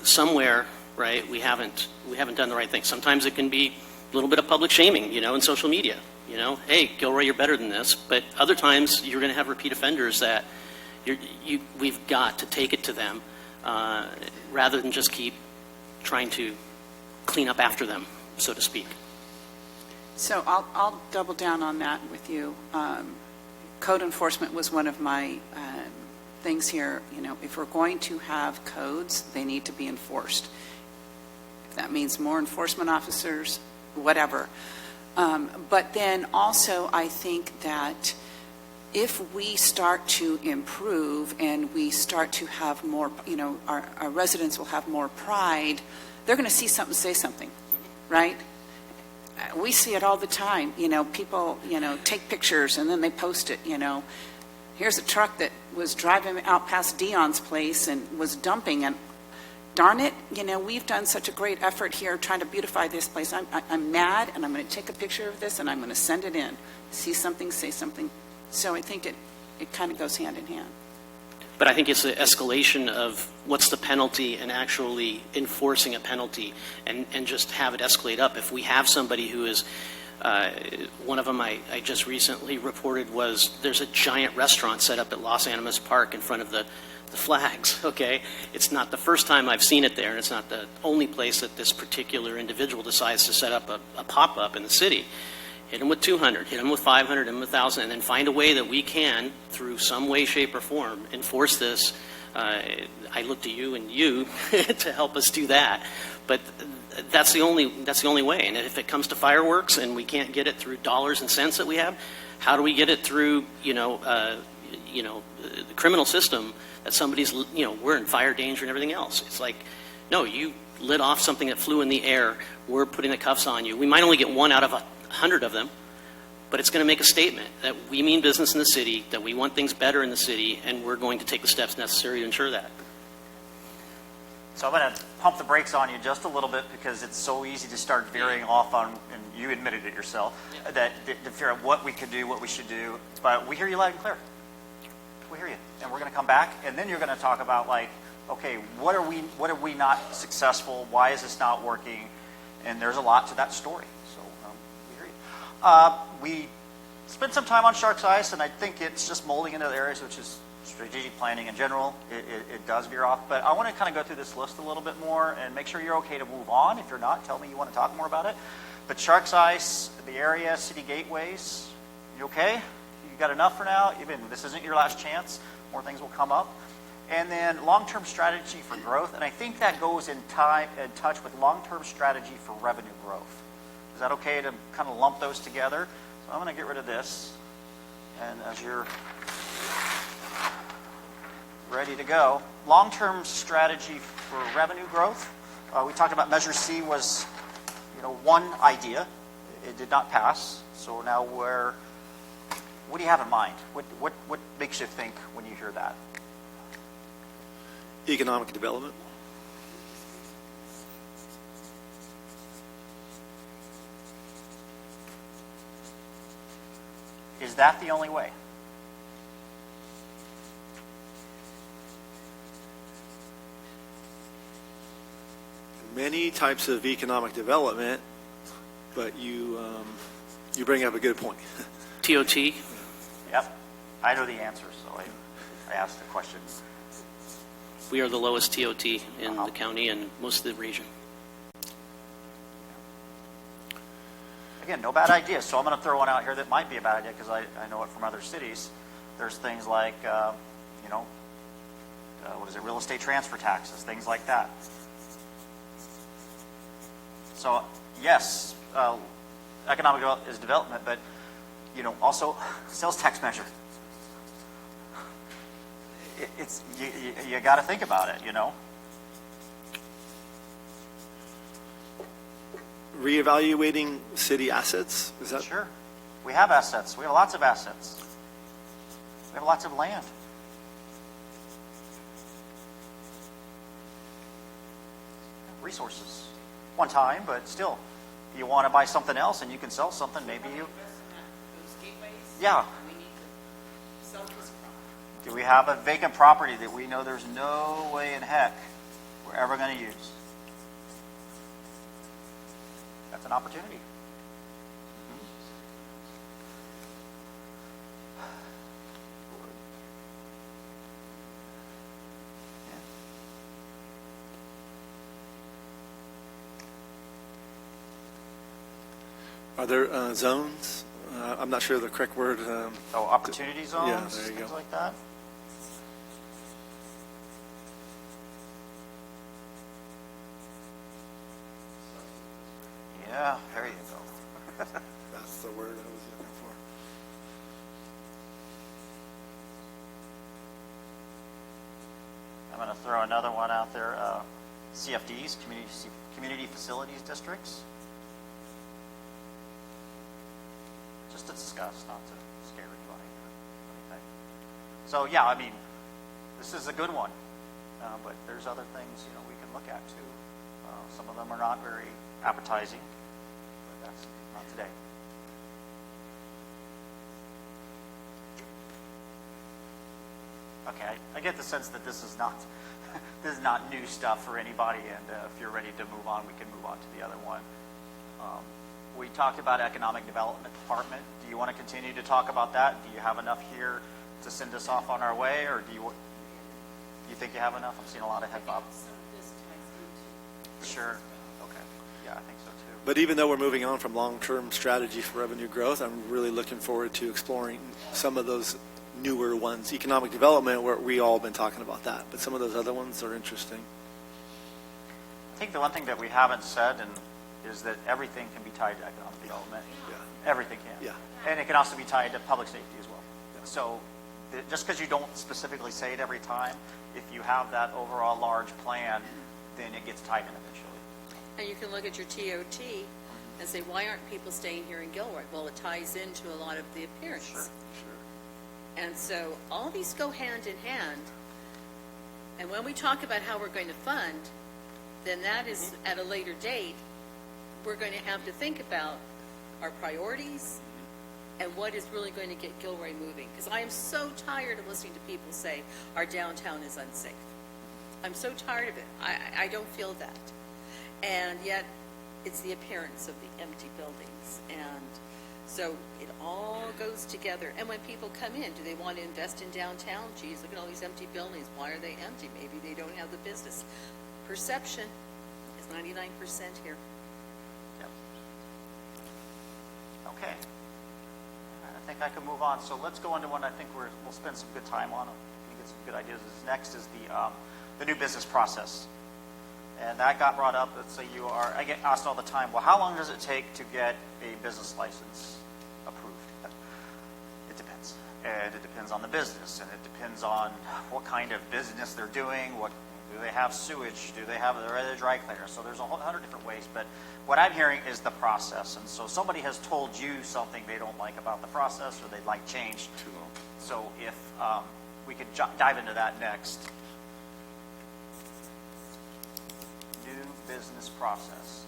somewhere, right, we haven't done the right thing. Sometimes it can be a little bit of public shaming, you know, in social media. You know, hey, Gilroy, you're better than this. But other times, you're going to have repeat offenders that we've got to take it to them rather than just keep trying to clean up after them, so to speak. So I'll double down on that with you. Code enforcement was one of my things here. You know, if we're going to have codes, they need to be enforced. If that means more enforcement officers, whatever. But then also I think that if we start to improve and we start to have more, you know, our residents will have more pride, they're going to see something, say something, right? We see it all the time. You know, people, you know, take pictures and then they post it, you know. Here's a truck that was driving out past Dion's place and was dumping, and darn it, you know, we've done such a great effort here trying to beautify this place. I'm mad, and I'm going to take a picture of this, and I'm going to send it in. See something, say something. So I think it kind of goes hand in hand. But I think it's the escalation of what's the penalty and actually enforcing a penalty and just have it escalate up. If we have somebody who is, one of them I just recently reported was there's a giant restaurant set up at Los Animas Park in front of the flags, okay? It's not the first time I've seen it there, and it's not the only place that this particular individual decides to set up a pop-up in the city. Hit them with 200, hit them with 500, hit them with 1,000, and then find a way that we can, through some way, shape, or form, enforce this. I look to you and you to help us do that. But that's the only way. And if it comes to fireworks and we can't get it through dollars and cents that we have, how do we get it through, the criminal system that somebody's, we're in fire danger and everything else? It's like, no, you lit off something that flew in the air. We're putting the cuffs on you. We might only get 1 out of 100 of them, but it's going to make a statement that we mean business in the city, that we want things better in the city, and we're going to take the steps necessary to ensure that. So I'm going to pump the brakes on you just a little bit because it's so easy to start veering off on, and you admitted it yourself, that to figure out what we could do, what we should do. But we hear you loud and clear. We hear you. And we're going to come back, and then you're going to talk about, like, okay, what are we not successful? Why is this not working? And there's a lot to that story. So we hear you. We spent some time on Shark's Ice, and I think it's just molding into the areas, which is strategic planning in general. It does veer off. But I want to kind of go through this list a little bit more and make sure you're okay to move on. If you're not, tell me you want to talk more about it. But Shark's Ice, the area, city gateways, you okay? You got enough for now? Even this isn't your last chance. More things will come up. And then long-term strategy for growth. And I think that goes in touch with long-term strategy for revenue growth. Is that okay to kind of lump those together? So I'm going to get rid of this. And as you're ready to go, long-term strategy for revenue growth. We talked about Measure C was, one idea. It did not pass. So now what do you have in mind? What makes you think when you hear that? Economic development. Is that the only way? Many types of economic development, but you bring up a good point. TOT, Yep. I know the answer, so I asked the question. we are the lowest TOT in the county and most of the region. Again, no bad ideas. So I'm going to throw one out here that might be a bad idea because I know it from other cities. There's things like, real estate transfer taxes, things like that. So yes, economic is development, but also sales tax measure. It's you got to think about it. Reevaluating city assets, is that? Sure. We have assets. We have lots of assets. We have lots of land. Resources. One time, but still, you want to buy something else and you can sell something, maybe you... Yeah. Do we have a vacant property that we know there's no way in heck we're ever going to use? That's an opportunity. Are there zones? I'm not sure of the correct word. Opportunity zones, yeah, there you things go. like that. Yeah, there you go. That's the word I was looking for. I'm going to throw another one out there. CFDs, community facilities districts. Just to discuss, not to scare anybody or anything. So yeah, I mean, this is a good one, but there's other things we can look at too. Some of them are not very appetizing, but that's not today. Okay, I get the sense that this is not new stuff for anybody, and if you're ready to move on, we can move on to the other one. We talked about Economic Development Department. Do you want to continue to talk about that? Do you have enough here to send us off on our way, or do you think you have enough? I'm seeing a lot of head bob. Sure. Okay. Yeah, I think so too. But even though we're moving on from long-term strategy for revenue growth, I'm really looking forward to exploring some of those newer ones. Economic development, where we all been talking about that, but some of those other ones are interesting. I think the one thing that we haven't said is that everything can be tied to economic development. Yeah. Everything can. Yeah. And it can also be tied to public safety as well. Yeah. So just because you don't specifically say it every time, if you have that overall large plan, then it gets tied in eventually. And you can look at your TOT and say, why aren't people staying here in Gilroy? Well, it ties into a lot of the appearance. Sure. And so all these go hand in hand. And when we talk about how we're going to fund, then that is at a later date, we're going to have to think about our priorities and what is really going to get Gilroy moving. Because I am so tired of listening to people say our downtown is unsafe. I'm so tired of it. I don't feel that. And yet it's the appearance of the empty buildings. And so it all goes together. And when people come in, do they want to invest in downtown? Geez, look at all these empty buildings. Why are they empty? Maybe they don't have the business. Perception is 99% here. Yep. Okay. I think I can move on. So let's go into one I think we'll spend some good time on. We get some good ideas. Next is the new business process. And that got brought up. Let's say I get asked all the time, well, how long does it take to get a business license approved? It depends. And it depends on the business, and it depends on what kind of business they're doing, what, do they have sewage, do they have their dry cleaner? So there's a whole 100 different ways, but what I'm hearing is the process. And so somebody has told you something they don't like about the process, or they'd like changed. Too long. So if we could dive into that next. New business process.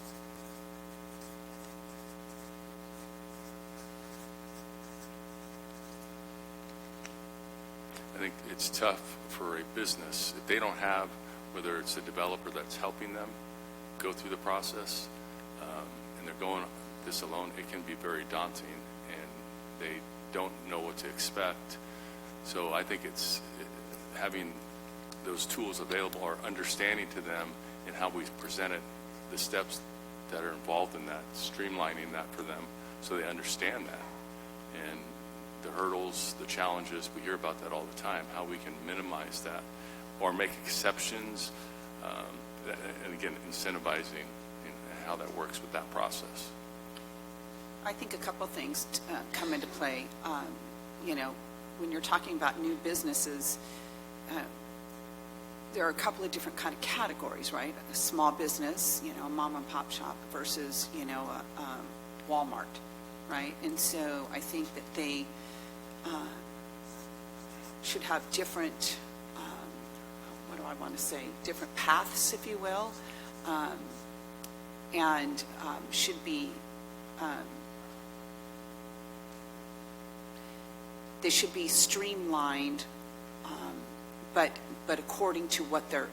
I think it's tough for a business if they don't have, whether it's a developer that's helping them go through the process, and they're going this alone, it can be very daunting, and they don't know what to expect. So I think it's having those tools available, or understanding to them and how we presented the steps that are involved in that, streamlining that for them so they understand that. And the hurdles, the challenges, we hear about that all the time, how we can minimize that or make exceptions, and again, incentivizing how that works with that process. I think a couple things come into play. When you're talking about new businesses, there are a couple of different kind of categories, right? A small business, a mom and pop shop versus, a Walmart, right? And so I think that they should have different, what do I want to say, different paths, if you will, and should be, they should be streamlined, but according to what they're,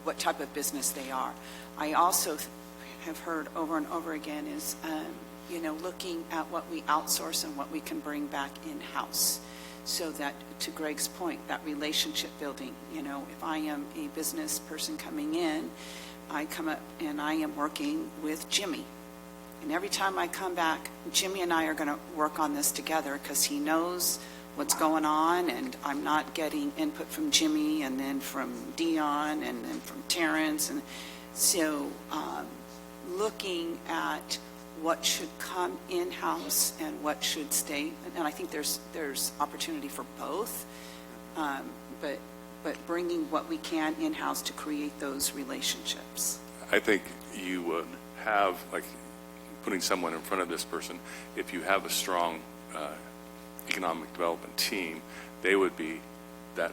what type of business they are. I also have heard over and over again is, looking at what we outsource and what we can bring back in-house. So that, to Greg's point, that relationship building, if I am a business person coming in, I come up and I am working with Jimmy. And every time I come back, Jimmy and I are going to work on this together because he knows what's going on, and I'm not getting input from Jimmy and then from Dion and then from Terrence. And so looking at what should come in-house and what should stay, and I think there's opportunity for both, but bringing what we can in-house to create those relationships. I think you would have, like, putting someone in front of this person, if you have a strong economic development team, they would be that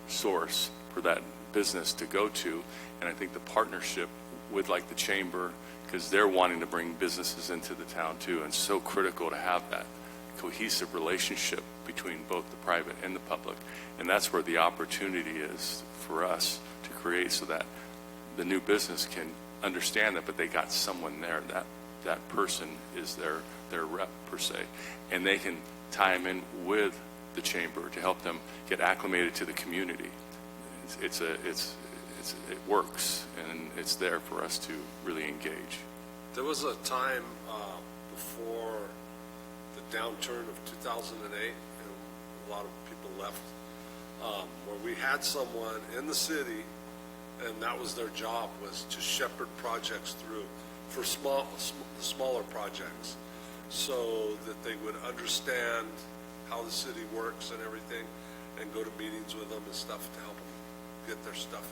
source for that business to go to. And I think the partnership with, like, the chamber, because they're wanting to bring businesses into the town too, and so critical to have that cohesive relationship between both the private and the public. And that's where the opportunity is for us to create, so that the new business can understand that, but they got someone there, that person is their rep per se, and they can tie them in with the chamber to help them get acclimated to the community. It works, and it's there for us to really engage. There was a time before the downturn of 2008, and a lot of people left, where we had someone in the city, and that was their job, was to shepherd projects through for smaller projects, so that they would understand how the city works and everything, and go to meetings with them and stuff to help them get their stuff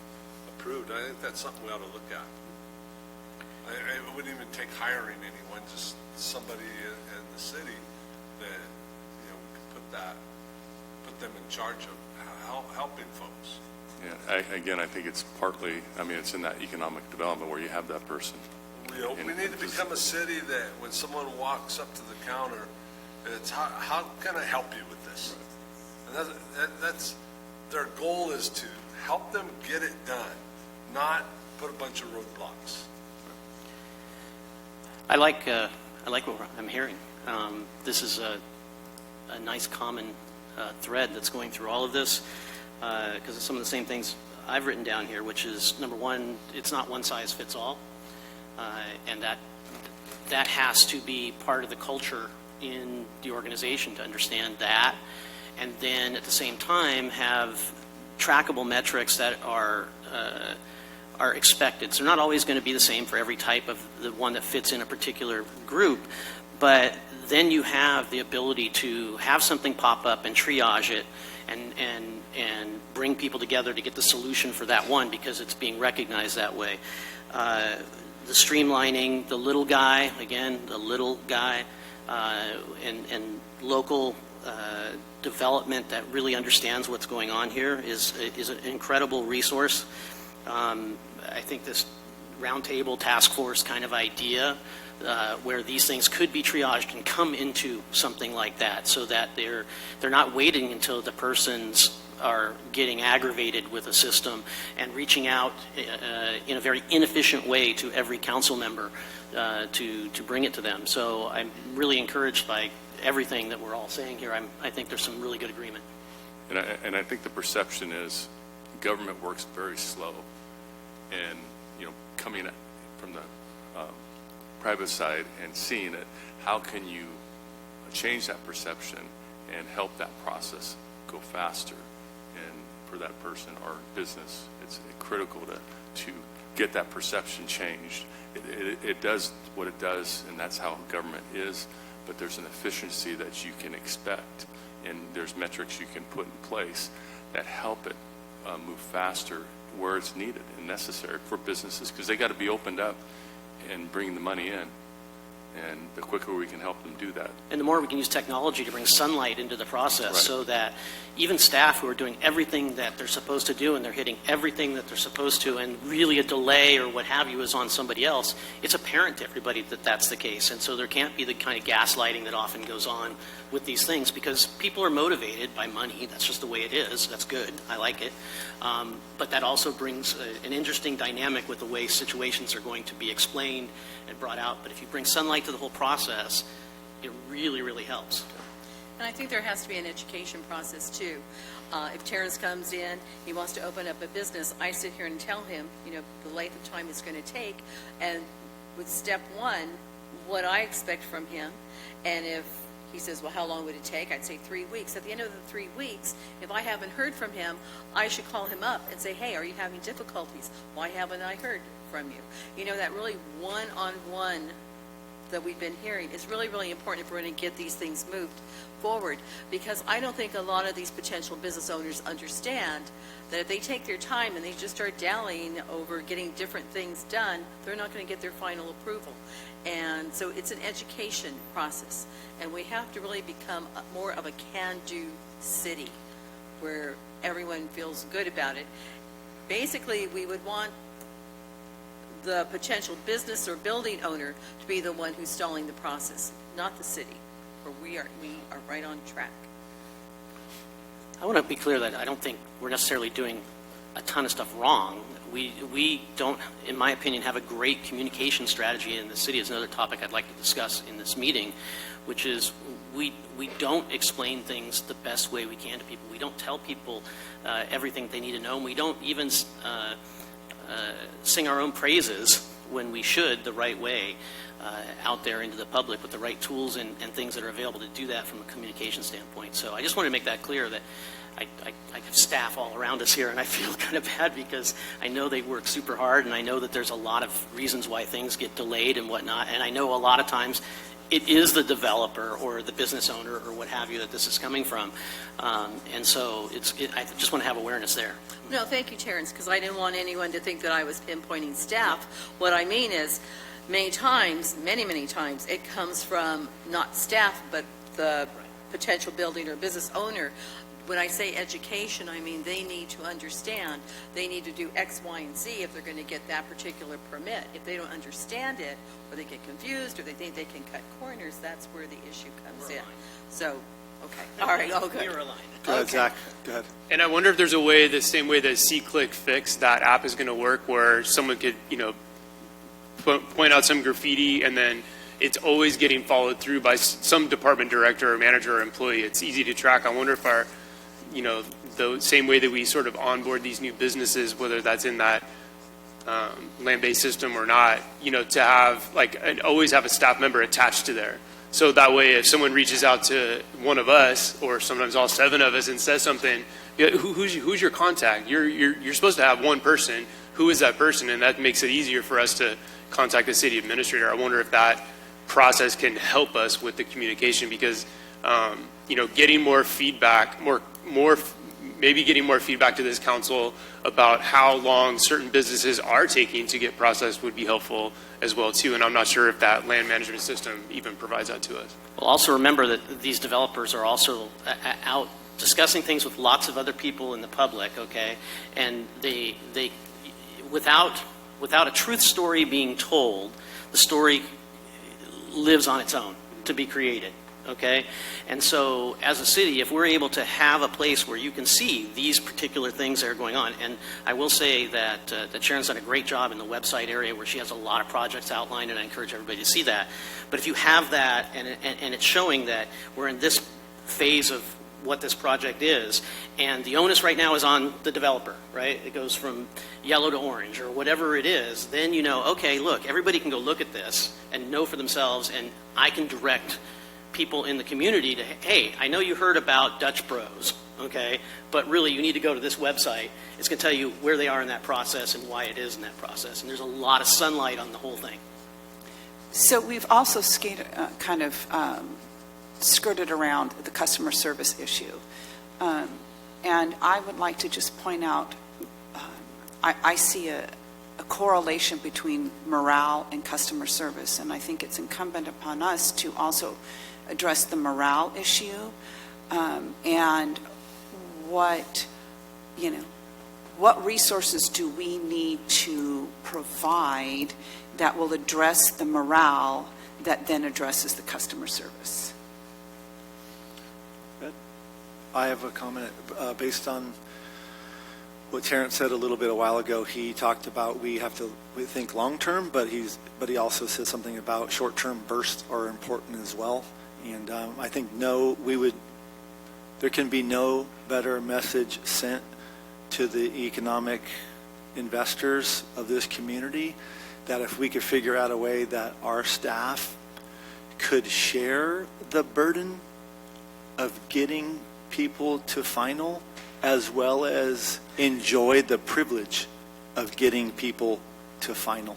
approved. I think that's something we ought to look at. I wouldn't even take hiring anyone, just somebody in the city that, we could put them in charge of helping folks. Yeah, I think it's partly, it's in that economic development where you have that person. We need to become a city that when someone walks up to the counter, it's how can I help you with this? And that's their goal, is to help them get it done, not put a bunch of roadblocks. I like what I'm hearing. This is a nice common thread that's going through all of this, because of some of the same things I've written down here, which is, number one, it's not one size fits all, and that has to be part of the culture in the organization, to understand that, and then at the same time have trackable metrics that are expected. So they're not always going to be the same for every type of the one that fits in a particular group, but then you have the ability to have something pop up and triage it and bring people together to get the solution for that one because it's being recognized that way. The streamlining, the little guy, again, the little guy, and local development that really understands what's going on here is an incredible resource. I think this roundtable task force kind of idea where these things could be triaged and come into something like that so that they're not waiting until the persons are getting aggravated with a system and reaching out in a very inefficient way to every council member to bring it to them. So I'm really encouraged by everything that we're all saying here. I think there's some really good agreement. And I think the perception is government works very slow. And, coming from the private side and seeing it, how can you change that perception and help that process go faster? And for that person or business, it's critical to get that perception changed. It does what it does, and that's how government is, but there's an efficiency that you can expect, and there's metrics you can put in place that help it move faster where it's needed and necessary for businesses, because they got to be opened up and bring the money in, and the quicker we can help them do that. And the more we can use technology to bring sunlight into the process, Right. so that even staff who are doing everything that they're supposed to do and they're hitting everything that they're supposed to, and really a delay or what have you is on somebody else, it's apparent to everybody that that's the case. And so there can't be the kind of gaslighting that often goes on with these things, because people are motivated by money. That's just the way it is. That's good. I like it. But that also brings an interesting dynamic with the way situations are going to be explained and brought out. But if you bring sunlight to the whole process, it really, really helps. And I think there has to be an education process too. If Terrence comes in, he wants to open up a business, I sit here and tell him, the length of time it's going to take, and with step one, what I expect from him. And if he says, well, how long would it take? I'd say 3 weeks. At the end of the 3 weeks, if I haven't heard from him, I should call him up and say, hey, are you having difficulties? Why haven't I heard from you? That really one-on-one that we've been hearing is really, really important if we're going to get these things moved forward, because I don't think a lot of these potential business owners understand that if they take their time and they just start dallying over getting different things done, they're not going to get their final approval. And so it's an education process, and we have to really become more of a can-do city where everyone feels good about it. Basically, we would want the potential business or building owner to be the one who's stalling the process, not the city, where we are right on track. I want to be clear that I don't think we're necessarily doing a ton of stuff wrong. We don't, in my opinion, have a great communication strategy in the city. Is another topic I'd like to discuss in this meeting, which is we don't explain things the best way we can to people. We don't tell people everything they need to know, and we don't even sing our own praises when we should the right way out there into the public with the right tools and things that are available to do that from a communication standpoint. So I just want to make that clear that I have staff all around us here, and I feel kind of bad because I know they work super hard, and I know that there's a lot of reasons why things get delayed and whatnot, and I know a lot of times it is the developer or the business owner or what have you that this is coming from. And so I just want to have awareness there. No, thank you, Terrence, because I didn't want anyone to think that I was pinpointing staff. What I mean is, many times, many times, it comes from not staff, but the potential building or business owner. When I say education, I mean they need to understand. They need to do X, Y, and Z if they're going to get that particular permit. If they don't understand it, or they get confused, or they think they can cut corners, that's where the issue comes in. So, okay. All right, all good. We're aligned. Go ahead, Okay. Zach. Go ahead. And I wonder if there's a way, the same way that C-Click Fix, that app is going to work, where someone could, point out some graffiti, and then it's always getting followed through by some department director or manager or employee. It's easy to track. I wonder if the same way that we sort of onboard these new businesses, whether that's in that land-based system or not, to have always have a staff member attached to there. So that way, if someone reaches out to one of us, or sometimes all 7 of us, and says something, who's your contact? You're supposed to have one person. Who is that person? And that makes it easier for us to contact the city administrator. I wonder if that process can help us with the communication, because getting more feedback, maybe getting more feedback to this council about how long certain businesses are taking to get processed would be helpful as well too. And I'm not sure if that land management system even provides that to us. Well, also remember that these developers are also out discussing things with lots of other people in the public, okay? And they without a truth story being told, the story lives on its own to be created, okay? And so as a city, if we're able to have a place where you can see these particular things that are going on, and I will say that Sharon's done a great job in the website area where she has a lot of projects outlined, and I encourage everybody to see that. But if you have that and it's showing that we're in this phase of what this project is, and the onus right now is on the developer, right? It goes from yellow to orange or whatever it is, then okay, look, everybody can go look at this and know for themselves, and I can direct people in the community to, hey, I know you heard about Dutch Bros, okay, but really you need to go to this website. It's going to tell you where they are in that process and why it is in that process, and there's a lot of sunlight on the whole thing. So we've also skirted around the customer service issue. And I would like to just point out, I see a correlation between morale and customer service, and I think it's incumbent upon us to also address the morale issue, and what resources do we need to provide that will address the morale that then addresses the customer service. I have a comment based on what Terrence said a little bit a while ago. He talked about we think long-term, but he also said something about short-term bursts are important as well. And I think there can be no better message sent to the economic investors of this community that if we could figure out a way that our staff could share the burden of getting people to final, as well as enjoy the privilege of getting people to final.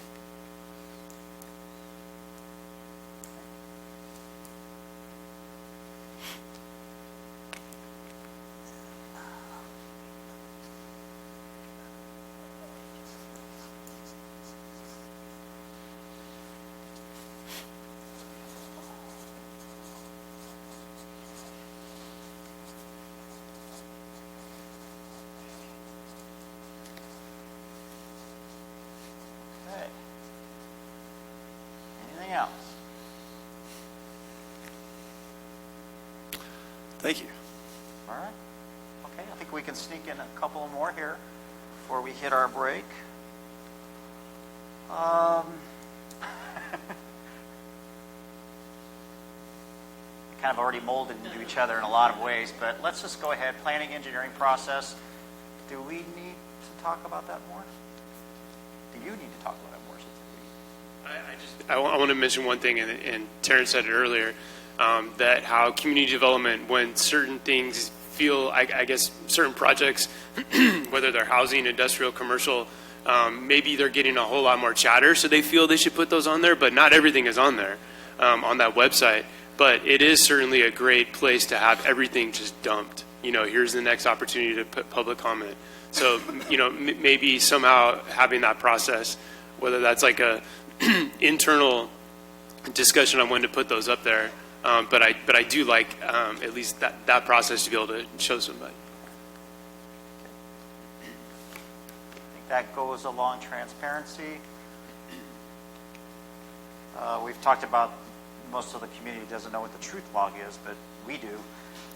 Okay. Anything else? Thank you. All right. Okay, I think we can sneak in a couple more here before we hit our break. Kind of already molded into each other in a lot of ways, but let's just go ahead. Planning, engineering process. Do we need to talk about that more? Do you need to talk about that more? I want to mention one thing, and Terrence said it earlier, that how community development, when certain things feel, I guess, certain projects, whether they're housing, industrial, commercial, maybe they're getting a whole lot more chatter, so they feel they should put those on there, but not everything is on there, on that website. But it is certainly a great place to have everything just dumped. Here's the next opportunity to put public comment. So, maybe somehow having that process, whether that's like a internal discussion on when to put those up there. But I do like at least that process to be able to show somebody. I think that goes along transparency. We've talked about most of the community doesn't know what the truth log is, but we do.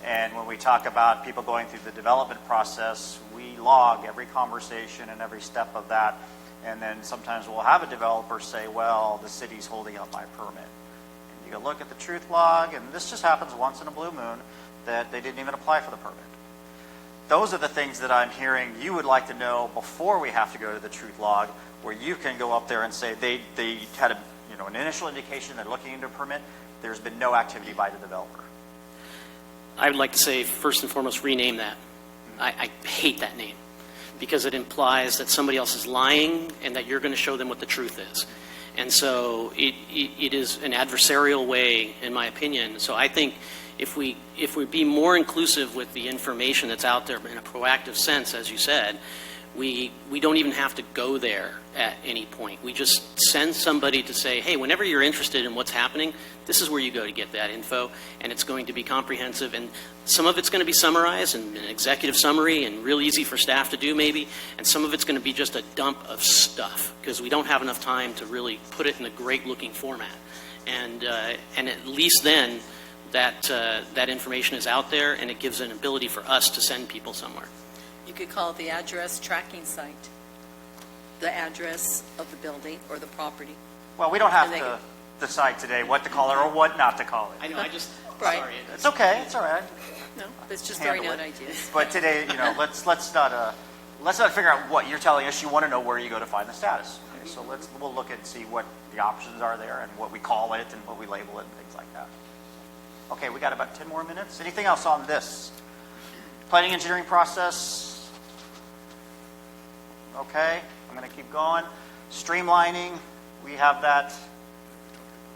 And when we talk about people going through the development process, we log every conversation and every step of that. And then sometimes we'll have a developer say, well, the city's holding up my permit. And you go look at the truth log, and this just happens once in a blue moon, that they didn't even apply for the permit. Those are the things that I'm hearing you would like to know before we have to go to the truth log, where you can go up there and say they had an initial indication they're looking into a permit. There's been no activity by the developer. I would like to say, first and foremost, rename that. I hate that name because it implies that somebody else is lying and that you're going to show them what the truth is. And so it is an adversarial way, in my opinion. So I think if we be more inclusive with the information that's out there in a proactive sense, as you said, we don't even have to go there at any point. We just send somebody to say, hey, whenever you're interested in what's happening, this is where you go to get that info, and it's going to be comprehensive, and some of it's going to be summarized in an executive summary and real easy for staff to do maybe, and some of it's going to be just a dump of stuff because we don't have enough time to really put it in a great looking format. And at least then that information is out there, and it gives an ability for us to send people somewhere. You could call it the address tracking site, the address of the building or the property. Well, we don't have And they to decide today what to call it or what not to call it. I know, Right. sorry. It's okay, it's all right. No, it's just throwing Handle out it. ideas. But today, let's not figure out what you're telling us. You want to know where you go to find the status. Okay, so we'll look and see what the options are there and what we call it and what we label it and things like that. Okay, we got about 10 more minutes. Anything else on this? Planning engineering process. Okay, I'm going to keep going. Streamlining, we have that.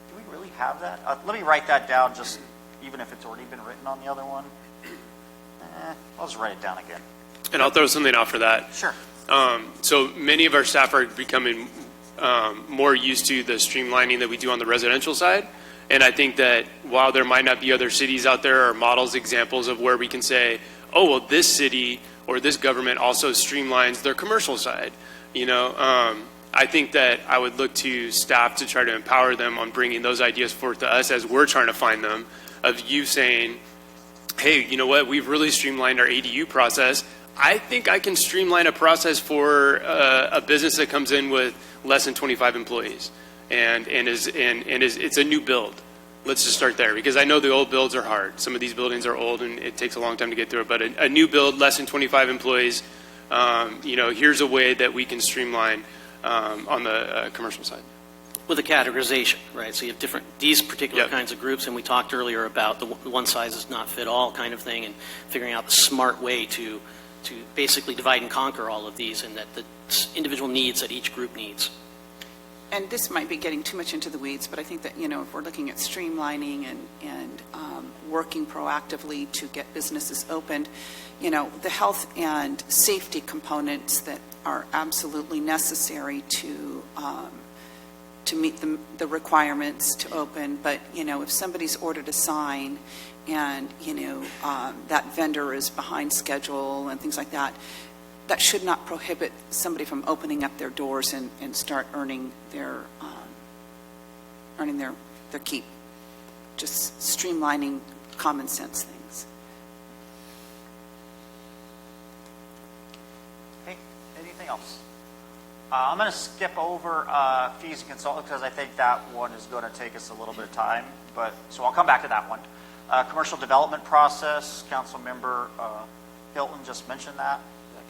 Do we really have that? Let me write that down, just even if it's already been written on the other one. I'll just write it down again. And I'll throw something out for that. Sure. So many of our staff are becoming more used to the streamlining that we do on the residential side. And I think that while there might not be other cities out there or models, examples of where we can say, oh, well, this city or this government also streamlines their commercial side, I think that I would look to staff to try to empower them on bringing those ideas forth to us as we're trying to find them, of you saying, hey, you know what, we've really streamlined our ADU process. I think I can streamline a process for a business that comes in with less than 25 employees and it's a new build. Let's just start there, because I know the old builds are hard. Some of these buildings are old and it takes a long time to get through it, but a new build, less than 25 employees, here's a way that we can streamline on the commercial side. With a categorization, right? So you have these particular Yep. kinds of groups, and we talked earlier about the one size does not fit all kind of thing, and figuring out the smart way to basically divide and conquer all of these, and that the individual needs that each group needs. And this might be getting too much into the weeds, but I think that, if we're looking at streamlining and working proactively to get businesses opened, the health and safety components that are absolutely necessary to meet the requirements to open. But, if somebody's ordered a sign and, that vendor is behind schedule and things like that, that should not prohibit somebody from opening up their doors and start earning their keep. Just streamlining common sense things. Okay, anything else? I'm going to skip over fees and consultants because I think that one is going to take us a little bit of time. So I'll come back to that one. Commercial development process, Councilmember Hilton just mentioned that.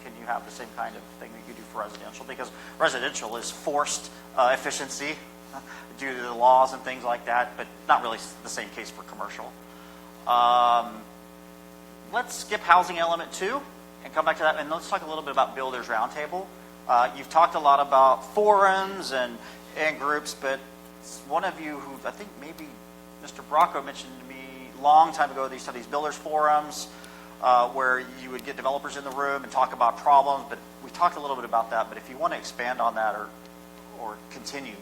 Can you have the same kind of thing that you do for residential? Because residential is forced efficiency due to the laws and things like that, but not really the same case for commercial. Let's skip housing element 2 and come back to that, and let's talk a little bit about Builders Roundtable. You've talked a lot about forums and groups, but one of you who I think maybe Mr. Bracco mentioned to me a long time ago, these builders forums, where you would get developers in the room and talk about problems, but we talked a little bit about that, but if you want to expand on that or continue,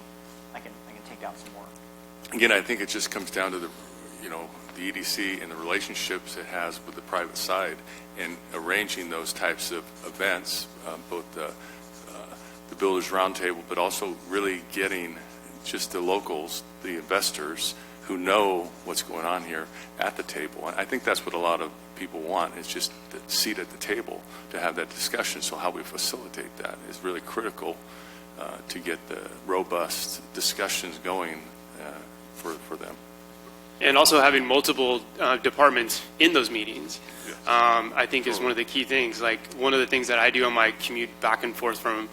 I can take down some more. Again, I think it just comes down to the EDC and the relationships it has with the private side and arranging those types of events, both the Builders Roundtable, but also really getting just the locals, the investors who know what's going on here at the table. And I think that's what a lot of people want, is just the seat at the table to have that discussion. So how we facilitate that is really critical to get the robust discussions going for them. And also having multiple departments in those meetings, Yes. I think is one of the key things. Like one of the things that I do on my commute back and forth from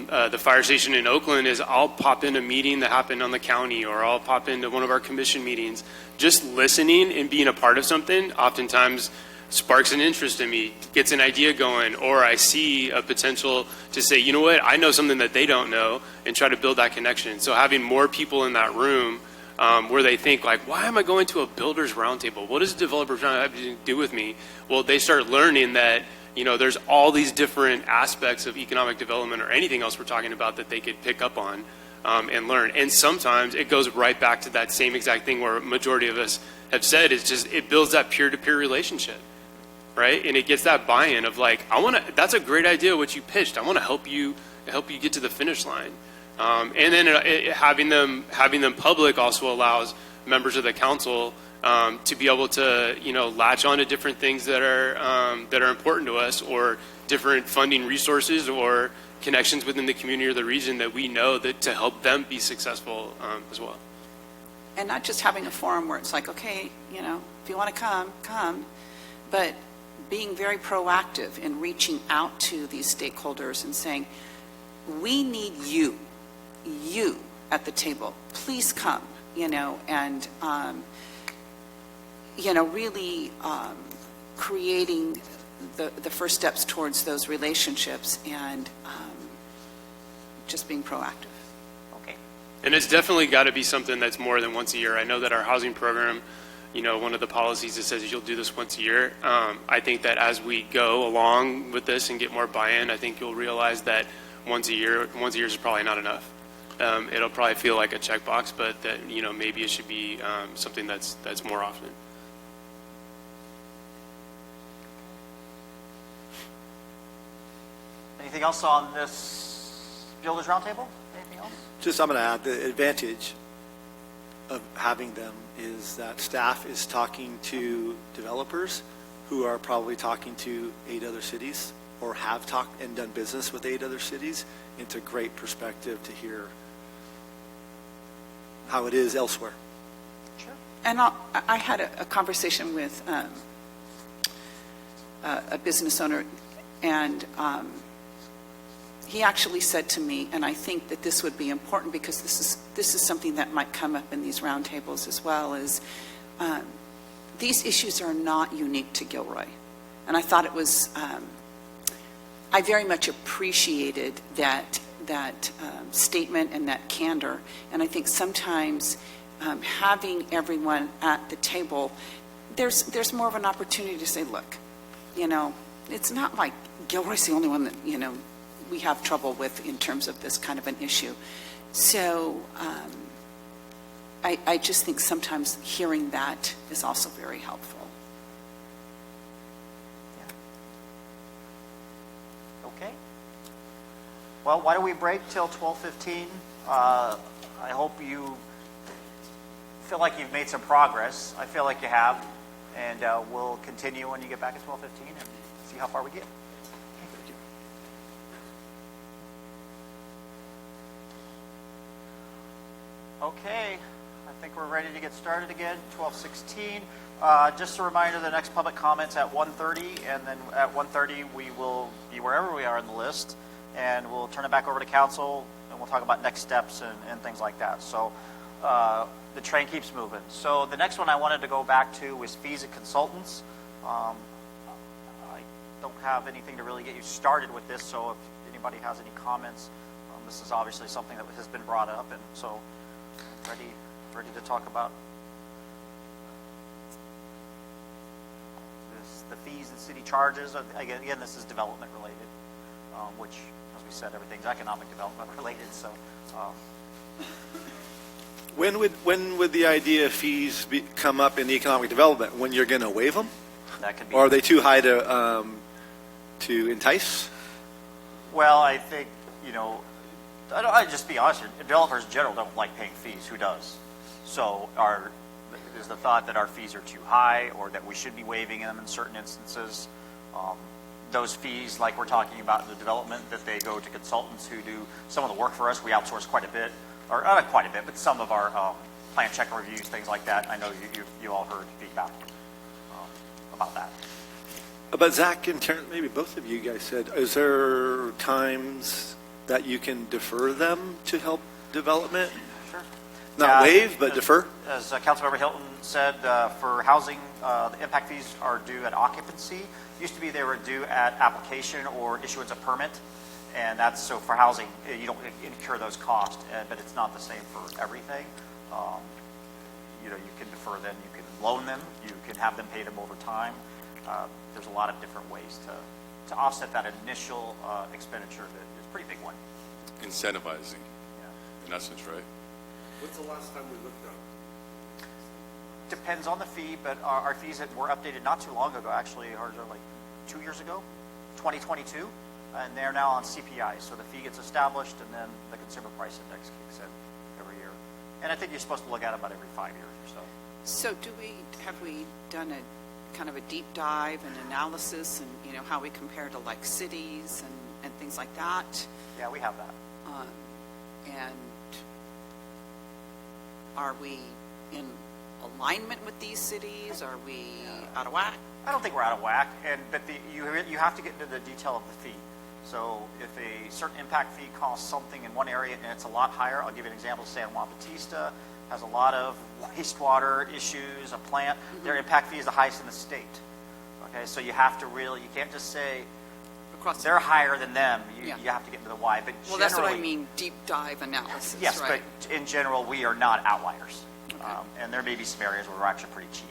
the fire station in Oakland is I'll pop in a meeting that happened on the county, or I'll pop into one of our commission meetings. Just listening and being a part of something oftentimes sparks an interest in me, gets an idea going, or I see a potential to say, you know what, I know something that they don't know, and try to build that connection. So having more people in that room where they think, like, why am I going to a builder's roundtable? What does a developer's roundtable have to do with me? Well, they start learning that, you know, there's all these different aspects of economic development or anything else we're talking about that they could pick up on and learn. And sometimes it goes right back to that same exact thing where a majority of us have said, it's just, it builds that peer-to-peer relationship, right? And it gets that buy-in of like, that's a great idea what you pitched. I want to help you get to the finish line. And then having them public also allows members of the council to be able to, you know, latch on to different things that are important to us, or different funding resources or connections within the community or the region that we know that to help them be successful as well. And not just having a forum where it's like, okay, you know, if you want to come, but being very proactive in reaching out to these stakeholders and saying, we need you at the table. Please come, you know, and, you know, really creating the first steps towards those relationships and just being proactive. And it's definitely got to be something that's more than once a year. I know that our housing program, you know, one of the policies that says you'll do this once a year. I think that as we go along with this and get more buy-in, I think you'll realize that once a year is probably not enough. It'll probably feel like a checkbox, but that, you know, maybe it should be something that's more often. Anything else on this Builders Roundtable? Anything else? Just, I'm going to add, the advantage of having them is that staff is talking to developers who are probably talking to 8 other cities or have talked and done business with 8 other cities. It's a great perspective to hear how it is elsewhere. Sure. And I had a conversation with a business owner, and he actually said to me, and I think that this would be important because this is something that might come up in these roundtables as well, is these issues are not unique to Gilroy. And I thought it was, I very much appreciated that statement and that candor. And I think sometimes having everyone at the table, there's more of an opportunity to say, look, you know, it's not like Gilroy's the only one that, you know, we have trouble with in terms of this kind of an issue. So I just think sometimes hearing that is also very helpful. Yeah. Okay. Well, why don't we break till 12:15? I hope you feel like you've made some progress. I feel like you have. And we'll continue when you get back at 12:15 and see how far we get. Okay, I think we're ready to get started again, 12:16. Just a reminder, the next public comment's at 1:30, and then at 1:30 we will be wherever we are in the list, and we'll turn it back over to council, and we'll talk about next steps and things like that. So the train keeps moving. So the next one I wanted to go back to was fees and consultants. I don't have anything to really get you started with this, so if anybody has any comments, this is obviously something that has been brought up, and so ready to talk about the fees and city charges. Again, this is development related, which, as we said, everything's economic development related. So, When would the idea of fees come up in the economic development? When you're going to waive them? that could be. Or are they too high to entice? Well, I think, you know, I just be honest here, developers in general don't like paying fees. Who does? So is the thought that our fees are too high or that we should be waiving them in certain instances? Those fees, like we're talking about in the development, that they go to consultants who do some of the work for us. We outsource quite a bit, or not quite a bit, but some of our plan check reviews, things like that. I know you all heard feedback about that. But Zach, in turn, maybe both of you guys said, is there times that you can defer them to help development? Sure. Not waive, but defer? As Councilmember Hilton said, for housing, the impact fees are due at occupancy. Used to be they were due at application or issuance of permit, and that's, so for housing, you don't incur those costs, but it's not the same for everything. You know, you can defer them, you can loan them, you can have them paid them over time. There's a lot of different ways to offset that initial expenditure that is a pretty big one. Incentivizing, Yeah. in essence, right? What's the last time we looked up? Depends on the fee, but our fees that were updated not too long ago, actually, ours are like 2 years ago, 2022, and they're now on CPI. So the fee gets established, and then the consumer price index kicks in every year. And I think you're supposed to look at it about every 5 years or so. So have we done a kind of a deep dive and analysis and, you know, how we compare to like cities and things like that? Yeah, we have that. And are we in alignment with these cities? Are we out of whack? I don't think we're out of whack, but you have to get into the detail of the fee. So if a certain impact fee costs something in one area and it's a lot higher, I'll give you an example. San Juan Bautista has a lot of wastewater issues, a plant. Their impact fee is the highest in the state. Okay, so you have to really, you can't just say they're higher than them. You have to get into the why. But well, that's what I mean, deep dive analysis. Yes, right? But in general, we are not outliers. Okay. And there may be some areas where we're actually pretty cheap.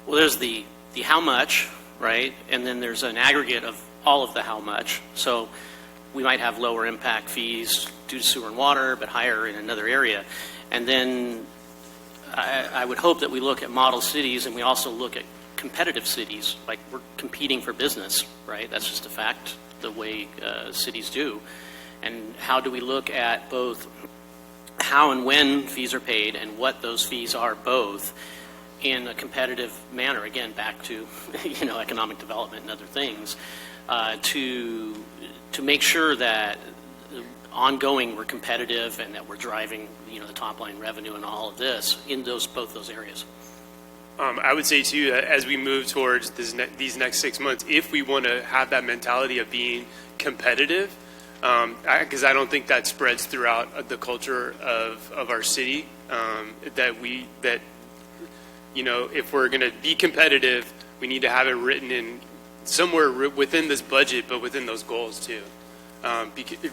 Well, there's the how much, right? And then there's an aggregate of all of the how much. So we might have lower impact fees due to sewer and water, but higher in another area. And then I would hope that we look at model cities and we also look at competitive cities, like we're competing for business, right? That's just a fact, the way cities do. And how do we look at both how and when fees are paid and what those fees are both in a competitive manner, again, back to, you know, economic development and other things, to make sure that ongoing we're competitive and that we're driving, you know, the top line revenue and all of this in both those areas. I would say too, that as we move towards these next 6 months, if we want to have that mentality of being competitive, because I don't think that spreads throughout the culture of our city, that you know, if we're going to be competitive, we need to have it written in somewhere within this budget, but within those goals too,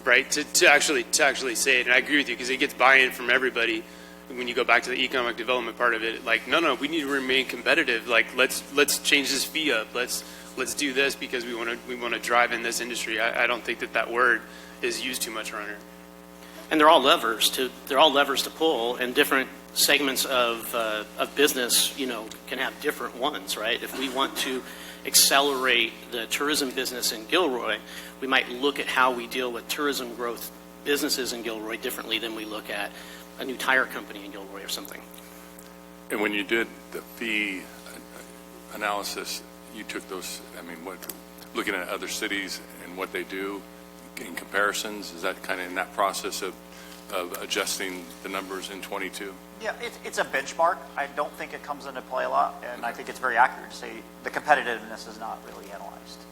right? To actually say it, and I agree with you because it gets buy-in from everybody. When you go back to the economic development part of it, like, no, we need to remain competitive. Like, let's change this fee up. Let's do this because we want to drive in this industry. I don't think that word is used too much around here. And they're all levers to pull, and different segments of business, you know, can have different ones, right? If we want to accelerate the tourism business in Gilroy, we might look at how we deal with tourism growth businesses in Gilroy differently than we look at a new tire company in Gilroy or something. And when you did the fee analysis, you took those, I mean, looking at other cities and what they do in comparisons, is that kind of in that process of adjusting the numbers in 22? Yeah, it's a benchmark. I don't think it comes into play a lot, and I think it's very accurate to say the competitiveness is not really analyzed.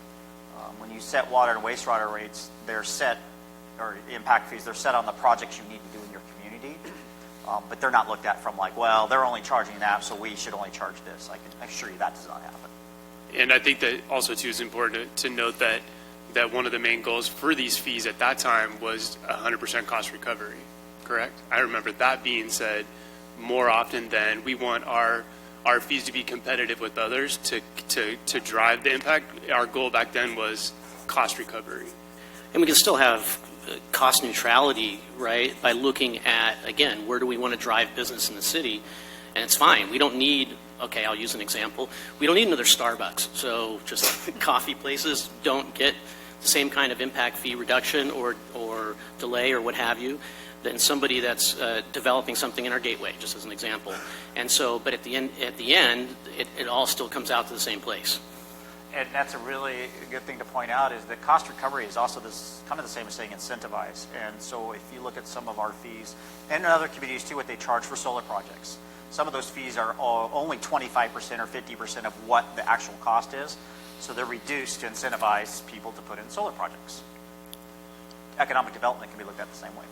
When you set water and wastewater rates, they're set, or impact fees, they're set on the projects you need to do in your community, but they're not looked at from like, well, they're only charging that, so we should only charge this. I can assure you that does not happen. And I think that also too is important to note that one of the main goals for these fees at that time was 100% cost recovery, correct? I remember that being said more often than we want our fees to be competitive with others to drive the impact. Our goal back then was cost recovery. And we can still have cost neutrality, right, by looking at, again, where do we want to drive business in the city? And it's fine. We don't need, okay, I'll use an example. We don't need another Starbucks. So just coffee places don't get the same kind of impact fee reduction or delay or what have you than somebody that's developing something in our gateway, just as an example. And so, but at the end, it all still comes out to the same place. And that's a really good thing to point out, is that cost recovery is also kind of the same as saying incentivize. And so if you look at some of our fees, and in other communities too, what they charge for solar projects, some of those fees are only 25% or 50% of what the actual cost is. So they're reduced to incentivize people to put in solar projects. Economic development can be looked at the same way.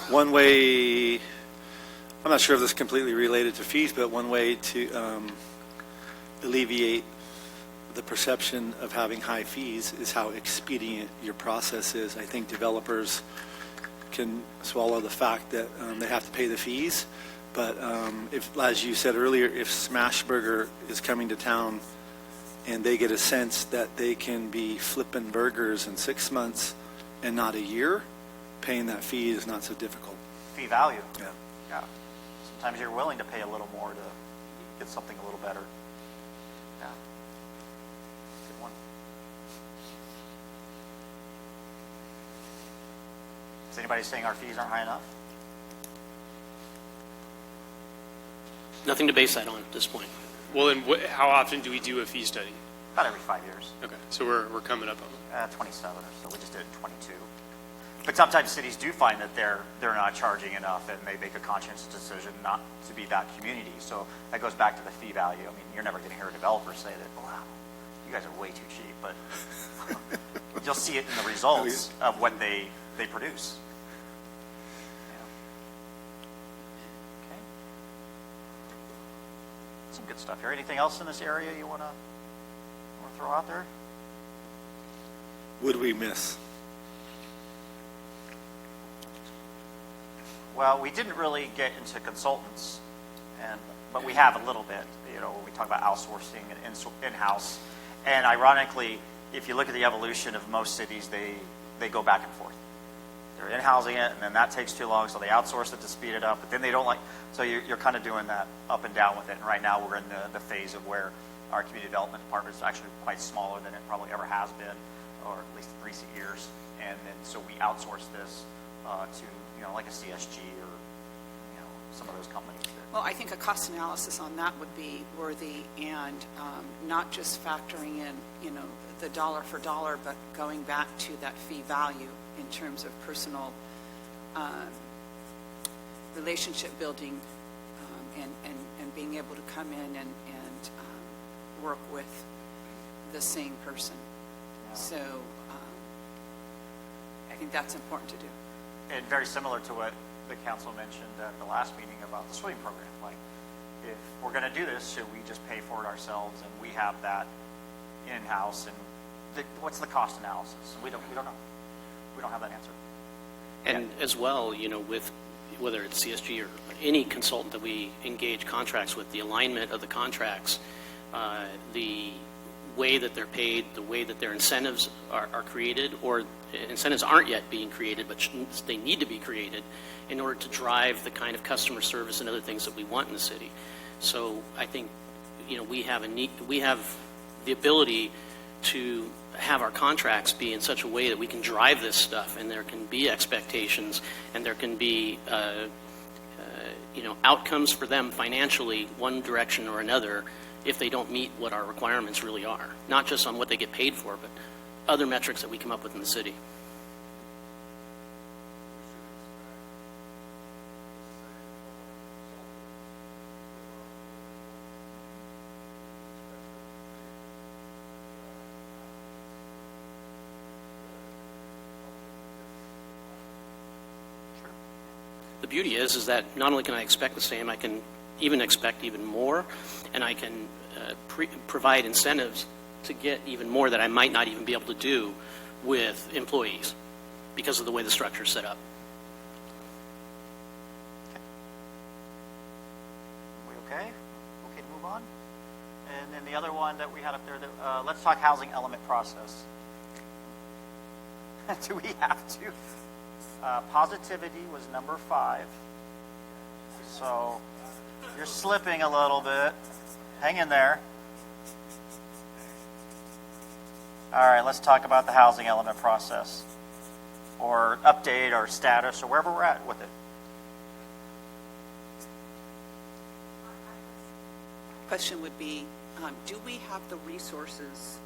one way, I'm not sure if this is completely related to fees, but one way to alleviate the perception of having high fees is how expedient your process is. I think developers can swallow the fact that they have to pay the fees, but if, as you said earlier, if Smashburger is coming to town and they get a sense that they can be flipping burgers in 6 months and not a year, paying that fee is not so difficult. Fee value. Yeah. Yeah. Sometimes you're willing to pay a little more to get something a little better. Yeah. Good one. Is anybody saying our fees aren't high enough? Nothing to base that on at this point. Well, then how often do we do a fee study? About every 5 years. Okay, so we're coming up on it. 27 or so. We just did it in 22. But sometimes cities do find that they're not charging enough, and they make a conscious decision not to be that community. So that goes back to the fee value. I mean, you're never going to hear a developer say that, wow, you guys are way too cheap, but you'll see it in the results of what they produce. Yeah. Okay. Some good stuff here. Anything else in this area you want to throw out there? Would we miss? Well, we didn't really get into consultants, but we have a little bit. You know, when we talk about outsourcing and in-house. And ironically, if you look at the evolution of most cities, they go back and forth. They're in-housing it, and then that takes too long, so they outsource it to speed it up. But then they don't like. So you're kind of doing that up and down with it. And right now, we're in the phase of where our community development department is actually quite smaller than it probably ever has been, or at least in recent years. And then so we outsource this to, like a CSG or, some of those companies. Well, I think a cost analysis on that would be worthy, and not just factoring in, the dollar for dollar, but going back to that fee value in terms of personal relationship building, and being able to come in and work with the same person. Yeah. So I think that's important to do. And very similar to what the council mentioned at the last meeting about the swimming program. Like, if we're going to do this, should we just pay for it ourselves? And we have that in-house. And what's the cost analysis? We don't know. We don't have that answer. And as well, with whether it's CSG or any consultant that we engage contracts with, the alignment of the contracts, the way that they're paid, the way that their incentives are created, or incentives aren't yet being created, but they need to be created in order to drive the kind of customer service and other things that we want in the city. So I think, we have the ability to have our contracts be in such a way that we can drive this stuff, and there can be expectations, and there can be outcomes for them financially, one direction or another, if they don't meet what our requirements really are. Not just on what they get paid for, but other metrics that we come up with in the city. The beauty is that not only can I expect the same, I can even expect even more, and I can provide incentives to get even more that I might not even be able to do with employees because of the way the structure is set up. We okay? Okay to move on? And then the other one that we had up there, let's talk housing element process. Do we have to? Positivity was number 5. So you're slipping a little bit. Hang in there. All right, let's talk about the housing element process, or update, or status, or wherever we're at with it. Question would be, do we have the resources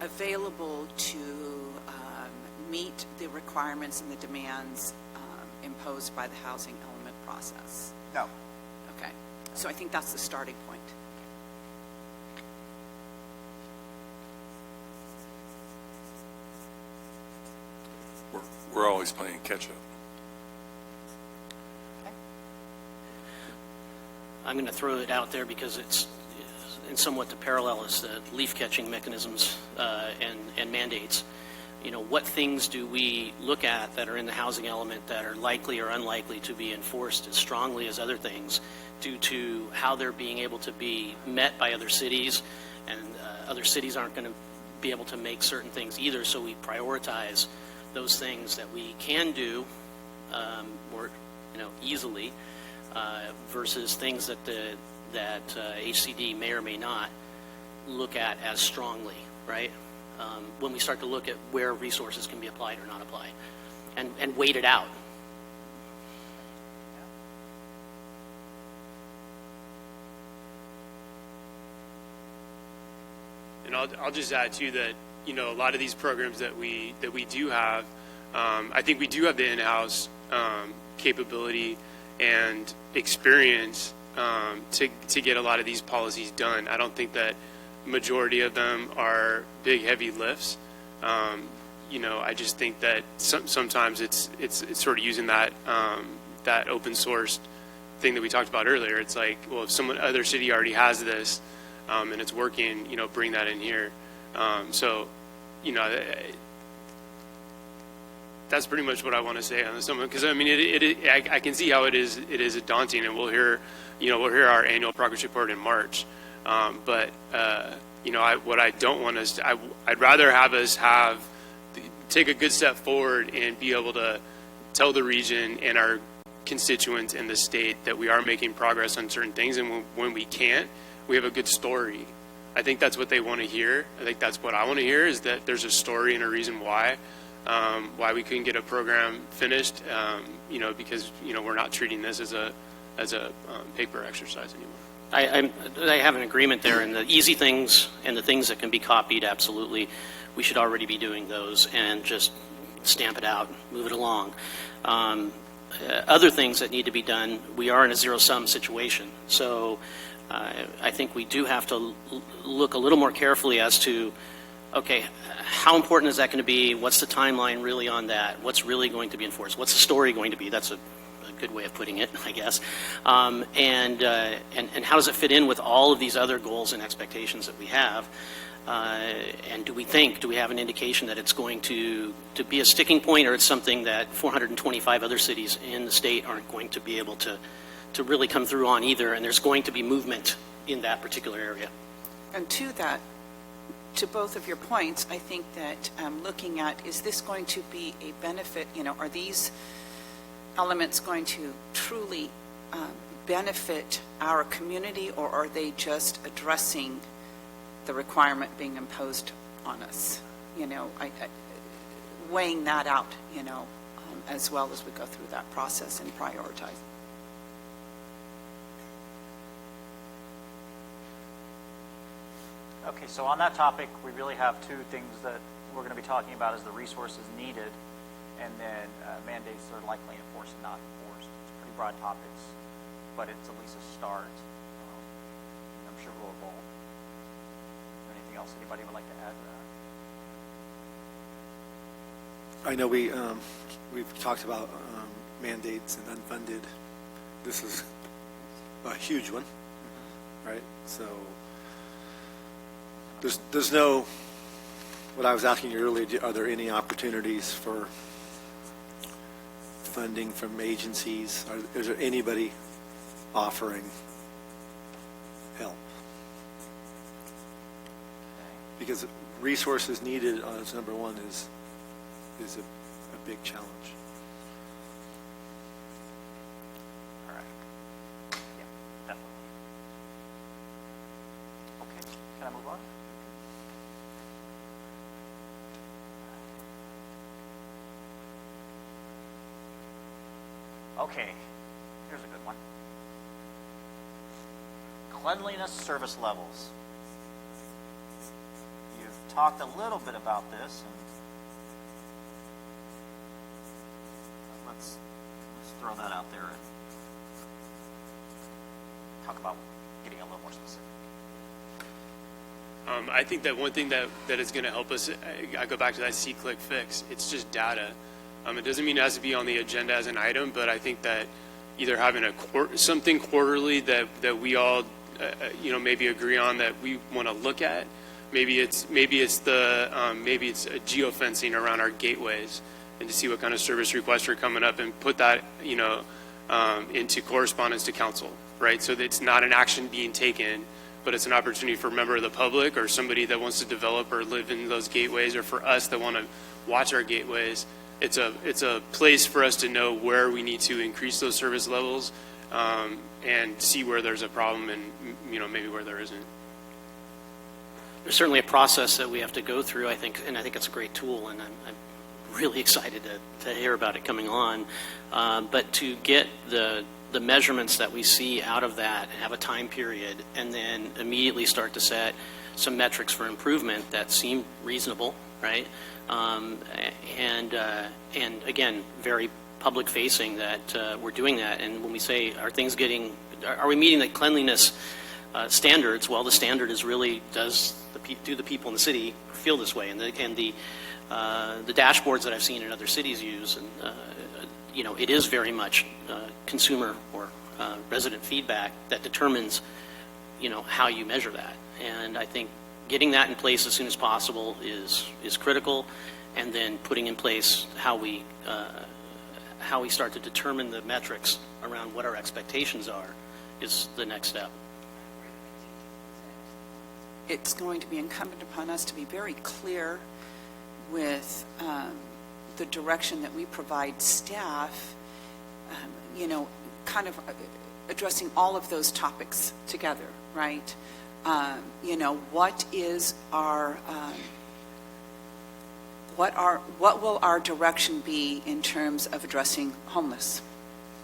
available to meet the requirements and the demands imposed by the housing element process? No. Okay, so I think that's the starting point. we're always playing catch-up. I'm going to throw it out there because it's in somewhat the parallel is the leaf catching mechanisms and mandates. You know, what things do we look at that are in the housing element that are likely or unlikely to be enforced as strongly as other things due to how they're being able to be met by other cities, and other cities aren't going to be able to make certain things either, so we prioritize those things that we can do more, easily versus things that HCD may or may not look at as strongly, right? When we start to look at where resources can be applied or not applied, and wait it out. And I'll just add too that a lot of these programs that we do have, I think we do have the in-house capability and experience to get a lot of these policies done. I don't think that majority of them are big, heavy lifts. I just think that sometimes it's sort of using that open source thing that we talked about earlier. It's like, well, if other city already has this and it's working, bring that in here. That's pretty much what I want to say on this one, because I mean, I can see how it is daunting, and we'll hear our annual progress report in March. What I don't want us to, I'd rather have us take a good step forward and be able to tell the region and our constituents in the state that we are making progress on certain things, and when we can't, we have a good story. I think that's what they want to hear. I think that's what I want to hear, is that there's a story and a reason why we couldn't get a program finished, because we're not treating this as a paper exercise anymore. I have an agreement there, and the easy things and the things that can be copied, absolutely, we should already be doing those and just stamp it out, move it along. Other things that need to be done, we are in a zero-sum situation. So I think we do have to look a little more carefully as to, okay, how important is that going to be? What's the timeline really on that? What's really going to be enforced? What's the story going to be? That's a good way of putting it, I guess. And how does it fit in with all of these other goals and expectations that we have? And do we have an indication that it's going to be a sticking point, or it's something that 425 other cities in the state aren't going to be able to really come through on either, and there's going to be movement in that particular area? And to both of your points, I think that looking at, is this going to be a benefit, are these elements going to truly benefit our community, or are they just addressing the requirement being imposed on us? Weighing that out, as well as we go through that process and prioritize. Okay, so on that topic, we really have two things that we're going to be talking about, is the resources needed, and then mandates that are likely enforced and not enforced. It's pretty broad topics, but it's at least a start. I'm sure we'll evolve. Anything else anybody would like to add to that? I know we've talked about mandates and unfunded. This is a huge one, right? So there's no, what I was asking you earlier, are there any opportunities for funding from agencies? Is there anybody offering help? Because resources needed as number one is a big challenge. All right. Yeah, definitely. Okay, can I move on? Okay, here's a good one. Cleanliness service levels. You've talked a little bit about this, and let's throw that out there and talk about getting a little more specific. I think that one thing that is going to help us, I go back to that see-click fix. It's just data. It doesn't mean it has to be on the agenda as an item, but I think that either having something quarterly that we all, maybe agree on that we want to look at. Maybe it's geofencing around our gateways and to see what kind of service requests are coming up and put that, into correspondence to council, right? So that it's not an action being taken, but it's an opportunity for a member of the public or somebody that wants to develop or live in those gateways, or for us that want to watch our gateways. It's a place for us to know where we need to increase those service levels, and see where there's a problem and, maybe where there isn't. There's certainly a process that we have to go through, I think, and I think it's a great tool, and I'm really excited to hear about it coming on. But to get the measurements that we see out of that, have a time period, and then immediately start to set some metrics for improvement that seem reasonable, right? And again, very public facing that we're doing that. And when we say, are we meeting the cleanliness standards? Well, the standard is really, do the people in the city feel this way? And the dashboards that I've seen in other cities use, and it is very much consumer or resident feedback that determines, how you measure that. And I think getting that in place as soon as possible is critical, and then putting in place how we start to determine the metrics around what our expectations are is the next step. It's going to be incumbent upon us to be very clear with the direction that we provide staff, kind of addressing all of those topics together, right? What is what will our direction be in terms of addressing homeless,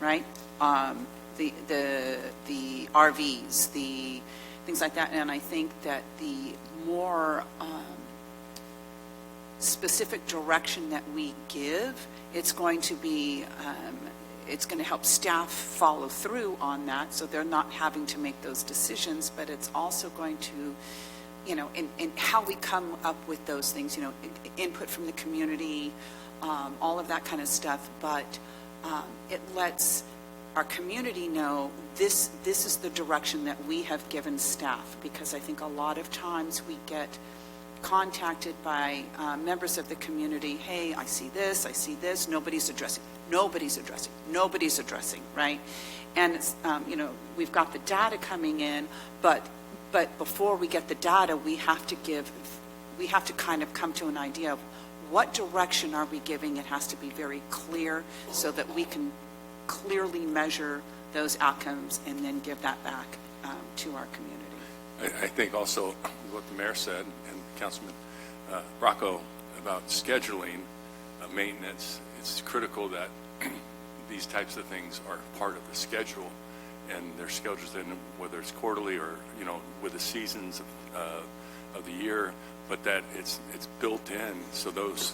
right? The RVs, the things like that. And I think that the more specific direction that we give, it's going to be, it's going to help staff follow through on that, so they're not having to make those decisions, but it's also going to, in how we come up with those things, input from the community, all of that kind of stuff, but it lets our community know this is the direction that we have given staff, because I think a lot of times we get contacted by members of the community, hey, I see this, nobody's addressing, right? And it's, we've got the data coming in, but before we get the data, we have to kind of come to an idea of what direction are we giving. It has to be very clear so that we can clearly measure those outcomes and then give that back to our community. I think also what the mayor said, and Councilman Bracco, about scheduling maintenance, it's critical that these types of things are part of the schedule, and their schedules, in whether it's quarterly or with the seasons of the year, but that it's built in, so those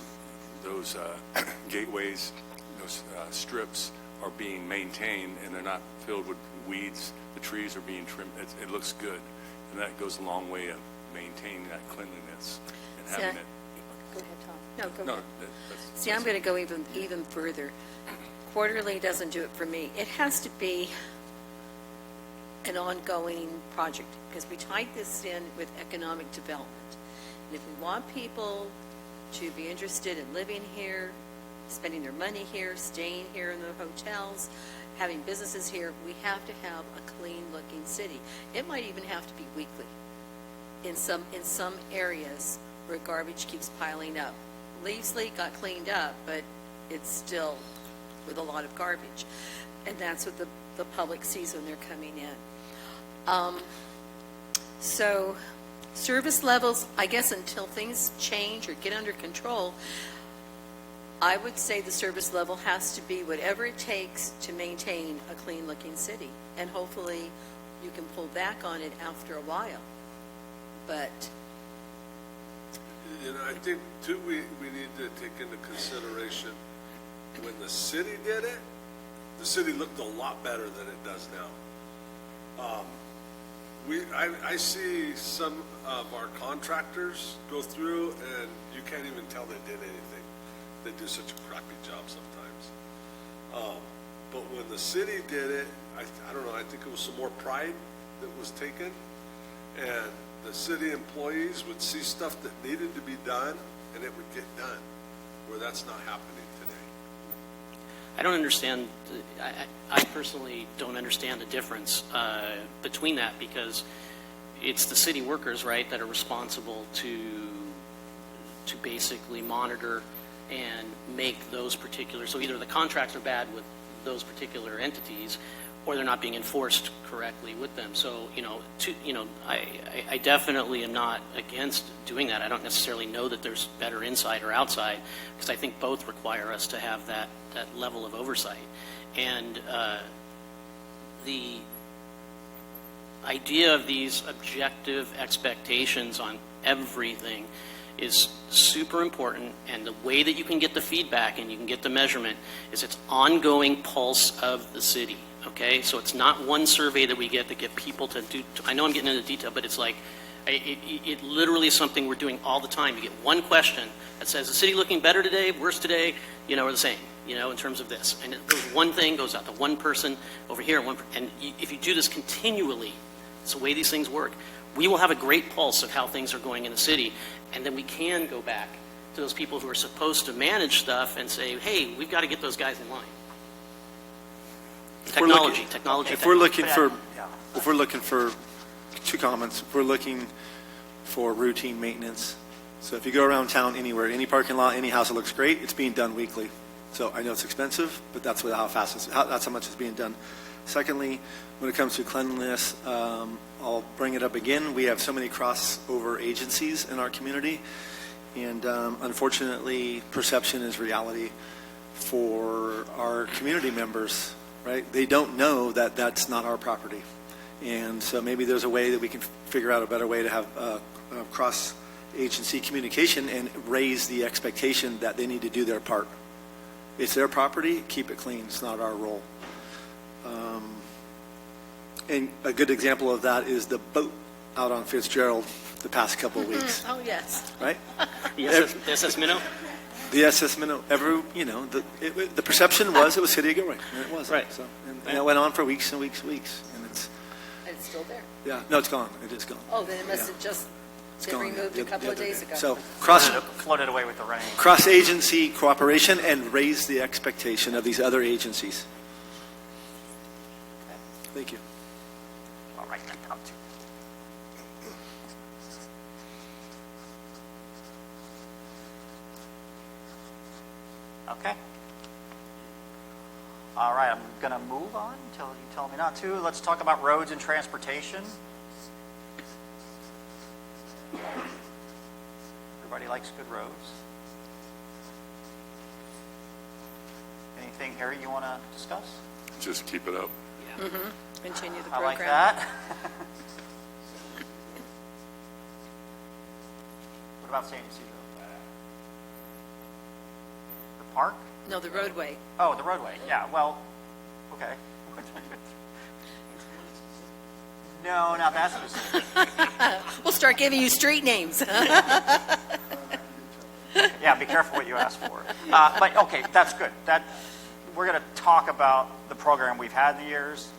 gateways, those strips are being maintained, and they're not filled with weeds. The trees are being trimmed. It looks good, and that goes a long way of maintaining that cleanliness and having it. Go ahead, Tom. No, go No, ahead. that's- See, I'm going to go even further. Quarterly doesn't do it for me. It has to be an ongoing project, because we tied this in with economic development. And if we want people to be interested in living here, spending their money here, staying here in the hotels, having businesses here, we have to have a clean-looking city. It might even have to be weekly in some areas where garbage keeps piling up. Leavesley got cleaned up, but it's still with a lot of garbage. And that's what the public sees when they're coming in. So service levels, I guess until things change or get under control, I would say the service level has to be whatever it takes to maintain a clean-looking city. And hopefully you can pull back on it after a while. But I think, too, we need to take into consideration when the city did it, the city looked a lot better than it does now. I see some of our contractors go through, and you can't even tell they did anything. They do such a crappy job sometimes. But when the city did it, I don't know, I think it was some more pride that was taken, and the city employees would see stuff that needed to be done, and it would get done, where that's not happening today. I don't understand, I personally don't understand the difference between that, because it's the city workers, right, that are responsible to basically monitor and make those particular, so either the contracts are bad with those particular entities, or they're not being enforced correctly with them. So, I definitely am not against doing that. I don't necessarily know that there's better inside or outside, because I think both require us to have that level of oversight. And the idea of these objective expectations on everything is super important, and the way that you can get the feedback and you can get the measurement is it's ongoing pulse of the city. Okay, so it's not one survey that we get people to do. I know I'm getting into detail, but it's like, it literally is something we're doing all the time. You get one question that says, is the city looking better today, worse today, or the same, in terms of this. And one thing goes out to one person over here, and if you do this continually, it's the way these things work, we will have a great pulse of how things are going in the city, and then we can go back to those people who are supposed to manage stuff and say, hey, we've got to get those guys in line. Technology. If we're looking for two comments, if we're looking for routine maintenance, so if you go around town anywhere, any parking lot, any house that looks great, it's being done weekly. So I know it's expensive, but that's that's how much it's being done. Secondly, when it comes to cleanliness, I'll bring it up again. We have so many crossover agencies in our community, and unfortunately, perception is reality for our community members. Right? They don't know that that's not our property. And so maybe there's a way that we can figure out a better way to have cross-agency communication and raise the expectation that they need to do their part. It's their property, keep it clean. It's not our role. And a good example of that is the boat out on Fitzgerald the past couple of weeks. Oh, yes. Right? The SS Minnow? The SS Minnow, the perception was it was City of Gilroy, and it wasn't. Right. So, and it went on for weeks and weeks and weeks, and It's still there. yeah, no, it's gone. It is gone. Oh, then it must have just been gone, removed yeah, a couple the of other days day. ago. So Floated away with the rain. cross-agency cooperation and raise the expectation of these other agencies. Thank you. All right, then, top two. Okay. All right, I'm going to move on until you tell me not to. Let's talk about roads and transportation. Everybody likes good roads. Anything, Harry, you want to discuss? Just keep it up. Continue the I program. like that. What about San Ysidro? The park? No, the roadway. Oh, the roadway. Yeah, well, okay. No, not that specific. We'll start giving you street names. Yeah, be careful what you ask for. But, okay, that's good. We're going to talk about the program we've had in the years.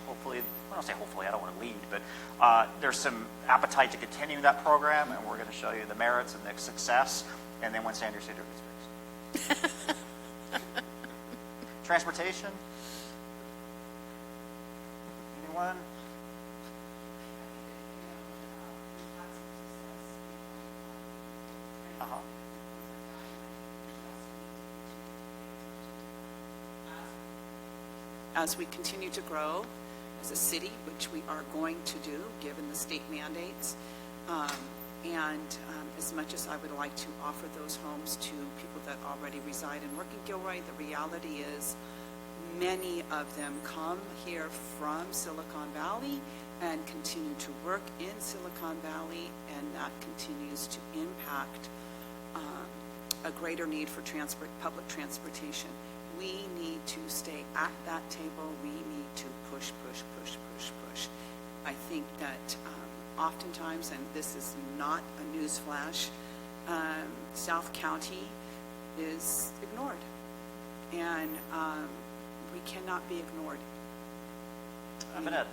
Hopefully, I don't say hopefully, I don't want to lead, but there's some appetite to continue that program, and we're going to show you the merits and the success, and then when San Ysidro gets fixed. Transportation? Anyone? Uh-huh. As we continue to grow as a city, which we are going to do, given the state mandates, as much as I would like to offer those homes to people that already reside and work in Gilroy, the reality is many of them come here from Silicon Valley and continue to work in Silicon Valley, and that continues to impact a greater need for public transportation. We need to stay at that table. We need to push. I think that oftentimes, and this is not a news flash, South County is ignored. And we cannot be ignored. I'm going to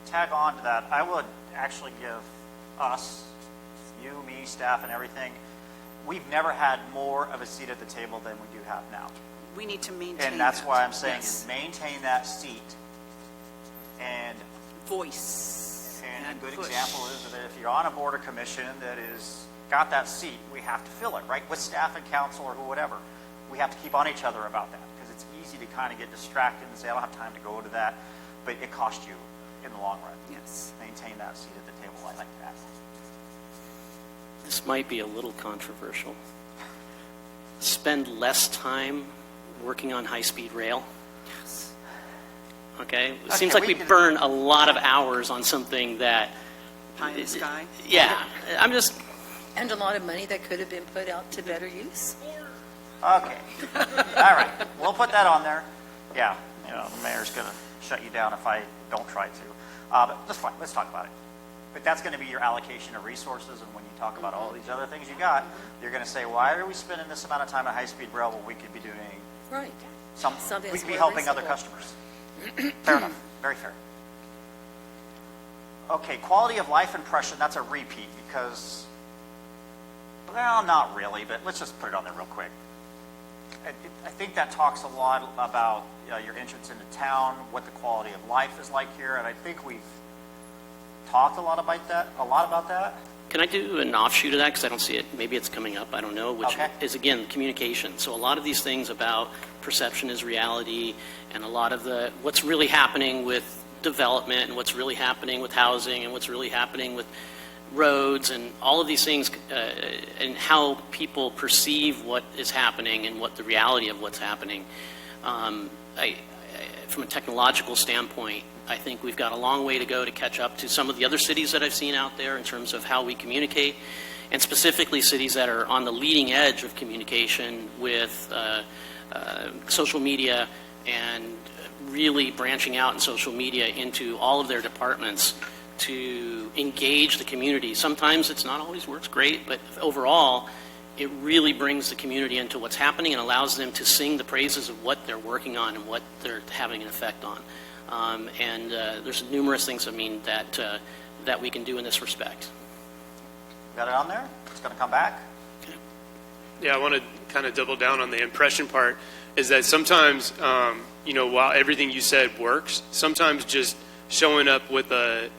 tag on to that. I would actually give us, you, me, staff, and everything, we've never had more of a seat at the table than we do have now. We need to maintain And that's that. why I'm saying Yes. is maintain that seat. And Voice. a good push. example is that if you're on a board or commission that is got that seat, we have to fill it, right? With staff and council or whatever. We have to keep on each other about that because it's easy to kind of get distracted and say, I don't have time to go to that. But it costs you in the long run. Yes. Maintain that seat at the table. I like that. This might be a little controversial. Spend less time working on high-speed rail. Okay? It seems like we burn a lot of hours on something that... Pie in the sky. Yeah. I'm just... And a lot of money that could have been put out to better use. Okay. All right. We'll put that on there. Yeah. The mayor's going to shut you down if I don't try to. But that's fine. Let's talk about it. But that's going to be your allocation of resources. And when you talk about all these other things you got, you're going to say, why are we spending this amount of time on high-speed rail when we could be doing Right. we Something that's could be more helping other reasonable. customers. Fair enough. Very fair. Okay, quality of life impression, that's a repeat because, well, not really, but let's just put it on there real quick. I think that talks a lot about your entrance into town, what the quality of life is like here, and I think we've talked a lot about that. Can I do an offshoot of that? Because I don't see it. Maybe it's coming up. I don't know. Which Okay. is, again, communication. So a lot of these things about perception is reality, and a lot of the what's really happening with development and what's really happening with housing and what's really happening with roads and all of these things and how people perceive what is happening and what the reality of what's happening. From a technological standpoint, I think we've got a long way to go to catch up to some of the other cities that I've seen out there in terms of how we communicate, and specifically cities that are on the leading edge of communication with social media and really branching out in social media into all of their departments to engage the community. Sometimes it's not always works great, but overall, it really brings the community into what's happening and allows them to sing the praises of what they're working on and what they're having an effect on. And there's numerous things, that we can do in this respect. Got it on there? It's going to come back. Yeah, I want to kind of double down on the impression part, is that sometimes, while everything you said works, sometimes just showing up with a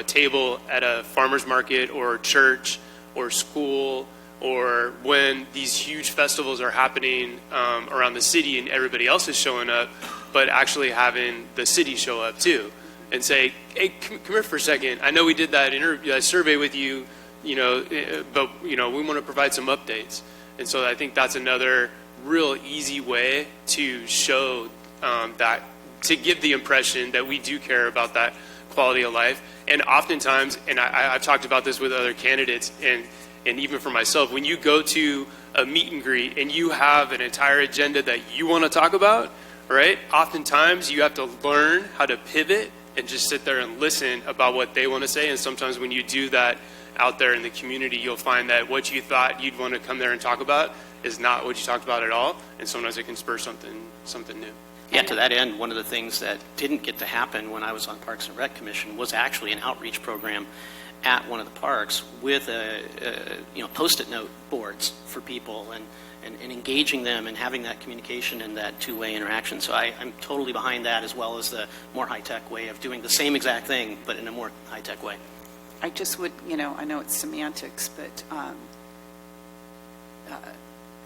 table at a farmer's market or church or school, or when these huge festivals are happening around the city and everybody else is showing up, but actually having the city show up too and say, hey, come here for a second. I know we did that survey with you, but we want to provide some updates. And so I think that's another real easy way to show that, to give the impression that we do care about that quality of life. And oftentimes, and I've talked about this with other candidates, and even for myself, when you go to a meet and greet and you have an entire agenda that you want to talk about, right? Oftentimes you have to learn how to pivot and just sit there and listen about what they want to say. And sometimes when you do that out there in the community, you'll find that what you thought you'd want to come there and talk about is not what you talked about at all. And sometimes it can spur something new. Yeah, to that end, one of the things that didn't get to happen when I was on Parks and Rec Commission was actually an outreach program at one of the parks with Post-it note boards for people and engaging them and having that communication and that two-way interaction. So I'm totally behind that, as well as the more high-tech way of doing the same exact thing, but in a more high-tech way. I just would, I know it's semantics, but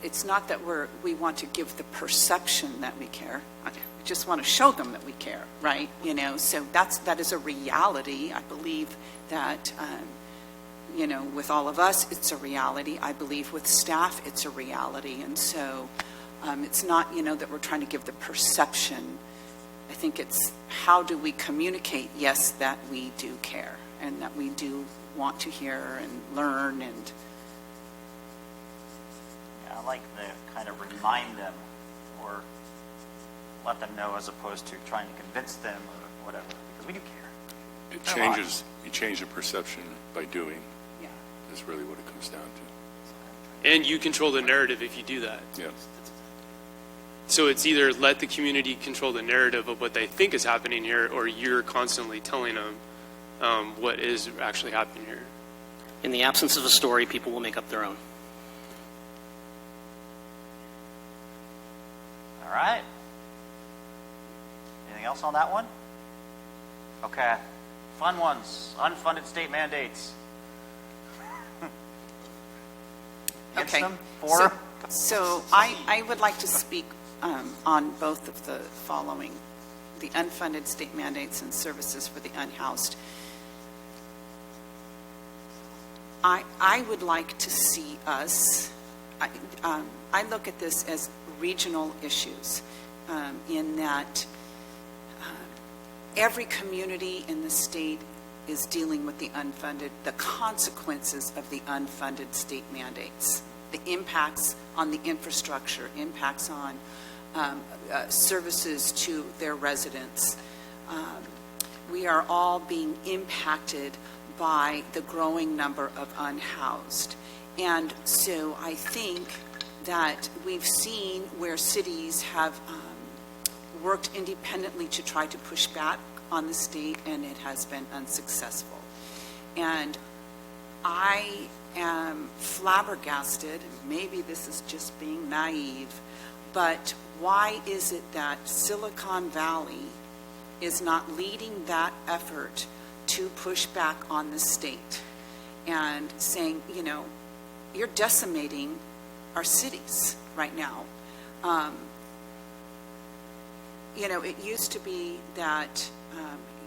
it's not that we want to give the perception that we care. We just want to show them that we care, right? So that is a reality. I believe that, with all of us, it's a reality. I believe with staff, it's a reality. And so it's not, that we're trying to give the perception. I think it's how do we communicate, yes, that we do care and that we do want to hear and learn and I like the kind of remind them or let them know as opposed to trying to convince them or whatever, because we do care. You change the perception by doing. Yeah. Is really what it comes down to. And you control the narrative if you do that. Yeah. So it's either let the community control the narrative of what they think is happening here, or you're constantly telling them what is actually happening here. In the absence of a story, people will make up their own. All right. Anything else on that one? Okay. Fun ones. Unfunded state mandates. Against Okay. them? For? So I would like to speak on both of the following, the unfunded state mandates and services for the unhoused. I would like to see us, I look at this as regional issues, in that every community in the state is dealing with the consequences of the unfunded state mandates, the impacts on the infrastructure, impacts on services to their residents. We are all being impacted by the growing number of unhoused. And so I think that we've seen where cities have worked independently to try to push back on the state, and it has been unsuccessful. And I am flabbergasted, and maybe this is just being naive, but why is it that Silicon Valley is not leading that effort to push back on the state and saying, you know, you're decimating our cities right now. You know, it used to be that,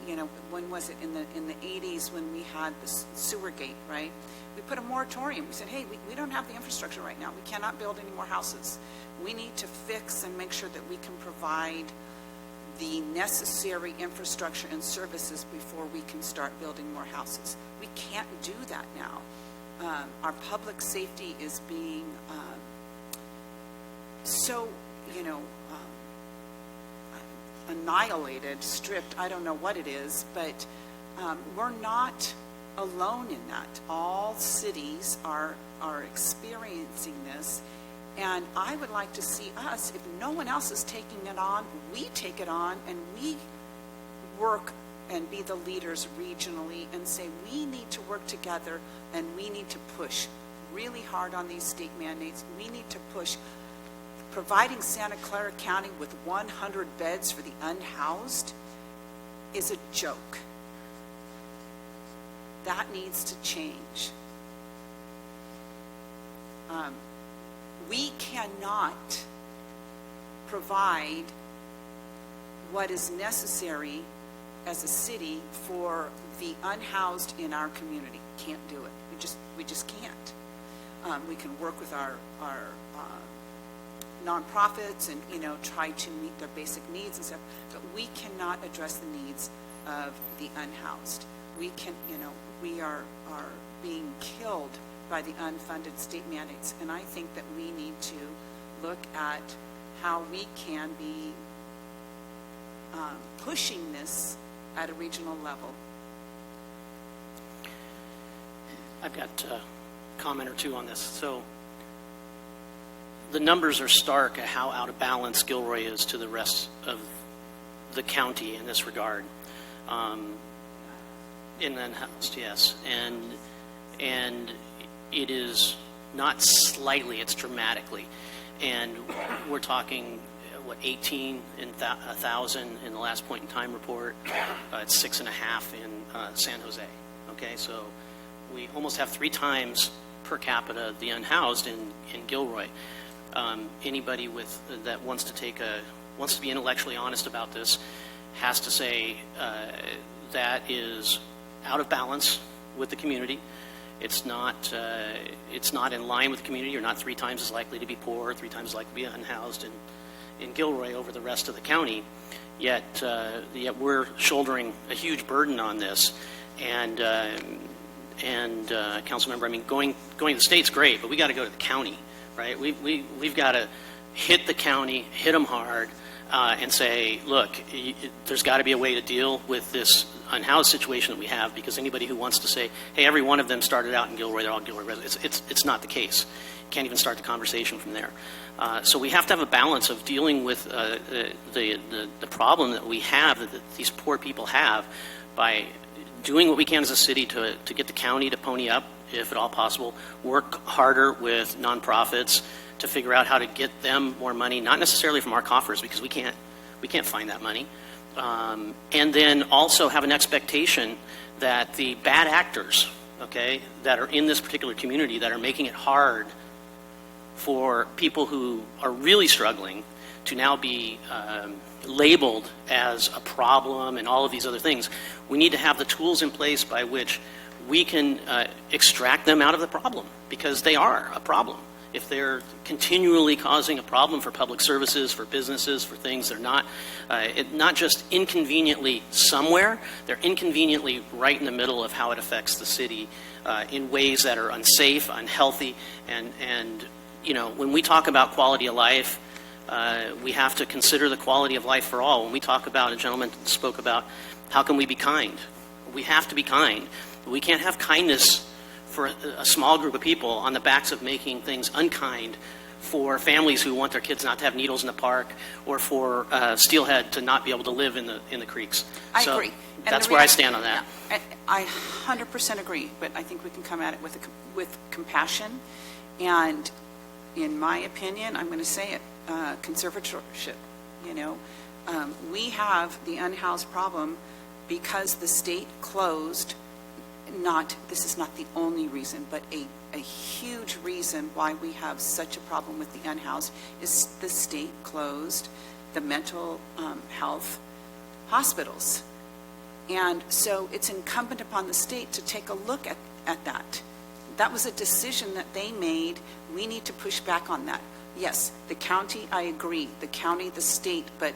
you know, when was it, in the 80s when we had the sewer gate, right? We put a moratorium. We said, hey, we don't have the infrastructure right now. We cannot build any more houses. We need to fix and make sure that we can provide the necessary infrastructure and services before we can start building more houses. We can't do that now. Our public safety is being so, you know, annihilated, stripped, I don't know what it is, but we're not alone in that. All cities are experiencing this, and I would like to see us, if no one else is taking it on, we take it on, and we work and be the leaders regionally and say we need to work together, and we need to push really hard on these state mandates. We need to push. Providing Santa Clara County with 100 beds for the unhoused is a joke. That needs to change. We cannot provide what is necessary as a city for the unhoused in our community. Can't do it. We just can't. We can work with our nonprofits and, you know, try to meet their basic needs and stuff, but we cannot address the needs of the unhoused. We can, you know, we are being killed by the unfunded state mandates, and I think that we need to look at how we can be pushing this at a regional level. I've got a comment or two on this. So the numbers are stark at how out of balance Gilroy is to the rest of the county in this regard. In the unhoused, yes. And it is not slightly, it's dramatically. And we're talking, 18 in 1,000 in the last point in time report. It's 6.5 in San Jose. Okay, so we almost have 3 times per capita the unhoused in Gilroy. Anybody that wants to be intellectually honest about this has to say that is out of balance with the community. It's not in line with the community. You're not 3 times as likely to be poor, 3 times as likely to be unhoused in Gilroy over the rest of the county. Yet we're shouldering a huge burden on this. And council member, I mean, going to the state's great, but we got to go to the county, right? We've got to hit the county, hit them hard, and say, look, there's got to be a way to deal with this unhoused situation that we have, because anybody who wants to say, hey, every one of them started out in Gilroy, they're all Gilroy residents, it's not the case. Can't even start the conversation from there. So we have to have a balance of dealing with the problem that we have, that these poor people have, by doing what we can as a city to get the county to pony up, if at all possible, work harder with nonprofits to figure out how to get them more money, not necessarily from our coffers, because we can't find that money. And then also have an expectation that the bad actors, okay, that are in this particular community, that are making it hard for people who are really struggling to now be labeled as a problem and all of these other things, we need to have the tools in place by which we can extract them out of the problem, because they are a problem. If they're continually causing a problem for public services, for businesses, for things, they're not just inconveniently somewhere, they're inconveniently right in the middle of how it affects the city in ways that are unsafe, unhealthy, and you know, when we talk about quality of life, we have to consider the quality of life for all. When we talk about, a gentleman spoke about, how can we be kind? We have to be kind. We can't have kindness for a small group of people on the backs of making things unkind for families who want their kids not to have needles in the park, or for steelhead to not be able to live in the creeks. I So agree. And that's the where I reality- stand on that. Yeah, I 100% agree, but I think we can come at it with compassion, and in my opinion, I'm going to say it, conservatorship. You know, we have the unhoused problem because the state closed. This is not the only reason, but a huge reason why we have such a problem with the unhoused is the state closed the mental health hospitals. And so it's incumbent upon the state to take a look at that. That was a decision that they made. We need to push back on that. Yes, the county, I agree, the county, the state, but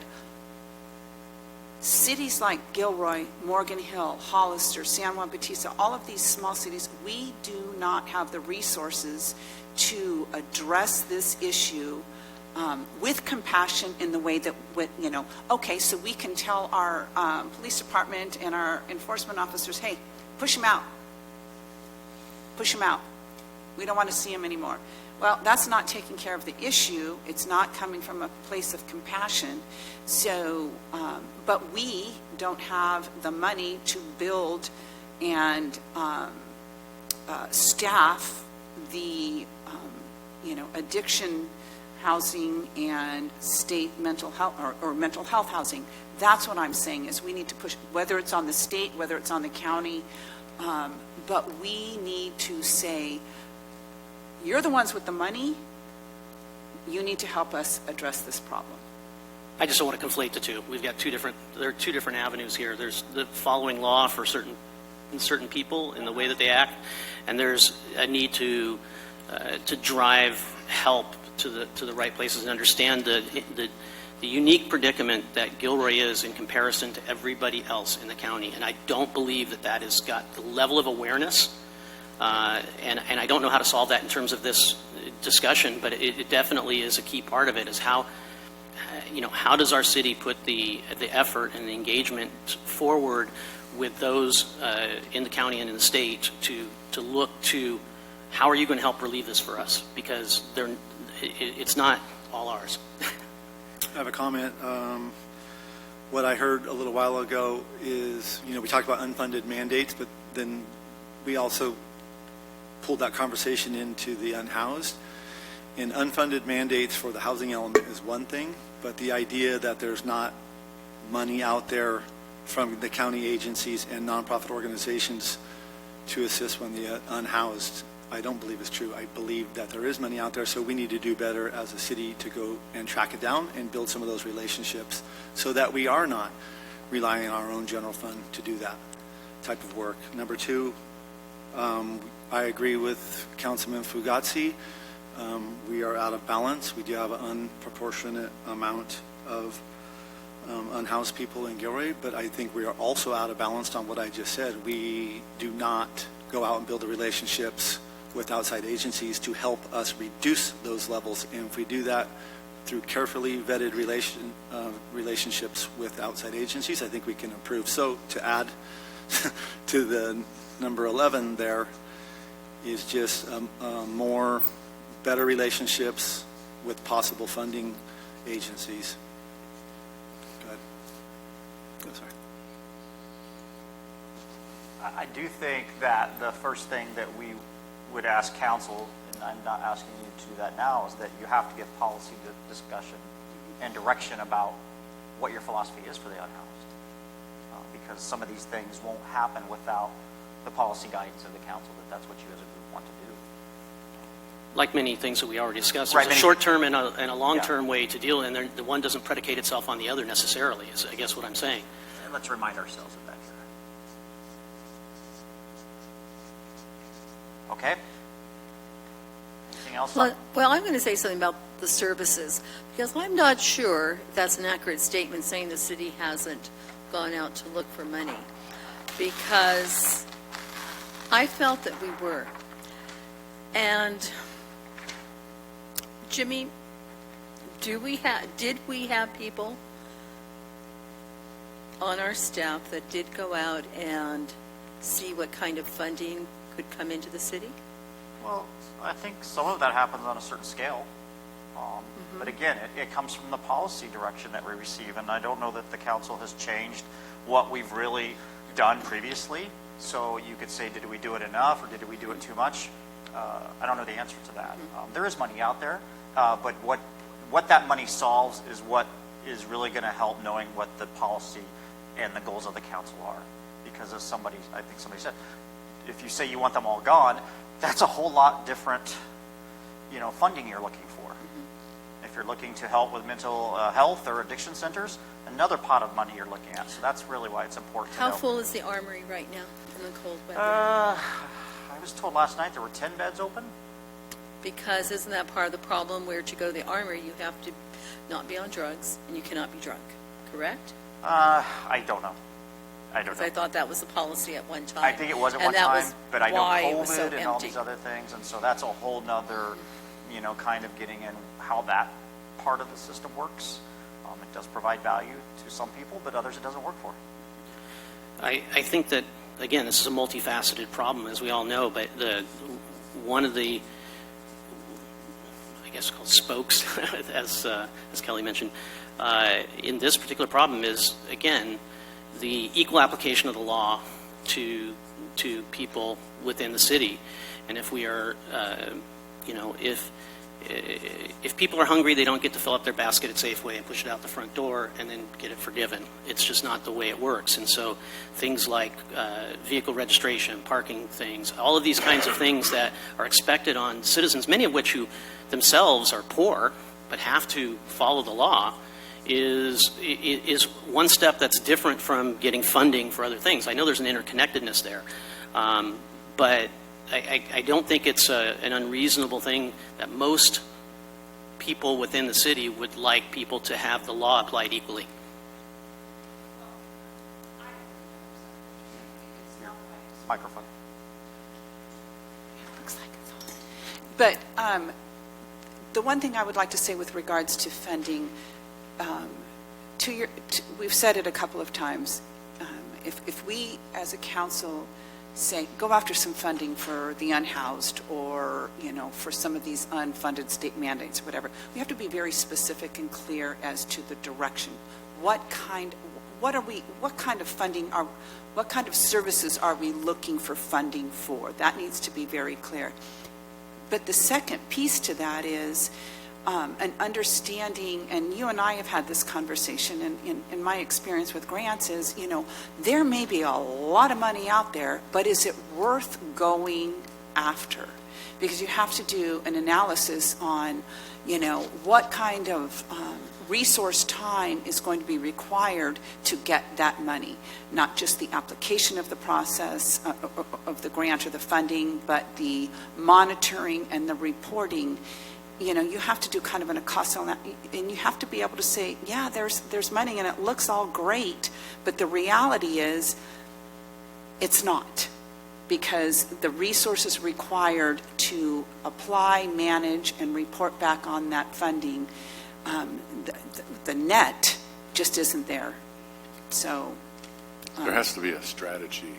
cities like Gilroy, Morgan Hill, Hollister, San Juan Bautista, all of these small cities, we do not have the resources to address this issue with compassion in the way that, you know, okay, so we can tell our police department and our enforcement officers, hey, push them out. Push them out. We don't want to see them anymore. Well, that's not taking care of the issue. It's not coming from a place of compassion. So, but we don't have the money to build and staff the, you know, addiction housing and state mental health or mental health housing. That's what I'm saying, is we need to push, whether it's on the state, whether it's on the county, but we need to say, you're the ones with the money, you need to help us address this problem. I just don't want to conflate the two. We've got there are two different avenues here. There's the following law for certain people in the way that they act, and there's a need to drive help to the right places and understand the unique predicament that Gilroy is in comparison to everybody else in the county. And I don't believe that has got the level of awareness, and I don't know how to solve that in terms of this discussion, but it definitely is a key part of it, is how, you know, how does our city put the effort and the engagement forward with those in the county and in the state to look to how are you going to help relieve this for us, because it's not all ours. I have a comment. What I heard a little while ago is, you know, we talked about unfunded mandates, but then we also pulled that conversation into the unhoused. And unfunded mandates for the housing element is one thing, but the idea that there's not money out there from the county agencies and nonprofit organizations to assist when the unhoused, I don't believe is true. I believe that there is money out there, so we need to do better as a city to go and track it down and build some of those relationships so that we are not relying on our own general fund to do that type of work. Number two, I agree with Councilman Fugazi. We are out of balance. We do have an unproportionate amount of unhoused people in Gilroy, but I think we are also out of balance on what I just said. We do not go out and build the relationships with outside agencies to help us reduce those levels. And if we do that, through carefully vetted relationships with outside agencies, I think we can improve. So to add to the number 11 there is just better relationships with possible funding agencies. Go ahead. Oh, sorry. I do think that the first thing that we would ask council, and I'm not asking you to do that now, is that you have to give policy discussion and direction about what your philosophy is for the unhoused. Because some of these things won't happen without the policy guidance of the council, that's what you as a group want to do. Like many things that we already discussed, Right, there's a short-term and a long-term way to deal, and the one doesn't predicate itself on the other necessarily, is I guess what I'm saying. And let's remind ourselves of that here. Okay? Anything else? Well, I'm going to say something about the services, because I'm not sure that's an accurate statement saying the city hasn't gone out to look for money, because I felt that we were. And Jimmy, did we have people on our staff that did go out and see what kind of funding could come into the city? Well, I think some of that happens on a certain scale. But again, it comes from the policy direction that we receive, and I don't know that the council has changed what we've really done previously. So you could say, did we do it enough, or did we do it too much? I don't know the answer to that. There is money out there, but what that money solves is what is really going to help knowing what the policy and the goals of the council are. Because as I think somebody said, if you say you want them all gone, that's a whole lot different, funding you're looking for. If you're looking to help with mental health or addiction centers, another pot of money you're looking at. So that's really why it's important to know. How full is the armory right now in the cold weather? I was told last night there were 10 beds open. Because isn't that part of the problem, where to go to the armory, you have to not be on drugs and you cannot be drunk, correct? I don't know. Because I thought that was the policy at one time. I think it was at one time, but I know COVID and all these other things, and so that's a whole nother, kind of getting in how that part of the system works. It does provide value to some people, but others it doesn't work for. I think that, again, this is a multifaceted problem, as we all know, but one of the, I guess, called spokes, as Kelly mentioned, in this particular problem is, again, the equal application of the law to people within the city. And if we are, if people are hungry, they don't get to fill up their basket at Safeway and push it out the front door and then get it forgiven. It's just not the way it works. And so things like vehicle registration, parking things, all of these kinds of things that are expected on citizens, many of which who themselves are poor but have to follow the law, is one step that's different from getting funding for other things. I know there's an interconnectedness there, but I don't think it's an unreasonable thing that most people within the city would like people to have the law applied equally. Microphone. But the one thing I would like to say with regards to funding, we've said it a couple of times, if we as a council say, go after some funding for the unhoused or, for some of these unfunded state mandates or whatever, we have to be very specific and clear as to the direction. What kind of funding what kind of services are we looking for funding for? That needs to be very clear. But the second piece to that is an understanding, and you and I have had this conversation, and in my experience with grants is, there may be a lot of money out there, but is it worth going after? Because you have to do an analysis on, what kind of resource time is going to be required to get that money, not just the application of the process of the grant or the funding, but the monitoring and the reporting. You have to do kind of an cost on that, and you have to be able to say, yeah, there's money and it looks all great, but the reality is it's not, because the resources required to apply, manage, and report back on that funding the net just isn't there. So. There has to be a strategy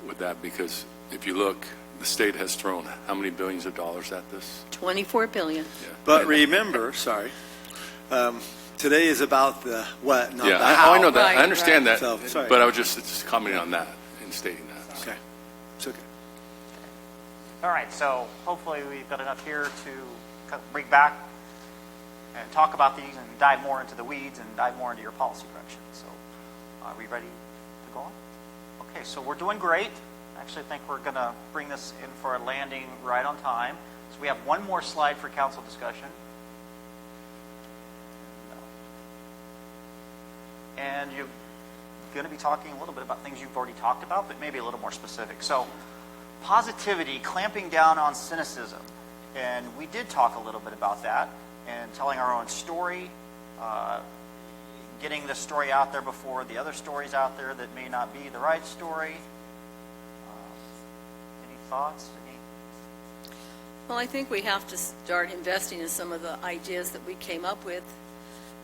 with that, because if you look, the state has thrown how many billions of dollars at this? 24 billion. Yeah. But remember, sorry, today is about the what, not Yeah, the how. I know that. Right, I understand right. that, So, sorry. but I was just commenting on that and stating that. Okay, it's okay. All right, so hopefully we've got enough here to bring back and talk about these and dive more into the weeds and dive more into your policy direction. So are we ready to go on? Okay, so we're doing great. I actually think we're going to bring this in for a landing right on time. So we have one more slide for council discussion. And you're going to be talking a little bit about things you've already talked about, but maybe a little more specific. So positivity, clamping down on cynicism. And we did talk a little bit about that and telling our own story, getting the story out there before the other stories out there that may not be the right story. Any thoughts? Well, I think we have to start investing in some of the ideas that we came up with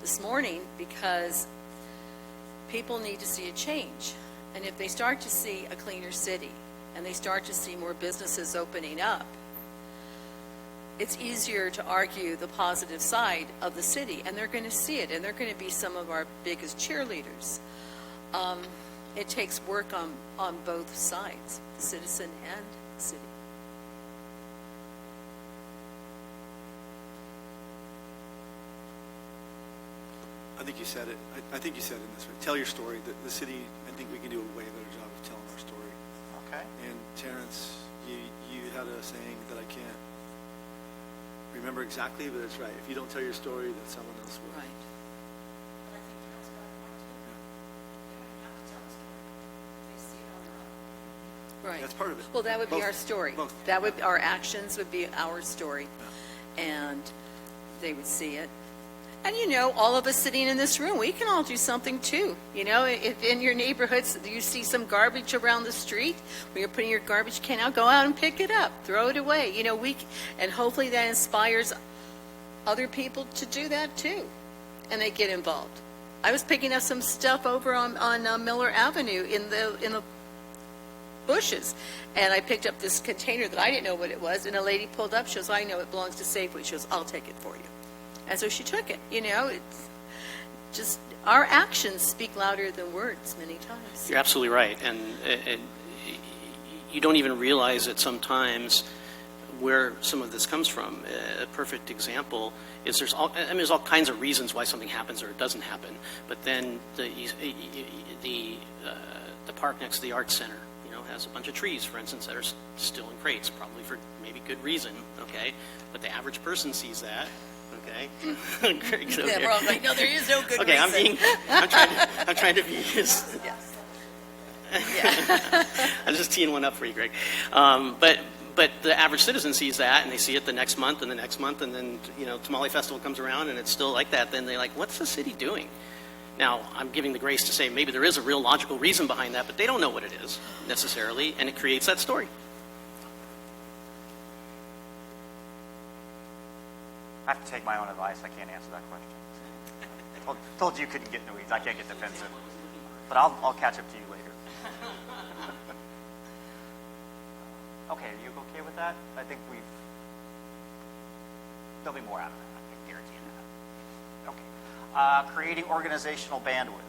this morning, because people need to see a change. And if they start to see a cleaner city and they start to see more businesses opening up, it's easier to argue the positive side of the city, and they're going to see it, and they're going to be some of our biggest cheerleaders. It takes work on both sides, the citizen and the city. I think you said it. I think you said it in this way. Tell your story. The city, I think we can do a way better job of telling our story. Okay. And Terrence, you had a saying that I can't remember exactly, but it's right. If you don't tell your story, then someone else will. Right. Right. That's part of it. Well, that would be Both. our story. Both. That would, our actions would be our story. And they would see it. And you know, all of us sitting in this room, we can all do something too. You know, if in your neighborhoods you see some garbage around the street, when you're putting your garbage can out, go out and pick it up, throw it away. You know, and hopefully that inspires other people to do that too. And they get involved. I was picking up some stuff over on Miller Avenue in the bushes, and I picked up this container that I didn't know what it was, and a lady pulled up. She goes, "I know, it belongs to Safeway." She goes, "I'll take it for you." And so she took it. You know, it's just our actions speak louder than words many times. You're absolutely right. And you don't even realize it sometimes where some of this comes from. A perfect example is there's all kinds of reasons why something happens or it doesn't happen. But then the park next to the Arts Center, you know, has a bunch of trees, for instance, that are still in crates, probably for maybe good reason, okay? But the average person sees that. Okay. Greg's over Yeah, here. we're all like, no, there is no good okay, reason. I'm trying to be his. Yes. I'm just teeing one up for you, Greg. But the average citizen sees that, and they see it the next month and the next month, and then, you know, Tamale Festival comes around and it's still like that. Then they're like, what's the city doing? Now, I'm giving the grace to say maybe there is a real logical reason behind that, but they don't know what it is necessarily, and it creates that story. I have to take my own advice. I can't answer that question. Told you couldn't get in the weeds. I can't get defensive. But I'll catch up to you later. Okay, are you okay with that? I think there'll be more out of that. I can guarantee you that. Okay. Creating organizational bandwidth.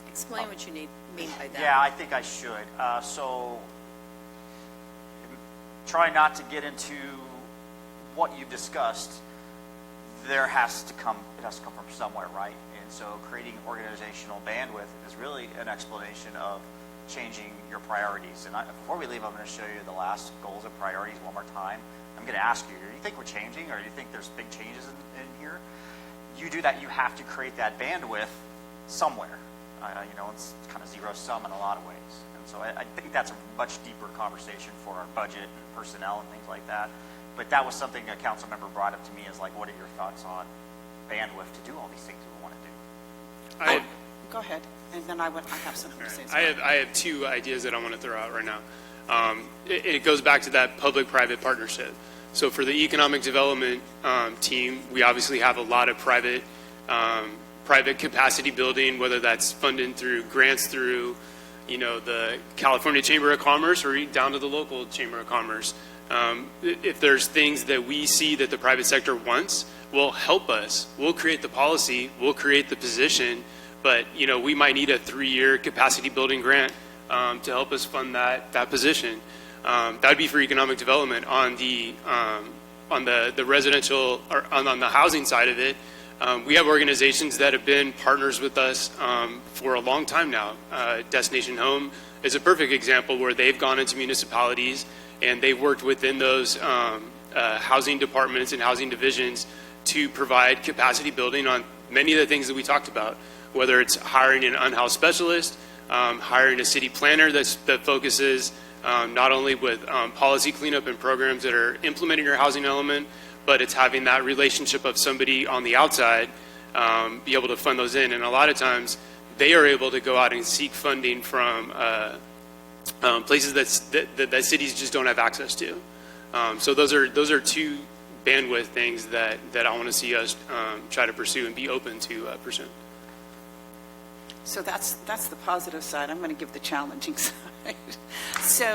Explain what you mean by that. Yeah, I think I should. So try not to get into what you've discussed. It has to come from somewhere, right? And so creating organizational bandwidth is really an explanation of changing your priorities. And before we leave, I'm going to show you the last goals and priorities one more time. I'm going to ask you, do you think we're changing, or do you think there's big changes in here? You do that, you have to create that bandwidth somewhere. You know, it's kind of zero sum in a lot of ways. And so I think that's a much deeper conversation for our budget and personnel and things like that. But that was something a council member brought up to me, is like, what are your thoughts on bandwidth to do all these things we want to do? Go ahead, and then I have something to say. I have two ideas that I want to throw out right now. It goes back to that public-private partnership. So for the economic development team, we obviously have a lot of private capacity building, whether that's funded through grants through, the California Chamber of Commerce or down to the local Chamber of Commerce. If there's things that we see that the private sector wants, will help us. We'll create the policy, we'll create the position, but we might need a 3-year capacity building grant to help us fund that position. That would be for economic development. On the residential or on the housing side of it, we have organizations that have been partners with us for a long time now. Destination Home is a perfect example where they've gone into municipalities and they've worked within those housing departments and housing divisions to provide capacity building on many of the things that we talked about, whether it's hiring an unhoused specialist, hiring a city planner that focuses not only with policy cleanup and programs that are implementing your housing element, but it's having that relationship of somebody on the outside be able to fund those in. And a lot of times they are able to go out and seek funding from places that cities just don't have access to. So those are two bandwidth things that I want to see us try to pursue and be open to pursue. So that's the positive side. I'm going to give the challenging side. So,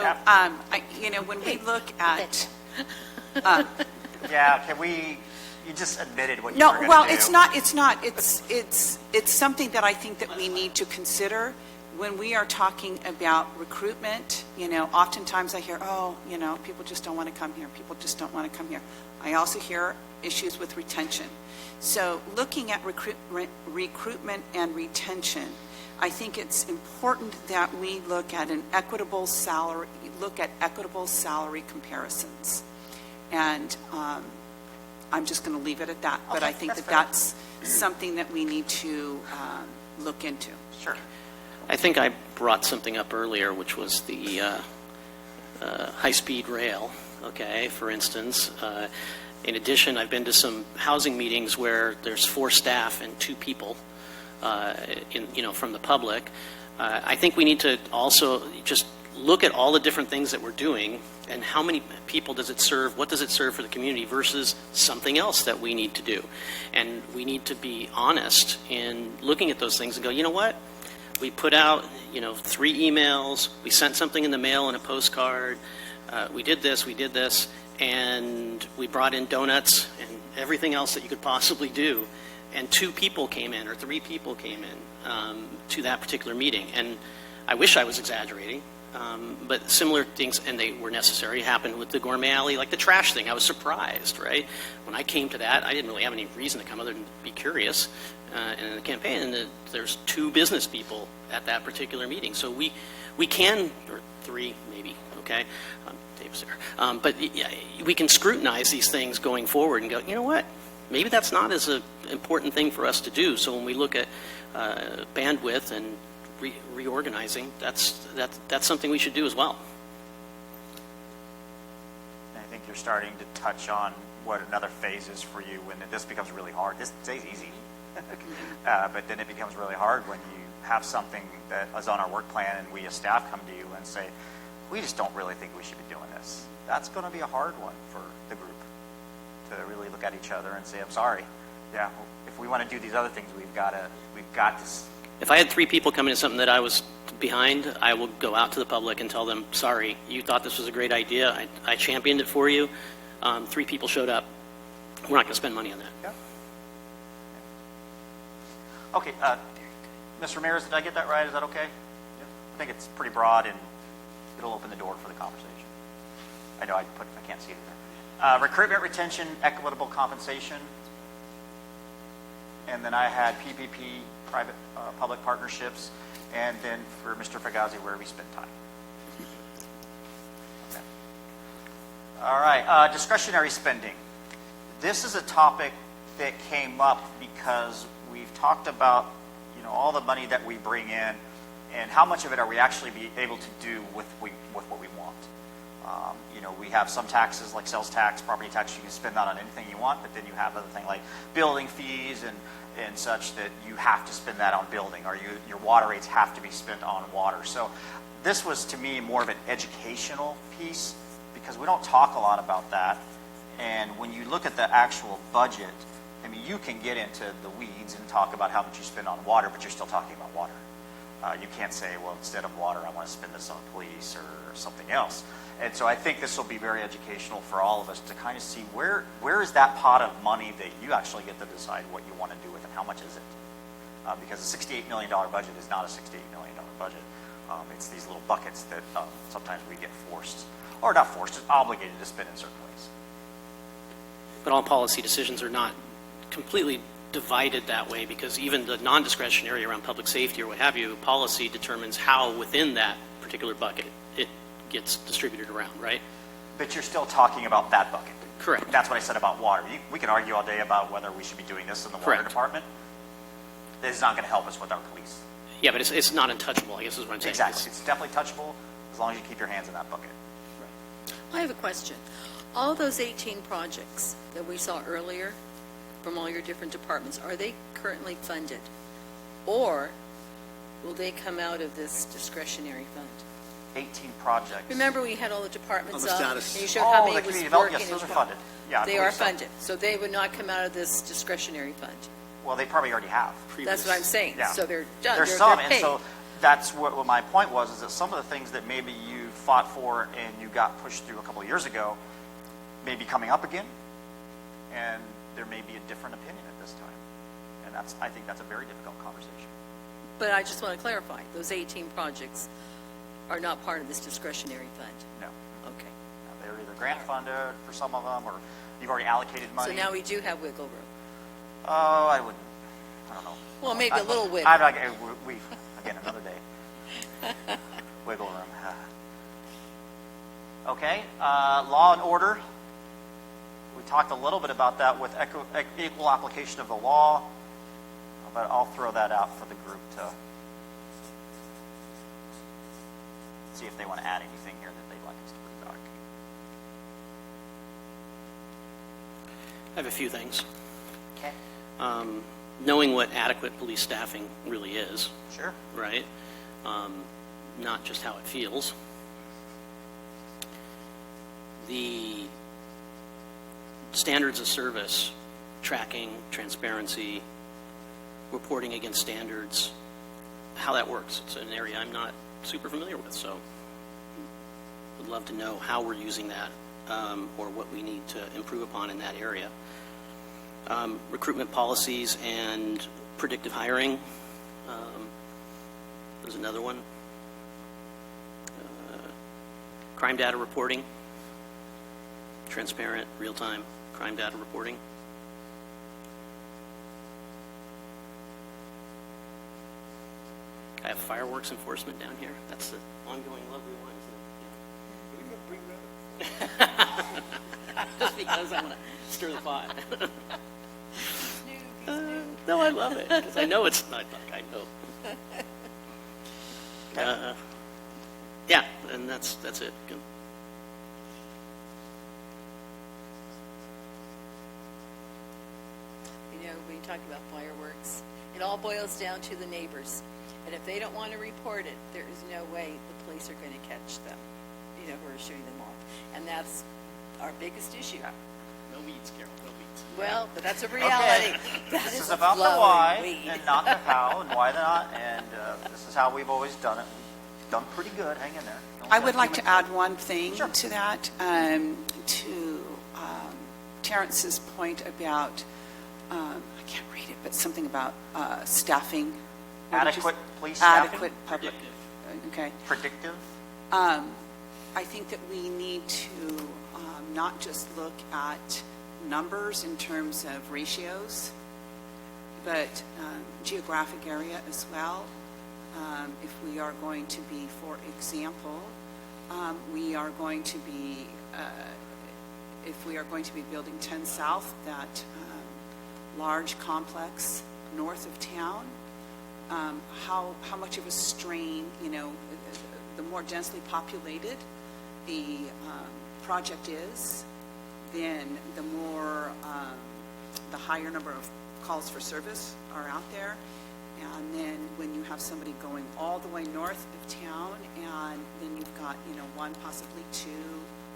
when we look at... Yeah, you just admitted what you were going to do. No, well, it's not. It's something that I think that we need to consider when we are talking about recruitment. Oftentimes I hear, people just don't want to come here. People just don't want to come here. I also hear issues with retention. So looking at recruitment and retention, I think it's important that we look at equitable salary comparisons. And I'm just going to leave it at that. But I think that's something that we need to look into. Sure. I think I brought something up earlier, which was the high-speed rail, for instance. In addition, I've been to some housing meetings where there's 4 staff and 2 people from the public. I think we need to also just look at all the different things that we're doing and how many people does it serve, what does it serve for the community versus something else that we need to do. And we need to be honest in looking at those things and go, you know what? We put out, 3 emails, we sent something in the mail and a postcard, we did this, and we brought in donuts and everything else that you could possibly do. And 2 people came in or 3 people came in to that particular meeting. And I wish I was exaggerating. But similar things, and they were necessary, happened with the Gourmet Alley, like the trash thing. I was surprised, right? When I came to that, I didn't really have any reason to come other than be curious in the campaign. And there's 2 business people at that particular meeting. So we can, or 3 maybe, okay? Dave's there. But we can scrutinize these things going forward and go, you know what? Maybe that's not as an important thing for us to do. So when we look at bandwidth and reorganizing, that's something we should do as well. I think you're starting to touch on what another phase is for you when this becomes really hard. This stays easy, but then it becomes really hard when you have something that is on our work plan and we as staff come to you and say, we just don't really think we should be doing this. That's going to be a hard one for the group to really look at each other and say, I'm sorry. Yeah, if we want to do these other things, we've got to. If I had 3 people come into something that I was behind, I will go out to the public and tell them, sorry, you thought this was a great idea. I championed it for you. 3 people showed up. We're not going to spend money on that. Yeah. Okay, Ms. Ramirez, did I get that right? Is that okay? Yeah. I think it's pretty broad and it'll open the door for the conversation. I know I can't see it there. Recruitment, retention, equitable compensation. And then I had PPP, private public partnerships, and then for Mr. Fagazi, where we spend time. Okay. All right, discretionary spending. This is a topic that came up because we've talked about, all the money that we bring in, and how much of it are we actually be able to do with what we want. We have some taxes like sales tax, property tax. You can spend that on anything you want, but then you have other things like building fees and such that you have to spend that on building, or your water rates have to be spent on water. So this was, to me, more of an educational piece because we don't talk a lot about that. And when you look at the actual budget, I mean, you can get into the weeds and talk about how much you spend on water, but you're still talking about water. You can't say, well, instead of water, I want to spend this on police or something else. And so I think this will be very educational for all of us to kind of see where is that pot of money that you actually get to decide what you want to do with it. How much is it? Because a $68 million budget is not a $68 million budget. It's these little buckets that sometimes we get forced, or not forced, just obligated to spend in certain ways. But all policy decisions are not completely divided that way, because even the non-discretionary around public safety or what have you, policy determines how within that particular bucket it gets distributed around, right? But you're still talking about that bucket. Correct. That's what I said about water. We can argue all day about whether we should be doing this in the water Correct. department. This is not going to help us with our police. Yeah, but it's not untouchable, I guess is what I'm saying. Exactly. It's definitely touchable as long as you keep your hands in that bucket. I have a question. All those 18 projects that we saw earlier from all your different departments, are they currently funded? Or will they come out of this discretionary fund? 18 projects. Remember, we had all the departments On the up, status. and you showed how Oh, many the was community development, working. yes, those and are funded. Yeah, I They believe are so. funded, so they would not come out of this discretionary fund. Well, they probably already have. That's what I'm saying. Yeah. So they're done. There's They're some, paid. and so that's what my point was, is that some of the things that maybe you fought for and you got pushed through a couple of years ago may be coming up again, and there may be a different opinion at this time. And I think that's a very difficult conversation. But I just want to clarify, those 18 projects are not part of this discretionary fund. No. Okay. They're either grant funded for some of them, or you've already allocated money. So now we do have wiggle room. Oh, I don't know. Well, maybe a little wiggle. I'm not, again, another day. Wiggle room. Okay, law and order. We talked a little bit about that with equal application of the law, but I'll throw that out for the group to see if they want to add anything here that they'd like us to bring back. I have a few things. Okay. Knowing what adequate police staffing really is, Sure. right? Not just how it feels. The standards of service, tracking, transparency, reporting against standards, how that works. It's an area I'm not super familiar with, so would love to know how we're using that, or what we need to improve upon in that area. Recruitment policies and predictive hiring. There's another one. Crime data reporting. Transparent, real-time crime data reporting. I have fireworks enforcement down here. That's the ongoing lovely one, isn't it? Just because I want to stir the pot. No, I love it, because I know it's not, I know. Yeah, and that's it. Good. You know, when you talk about fireworks, it all boils down to the neighbors. And if they don't want to report it, there is no way the police are going to catch them, you know, who are shooting them off. And that's our biggest issue. No weeds, Carol, no weeds. Well, but that's a reality. That This is a about the flowering why weed. and not the how and why not, and this is how we've always done it. We've done pretty good. Hang in there. I would like to add one thing Sure. to that, to Terrence's point about, I can't read it, but something about staffing. What did you Adequate say? police staffing? Adequate public. Okay. Predictive. I think that we need to not just look at numbers in terms of ratios, but geographic area as well. If we are going to be, for example, we are going to be, if we are going to be building 10 South, that large complex north of town, how much of a strain, you know, the more densely populated the project is, then the more, the higher number of calls for service are out there. And then when you have somebody going all the way north of town, and then you've got, you know, one, possibly two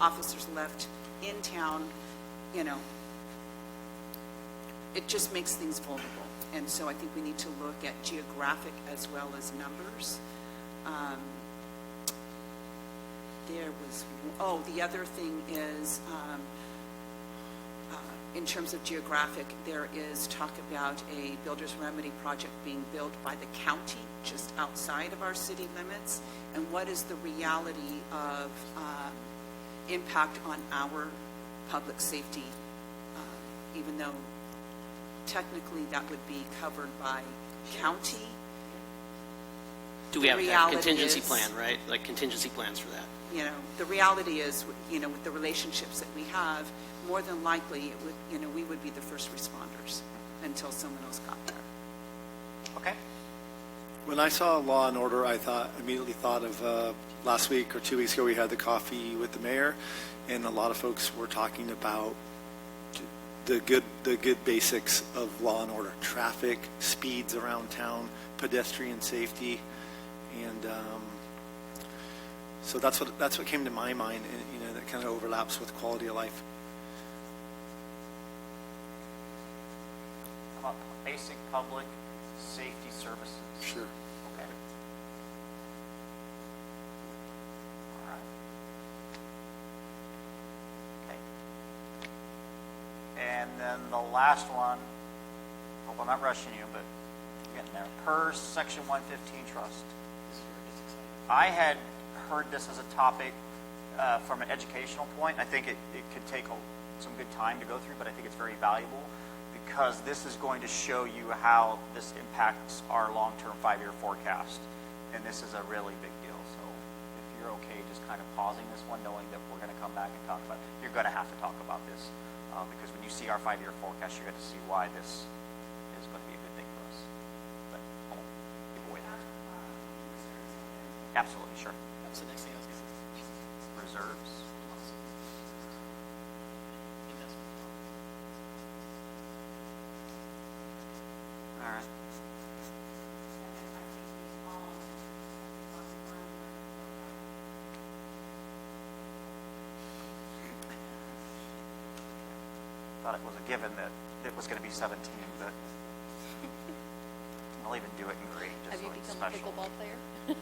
officers left in town, it just makes things vulnerable. And so I think we need to look at geographic as well as numbers. The other thing is, in terms of geographic, there is talk about a builder's remedy project being built by the county just outside of our city limits. And what is the reality of impact on our public safety, even though technically that would be covered by county? Do we have a contingency plan, right? Like contingency plans for that? The reality is, with the relationships that we have, more than likely, it would, we would be the first responders until someone else got there. Okay. When I saw Law and Order, I immediately thought of last week or 2 weeks ago, we had the coffee with the mayor, and a lot of folks were talking about the good basics of law and order: traffic, speeds around town, pedestrian safety, and so that's what came to my mind. And, that kind of overlaps with quality of life. How about basic public safety services? Sure. Okay. All right. Okay. And then the last one, hope I'm not rushing you, but you're getting there. PERS Section 115 Trust. I had heard this as a topic from an educational point. I think it could take some good time to go through, but I think it's very valuable because this is going to show you how this impacts our long-term 5-year forecast. And this is a really big deal. So if you're okay just kind of pausing this one, knowing that we're going to come back and talk about it, you're going to have to talk about this because when you see our 5-year forecast, you're going to see why this is going to be a good thing for us. But I won't give away that. Absolutely, sure. That's the next thing I was going to say. Reserves. All right. Thought it was a given that it was going to be 17, but I'll even do it in green just Have so you it's become a special. pickleball player?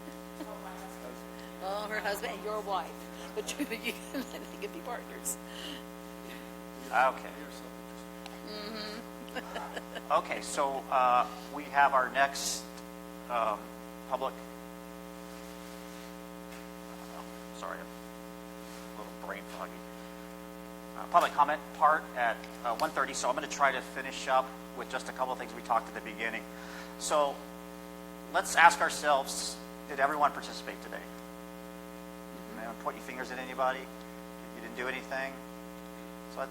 Oh, her husband and your wife. But you can, I think, could be partners. Okay. Okay, so we have our next public, sorry, a little brain foggy, public comment part at 1:30, so I'm going to try to finish up with just a couple of things we talked at the beginning. So let's ask ourselves, did everyone participate today? Anyone point your fingers at anybody? You didn't do anything? So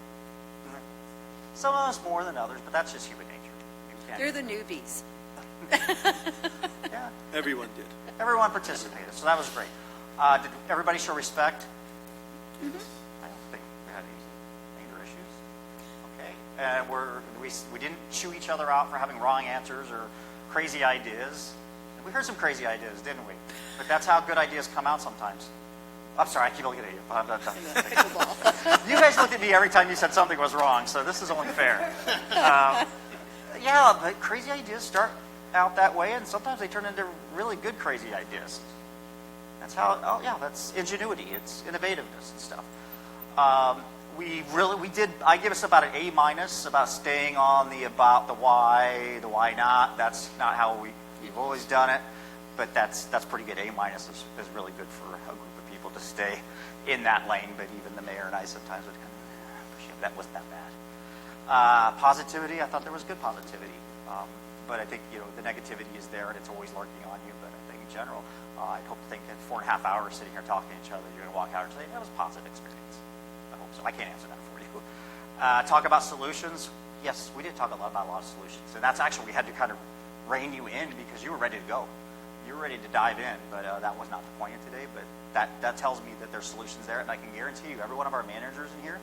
some of us more than others, but that's just human nature. They're the newbies. Yeah, Everyone did. everyone participated, so that was great. Did everybody show respect? I don't think we had any anger issues. Okay, and we didn't chew each other out for having wrong answers or crazy ideas. We heard some crazy ideas, didn't we? But that's how good ideas come out sometimes. I'm sorry, I keep looking at you. You guys looked at me every time you said something was wrong, so this is only fair. Yeah, but crazy ideas start out that way, and sometimes they turn into really good crazy ideas. That's how, that's ingenuity. It's innovativeness and stuff. I give us about an A- about staying on about the why not. That's not how we've always done it, but that's pretty good. A- is really good for a group of people to stay in that lane, but even the mayor and I sometimes would kind of appreciate that wasn't that bad. Positivity, I thought there was good positivity. But I think, the negativity is there and it's always lurking on you. But I think in general, I'd hope to think that 4.5 hours sitting here talking to each other, you're going to walk out and say, that was a positive experience. I hope so. I can't answer that for you. Talk about solutions. Yes, we did talk about a lot of solutions. And that's actually, we had to kind of rein you in because you were ready to go. You were ready to dive in, but that was not the point of today. But that tells me that there's solutions there. And I can guarantee you, every one of our managers in here,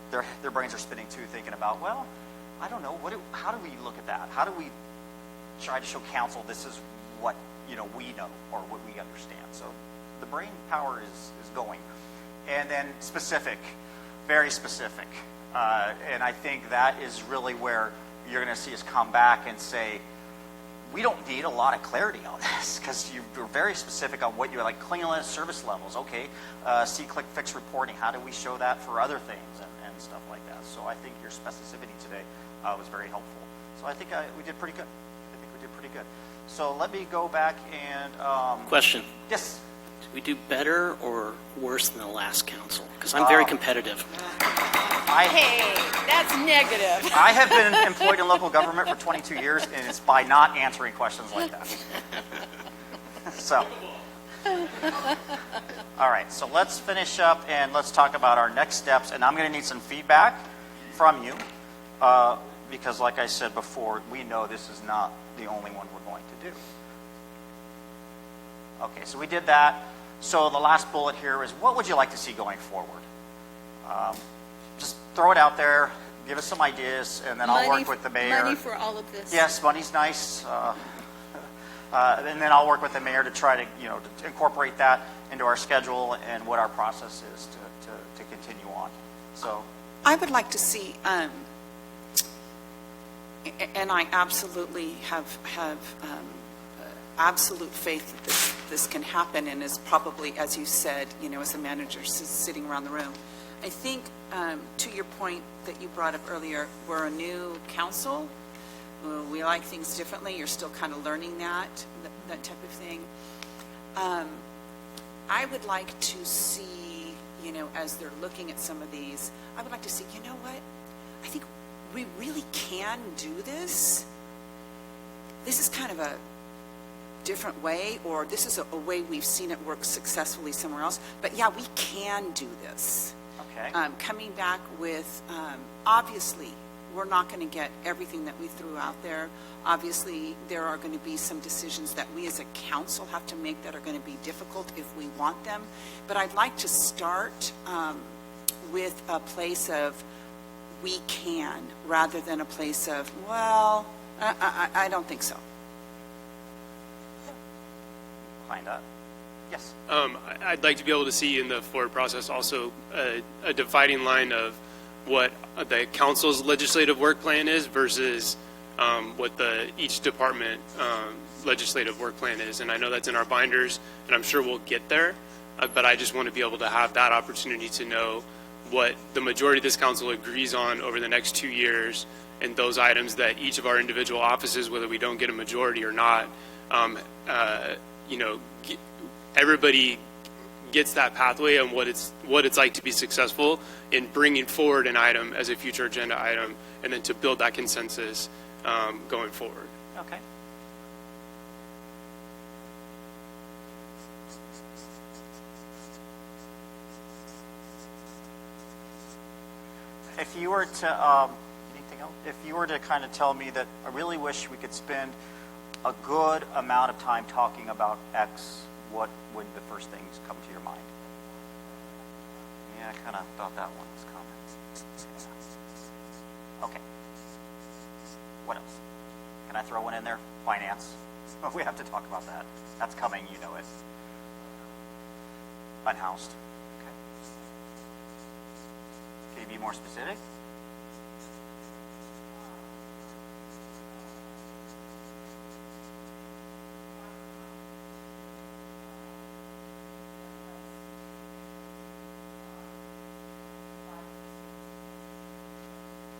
their brains are spinning too, thinking about, well, I don't know, how do we look at that? How do we try to show council this is what we know or what we understand? So the brain power is going. And then specific, very specific. And I think that is really where you're going to see us come back and say, we don't need a lot of clarity on this, because you're very specific on what you're like, cleanliness, service levels, okay, see, click, fix reporting, how do we show that for other things and stuff like that. So I think your specificity today was very helpful. So I think we did pretty good. I think we did pretty good. So let me go back and... Question. Yes? Did we do better or worse than the last council? Because I'm very competitive. Hey, that's negative. I have been employed in local government for 22 years, and it's by not answering questions like that. So, all right, so let's finish up and let's talk about our next steps. And I'm going to need some feedback from you because, like I said before, we know this is not the only one we're going to do. Okay, so we did that. So the last bullet here is, what would you like to see going forward? Just throw it out there, give us some ideas, and then I'll work with the mayor. Money for all of this. Yes, money's nice. And then I'll work with the mayor to try to, to incorporate that into our schedule and what our process is to continue on. So I would like to see, and I absolutely have absolute faith that this can happen, and is probably, as you said, as the manager sitting around the room. I think, to your point that you brought up earlier, we're a new council. We like things differently. You're still kind of learning that type of thing. I would like to see, as they're looking at some of these, I would like to see, you know what? I think we really can do this. This is kind of a different way, or this is a way we've seen it work successfully somewhere else. But yeah, we can do this. Okay. Coming back with, obviously, we're not going to get everything that we threw out there. Obviously, there are going to be some decisions that we as a council have to make that are going to be difficult if we want them. But I'd like to start with a place of we can, rather than a place of, well, I don't think so. Find out. Yes. I'd like to be able to see in the forward process also a dividing line of what the council's legislative work plan is versus what each department legislative work plan is. And I know that's in our binders, and I'm sure we'll get there, but I just want to be able to have that opportunity to know what the majority of this council agrees on over the next 2 years, and those items that each of our individual offices, whether we don't get a majority or not, everybody gets that pathway on what it's like to be successful in bringing forward an item as a future agenda item, and then to build that consensus going forward. Okay. If you were to, anything else? If you were to kind of tell me that I really wish we could spend a good amount of time talking about X, what would the first things come to your mind? Yeah, I kind of thought that one was coming. Okay. What else? Can I throw one in there? Finance. We have to talk about that. That's coming, you know it. Unhoused. Okay. Can you be more specific?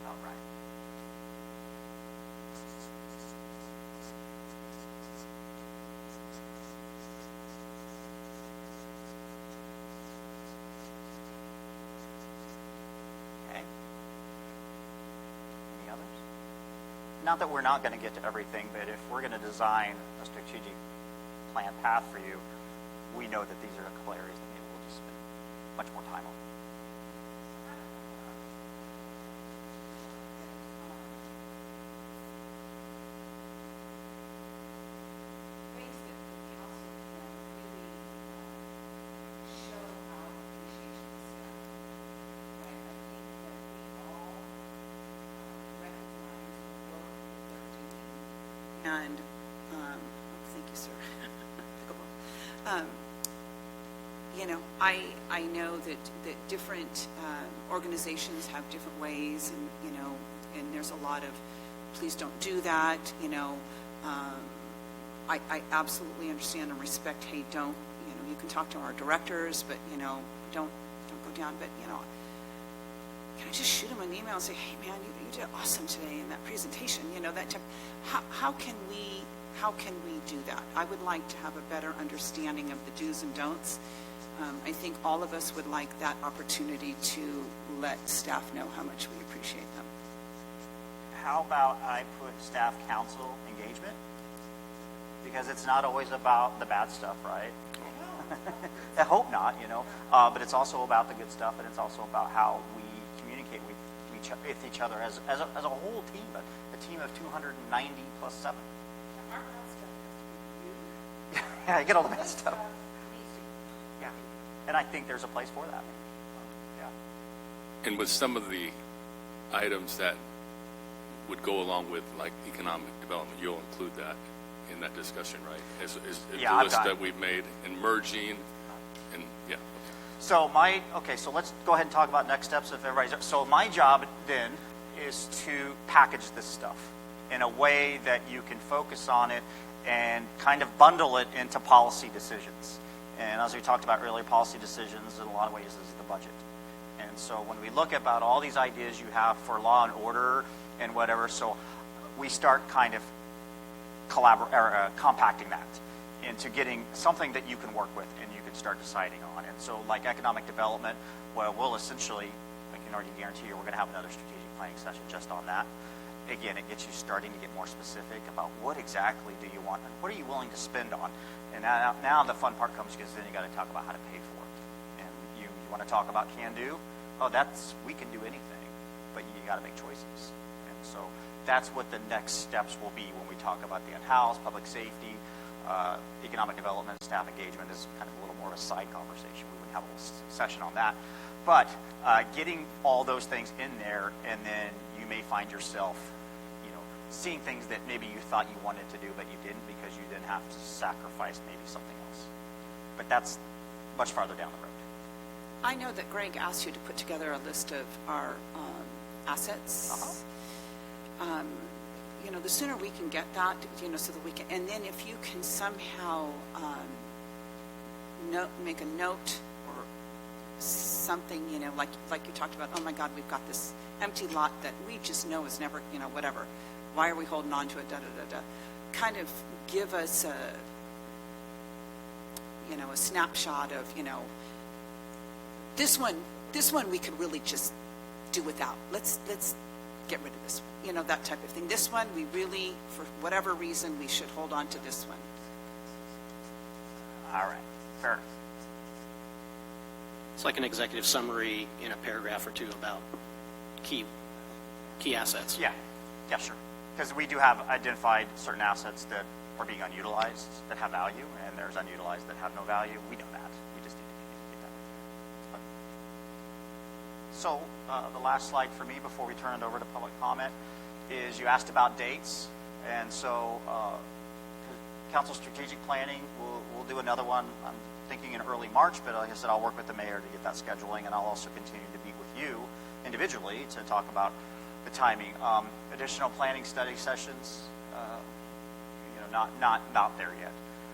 All right. Okay. Any others? Not that we're not going to get to everything, but if we're going to design a strategic plan path for you, we know that these are a couple areas that maybe we'll just spend much more time on. And thank you, sir. I know that different organizations have different ways, and there's a lot of, please don't do that, I absolutely understand and respect, hey, don't, you can talk to our directors, but, don't go down, but, can I just shoot them an email and say, hey, man, you did awesome today in that presentation, that type, how can we do that? I would like to have a better understanding of the do's and don'ts. I think all of us would like that opportunity to let staff know how much we appreciate them. How about I put staff council engagement? Because it's not always about the bad stuff, right? I hope not, but it's also about the good stuff, and it's also about how we communicate with each other as a whole team, a team of 290 plus 7. Yeah, I get all the bad stuff. Yeah, and I think there's a place for that. Yeah. And with some of the items that would go along with, like, economic development, you'll include that in that discussion, right? As Yeah, the list that we've made, and merging, and, yeah. So so let's go ahead and talk about next steps if everybody's, so my job then is to package this stuff in a way that you can focus on it and kind of bundle it into policy decisions. And as we talked about earlier, policy decisions in a lot of ways is the budget. And so when we look about all these ideas you have for law and order and whatever, so we start kind of compacting that into getting something that you can work with and you can start deciding on. And so like economic development, well, we'll essentially, I can already guarantee you, we're going to have another strategic planning session just on that. Again, it gets you starting to get more specific about what exactly do you want and what are you willing to spend on. And now the fun part comes, because then you got to talk about how to pay for it. And you want to talk about can do? Oh, we can do anything, but you got to make choices. And so that's what the next steps will be when we talk about the in-house, public safety, economic development, staff engagement is kind of a little more of a side conversation. We would have a session on that. But getting all those things in there, and then you may find yourself, seeing things that maybe you thought you wanted to do, but you didn't because you didn't have to sacrifice maybe something else. But that's much farther down the road. I know that Greg asked you to put together a list of our assets. The sooner we can get that, so that we can, and then if you can somehow make a note or something, like you talked about, oh my God, we've got this empty lot that we just know is never, whatever. Why are we holding on to it? Kind of give us a snapshot of, this one we could really just do without. Let's get rid of this one, that type of thing. This one, we really, for whatever reason, we should hold on to this one. All right, fair enough. It's like an executive summary in a paragraph or two about key assets. Yeah, sure. Because we do have identified certain assets that are being unutilized, that have value, and there's unutilized that have no value. We know that. We just need to get that. So the last slide for me before we turn it over to public comment is you asked about dates. And so council strategic planning, we'll do another one. I'm thinking in early March, but like I said, I'll work with the mayor to get that scheduling, and I'll also continue to meet with you individually to talk about the timing. Additional planning study sessions, not there yet.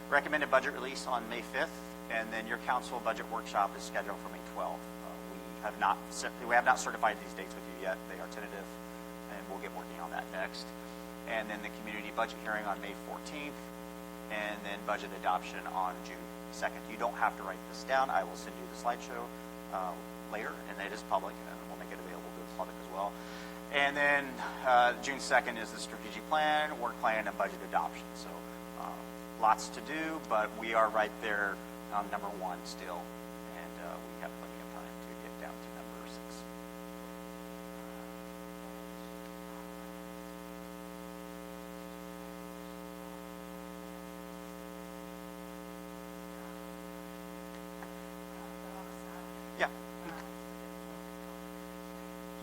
Recommended budget release on May 5th, and then your council budget workshop is scheduled for May 12th. We have not certified these dates with you yet. They are tentative, and we'll get working on that next. And then the community budget hearing on May 14th, and then budget adoption on June 2nd. You don't have to write this down. I will send you the slideshow later, and it is public, and we'll make it available to the public as well. And then June 2nd is the strategic plan, work plan, and budget adoption. So lots to do, but we are right there on number 1 still, and we have plenty of time to get down to number 6.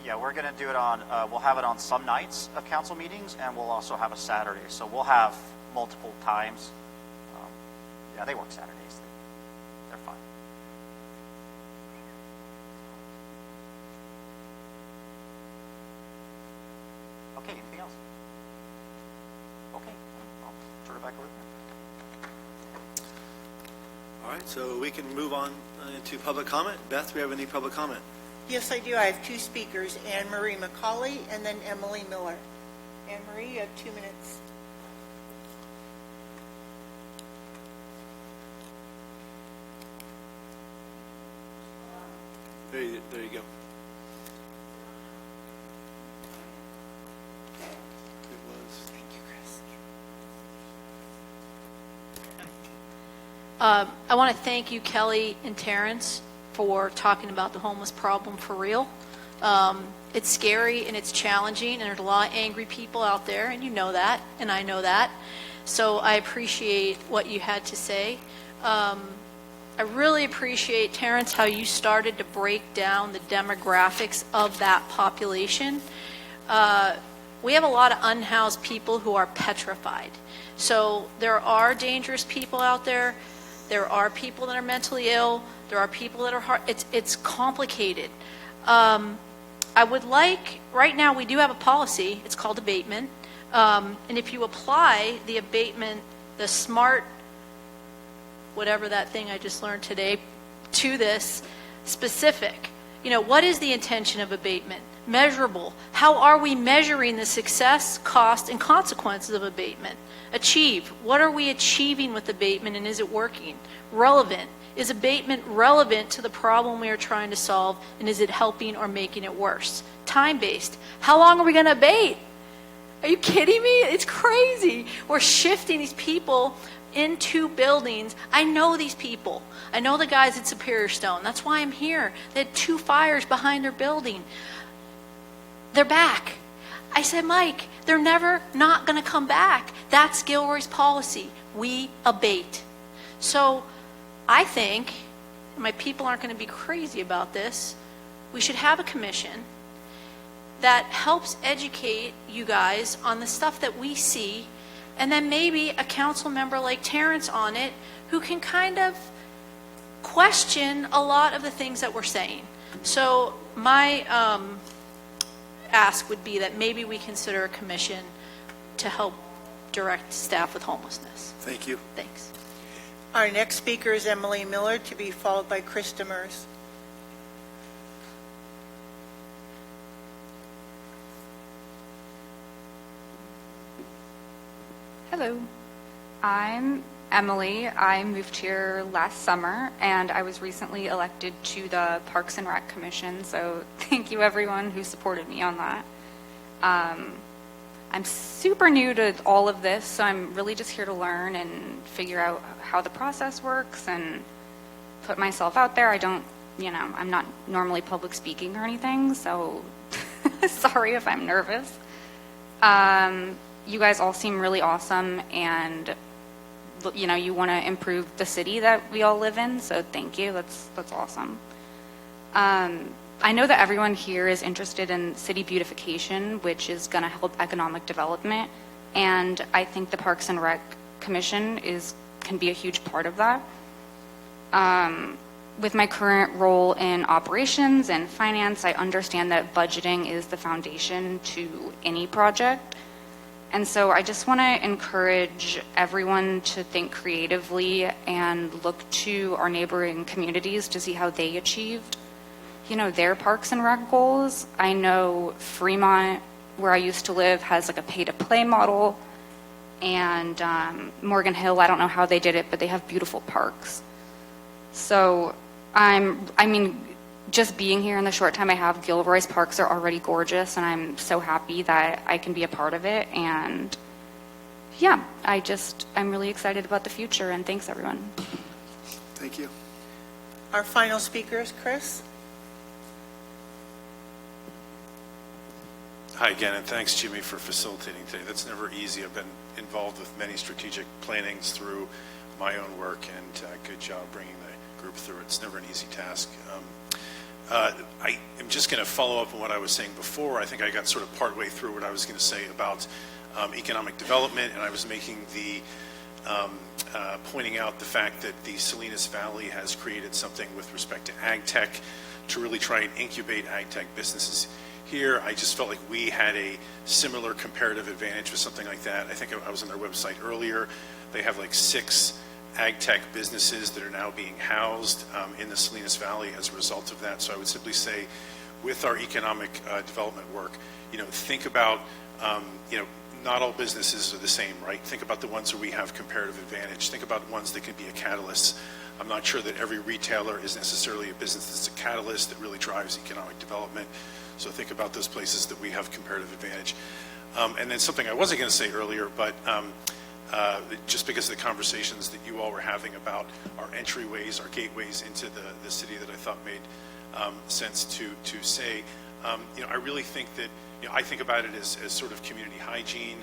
Yeah, we're going to do it on, we'll have it on some nights of council meetings, and we'll also have a Saturday. So we'll have multiple times. Yeah, they work Saturdays. They're fine. Okay, anything else? Okay, I'll turn it back over to you. All right, so we can move on to public comment. Beth, do we have any public comment? Yes, I do. I have two speakers, Anne Marie McCauley and then Emily Miller. Anne Marie, you have 2 minutes. There you go. It was. Thank you, Chris. I want to thank you, Kelly and Terrence, for talking about the homeless problem for real. It's scary and it's challenging, and there's a lot of angry people out there, and you know that, and I know that. So I appreciate what you had to say. I really appreciate, Terrence, how you started to break down the demographics of that population. We have a lot of unhoused people who are petrified. So there are dangerous people out there. There are people that are mentally ill. There are people that are it's complicated. I would like, right now we do have a policy, it's called abatement. And if you apply the abatement, the SMART, whatever that thing I just learned today, to this specific, what is the intention of abatement? Measurable. How are we measuring the success, cost, and consequences of abatement? Achieve. What are we achieving with abatement, and is it working? Relevant. Is abatement relevant to the problem we are trying to solve, and is it helping or making it worse? Time-based. How long are we going to abate? Are you kidding me? It's crazy. We're shifting these people into buildings. I know these people. I know the guys at Superior Stone. That's why I'm here. They had 2 fires behind their building. They're back. I said, Mike, they're never not going to come back. That's Gilroy's policy. We abate. So I think, my people aren't going to be crazy about this, we should have a commission that helps educate you guys on the stuff that we see, and then maybe a council member like Terrence on it who can kind of question a lot of the things that we're saying. So my ask would be that maybe we consider a commission to help direct staff with homelessness. Thank you. Thanks. Our next speaker is Emily Miller, to be followed by Chris Demers. Hello, I'm Emily. I moved here last summer, and I was recently elected to the Parks and Rec Commission, so thank you everyone who supported me on that. I'm super new to all of this, so I'm really just here to learn and figure out how the process works and put myself out there. I'm not normally public speaking or anything, so sorry if I'm nervous. You guys all seem really awesome, and you want to improve the city that we all live in, so thank you. That's awesome. I know that everyone here is interested in city beautification, which is going to help economic development, and I think the Parks and Rec Commission can be a huge part of that. With my current role in operations and finance, I understand that budgeting is the foundation to any project. And so I just want to encourage everyone to think creatively and look to our neighboring communities to see how they achieved, their Parks and Rec goals. I know Fremont, where I used to live, has like a pay-to-play model. And Morgan Hill, I don't know how they did it, but they have beautiful parks. So just being here in the short time I have, Gilroy's parks are already gorgeous, and I'm so happy that I can be a part of it. And yeah, I'm really excited about the future, and thanks everyone. Thank you. Our final speaker is Chris. Hi again, and thanks, Jimmy, for facilitating today. That's never easy. I've been involved with many strategic plannings through my own work, and good job bringing the group through. It's never an easy task. I am just going to follow up on what I was saying before. I think I got sort of partway through what I was going to say about economic development, and I was making the pointing out the fact that the Salinas Valley has created something with respect to ag tech to really try and incubate ag tech businesses here. I just felt like we had a similar comparative advantage with something like that. I think I was on their website earlier. They have like 6 ag tech businesses that are now being housed in the Salinas Valley as a result of that. So I would simply say, with our economic development work, think about, not all businesses are the same, right? Think about the ones where we have comparative advantage. Think about ones that can be a catalyst. I'm not sure that every retailer is necessarily a business that's a catalyst that really drives economic development. So think about those places that we have comparative advantage. And then something I wasn't going to say earlier, but just because of the conversations that you all were having about our entryways, our gateways into the city that I thought made sense to say, I really think that, I think about it as sort of community hygiene,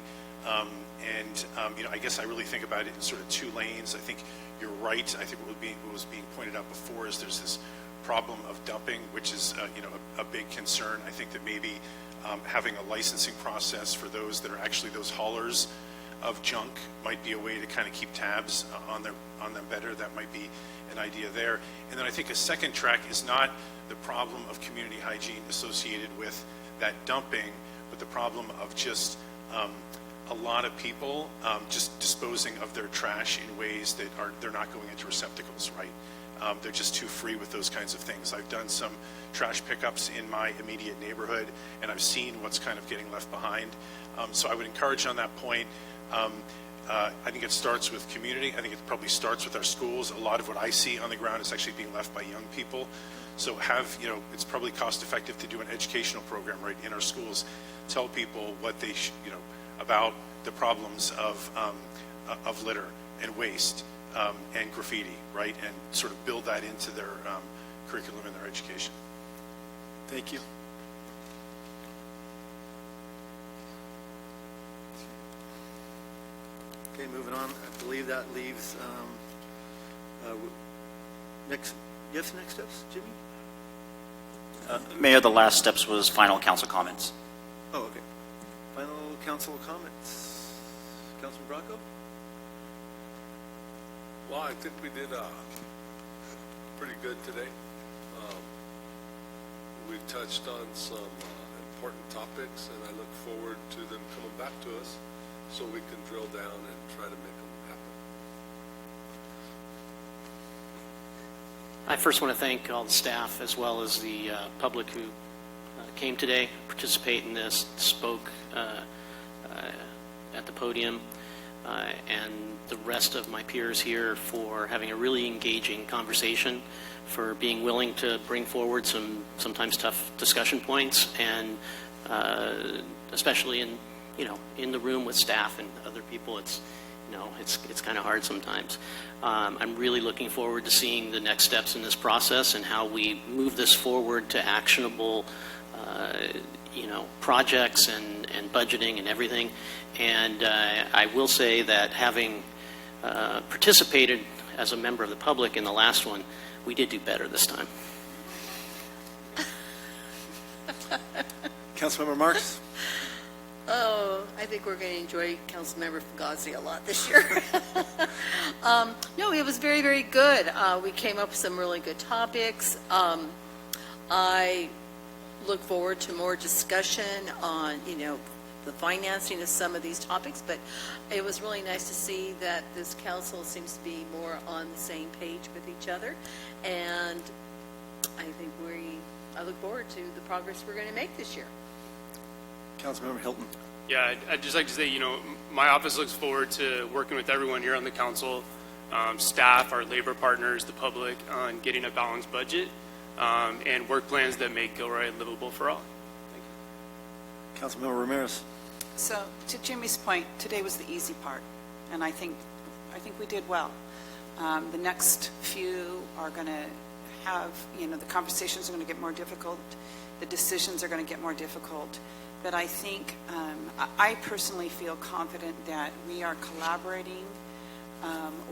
and I guess I really think about it in sort of 2 lanes. I think you're right. I think what was being pointed out before is there's this problem of dumping, which is a big concern. I think that maybe having a licensing process for those that are actually those haulers of junk might be a way to kind of keep tabs on them better. That might be an idea there. And then I think a second track is not the problem of community hygiene associated with that dumping, but the problem of just a lot of people just disposing of their trash in ways that they're not going into receptacles, right? They're just too free with those kinds of things. I've done some trash pickups in my immediate neighborhood, and I've seen what's kind of getting left behind. So I would encourage on that point. I think it starts with community. I think it probably starts with our schools. A lot of what I see on the ground is actually being left by young people. So it's probably cost effective to do an educational program right in our schools. Tell people what they about the problems of litter and waste and graffiti, right? And sort of build that into their curriculum and their education. Thank you. Okay, moving on. I believe that leaves next. You have some next steps, Jimmy? Mayor, the last steps was final council comments. Oh, okay. Final council comments. Councilman Bracco? Well, I think we did pretty good today. We touched on some important topics, and I look forward to them coming back to us so we can drill down and try to make them happen. I first want to thank all the staff as well as the public who came today, participate in this, spoke at the podium, and the rest of my peers here for having a really engaging conversation, for being willing to bring forward some sometimes tough discussion points, and especially in the room with staff and other people, it's kind of hard sometimes. I'm really looking forward to seeing the next steps in this process and how we move this forward to actionable, projects and budgeting and everything. And I will say that having participated as a member of the public in the last one, we did do better this time. Councilmember Marks? Oh, I think we're going to enjoy Councilmember Fugazi a lot this year. No, it was very, very good. We came up with some really good topics. I look forward to more discussion on, the financing of some of these topics, but it was really nice to see that this council seems to be more on the same page with each other, and I think I look forward to the progress we're going to make this year. Councilmember Hilton. Yeah, I'd just like to say, my office looks forward to working with everyone here on the council, staff, our labor partners, the public, on getting a balanced budget and work plans that make Gilroy livable for all. Thank you. Councilmember Ramirez. So, to Jimmy's point, today was the easy part, and I think we did well. The next few are going to have, the conversations are going to get more difficult, the decisions are going to get more difficult, but I think, I personally feel confident that we are collaborating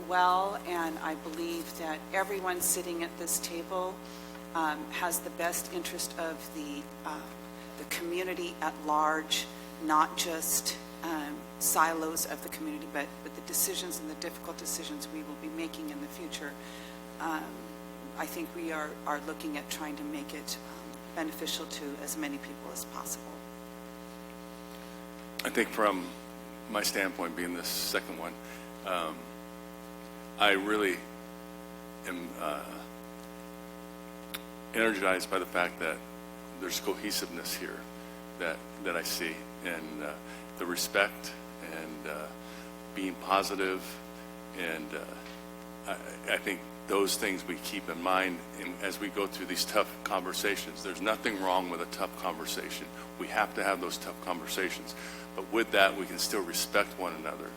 well, and I believe that everyone sitting at this table has the best interest of the community at large, not just silos of the community, but the decisions and the difficult decisions we will be making in the future. I think we are looking at trying to make it beneficial to as many people as possible. I think from my standpoint, being the second one, I really am energized by the fact that there's cohesiveness here that I see, and the respect and being positive, and I think those things we keep in mind as we go through these tough conversations. There's nothing wrong with a tough conversation. We have to have those tough conversations. But with that, we can still respect one another,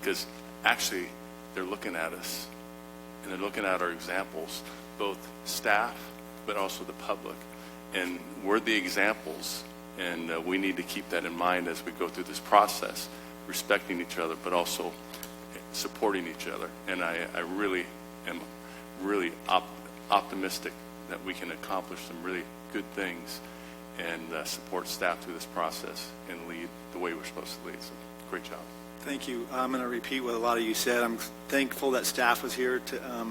because actually they're looking at us and they're looking at our examples, both staff but also the public. And we're the examples, and we need to keep that in mind as we go through this process, respecting each other but also supporting each other. And I really am optimistic that we can accomplish some really good things and support staff through this process and lead the way we're supposed to lead. So, great job. Thank you. I'm going to repeat what a lot of you said. I'm thankful that staff was here to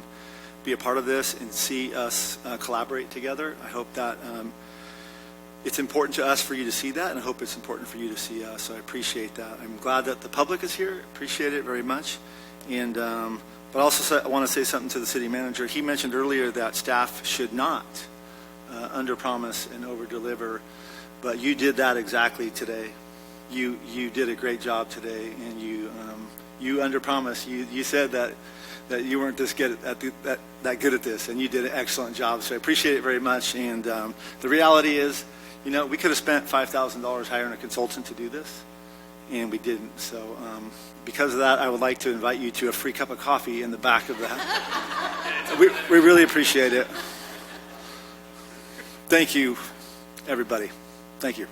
be a part of this and see us collaborate together. I hope that it's important to us for you to see that, and I hope it's important for you to see us. So I appreciate that. I'm glad that the public is here. Appreciate it very much. And but also I want to say something to the city manager. He mentioned earlier that staff should not under-promise and over-deliver, but you did that exactly today. You did a great job today, and you under-promised. You said that you weren't this good that good at this, and you did an excellent job. So I appreciate it very much. And the reality is, we could have spent $5,000 hiring a consultant to do this, and we didn't. So because of that, I would like to invite you to a free cup of coffee in the back of that. We really appreciate it. Thank you, everybody. Thank you.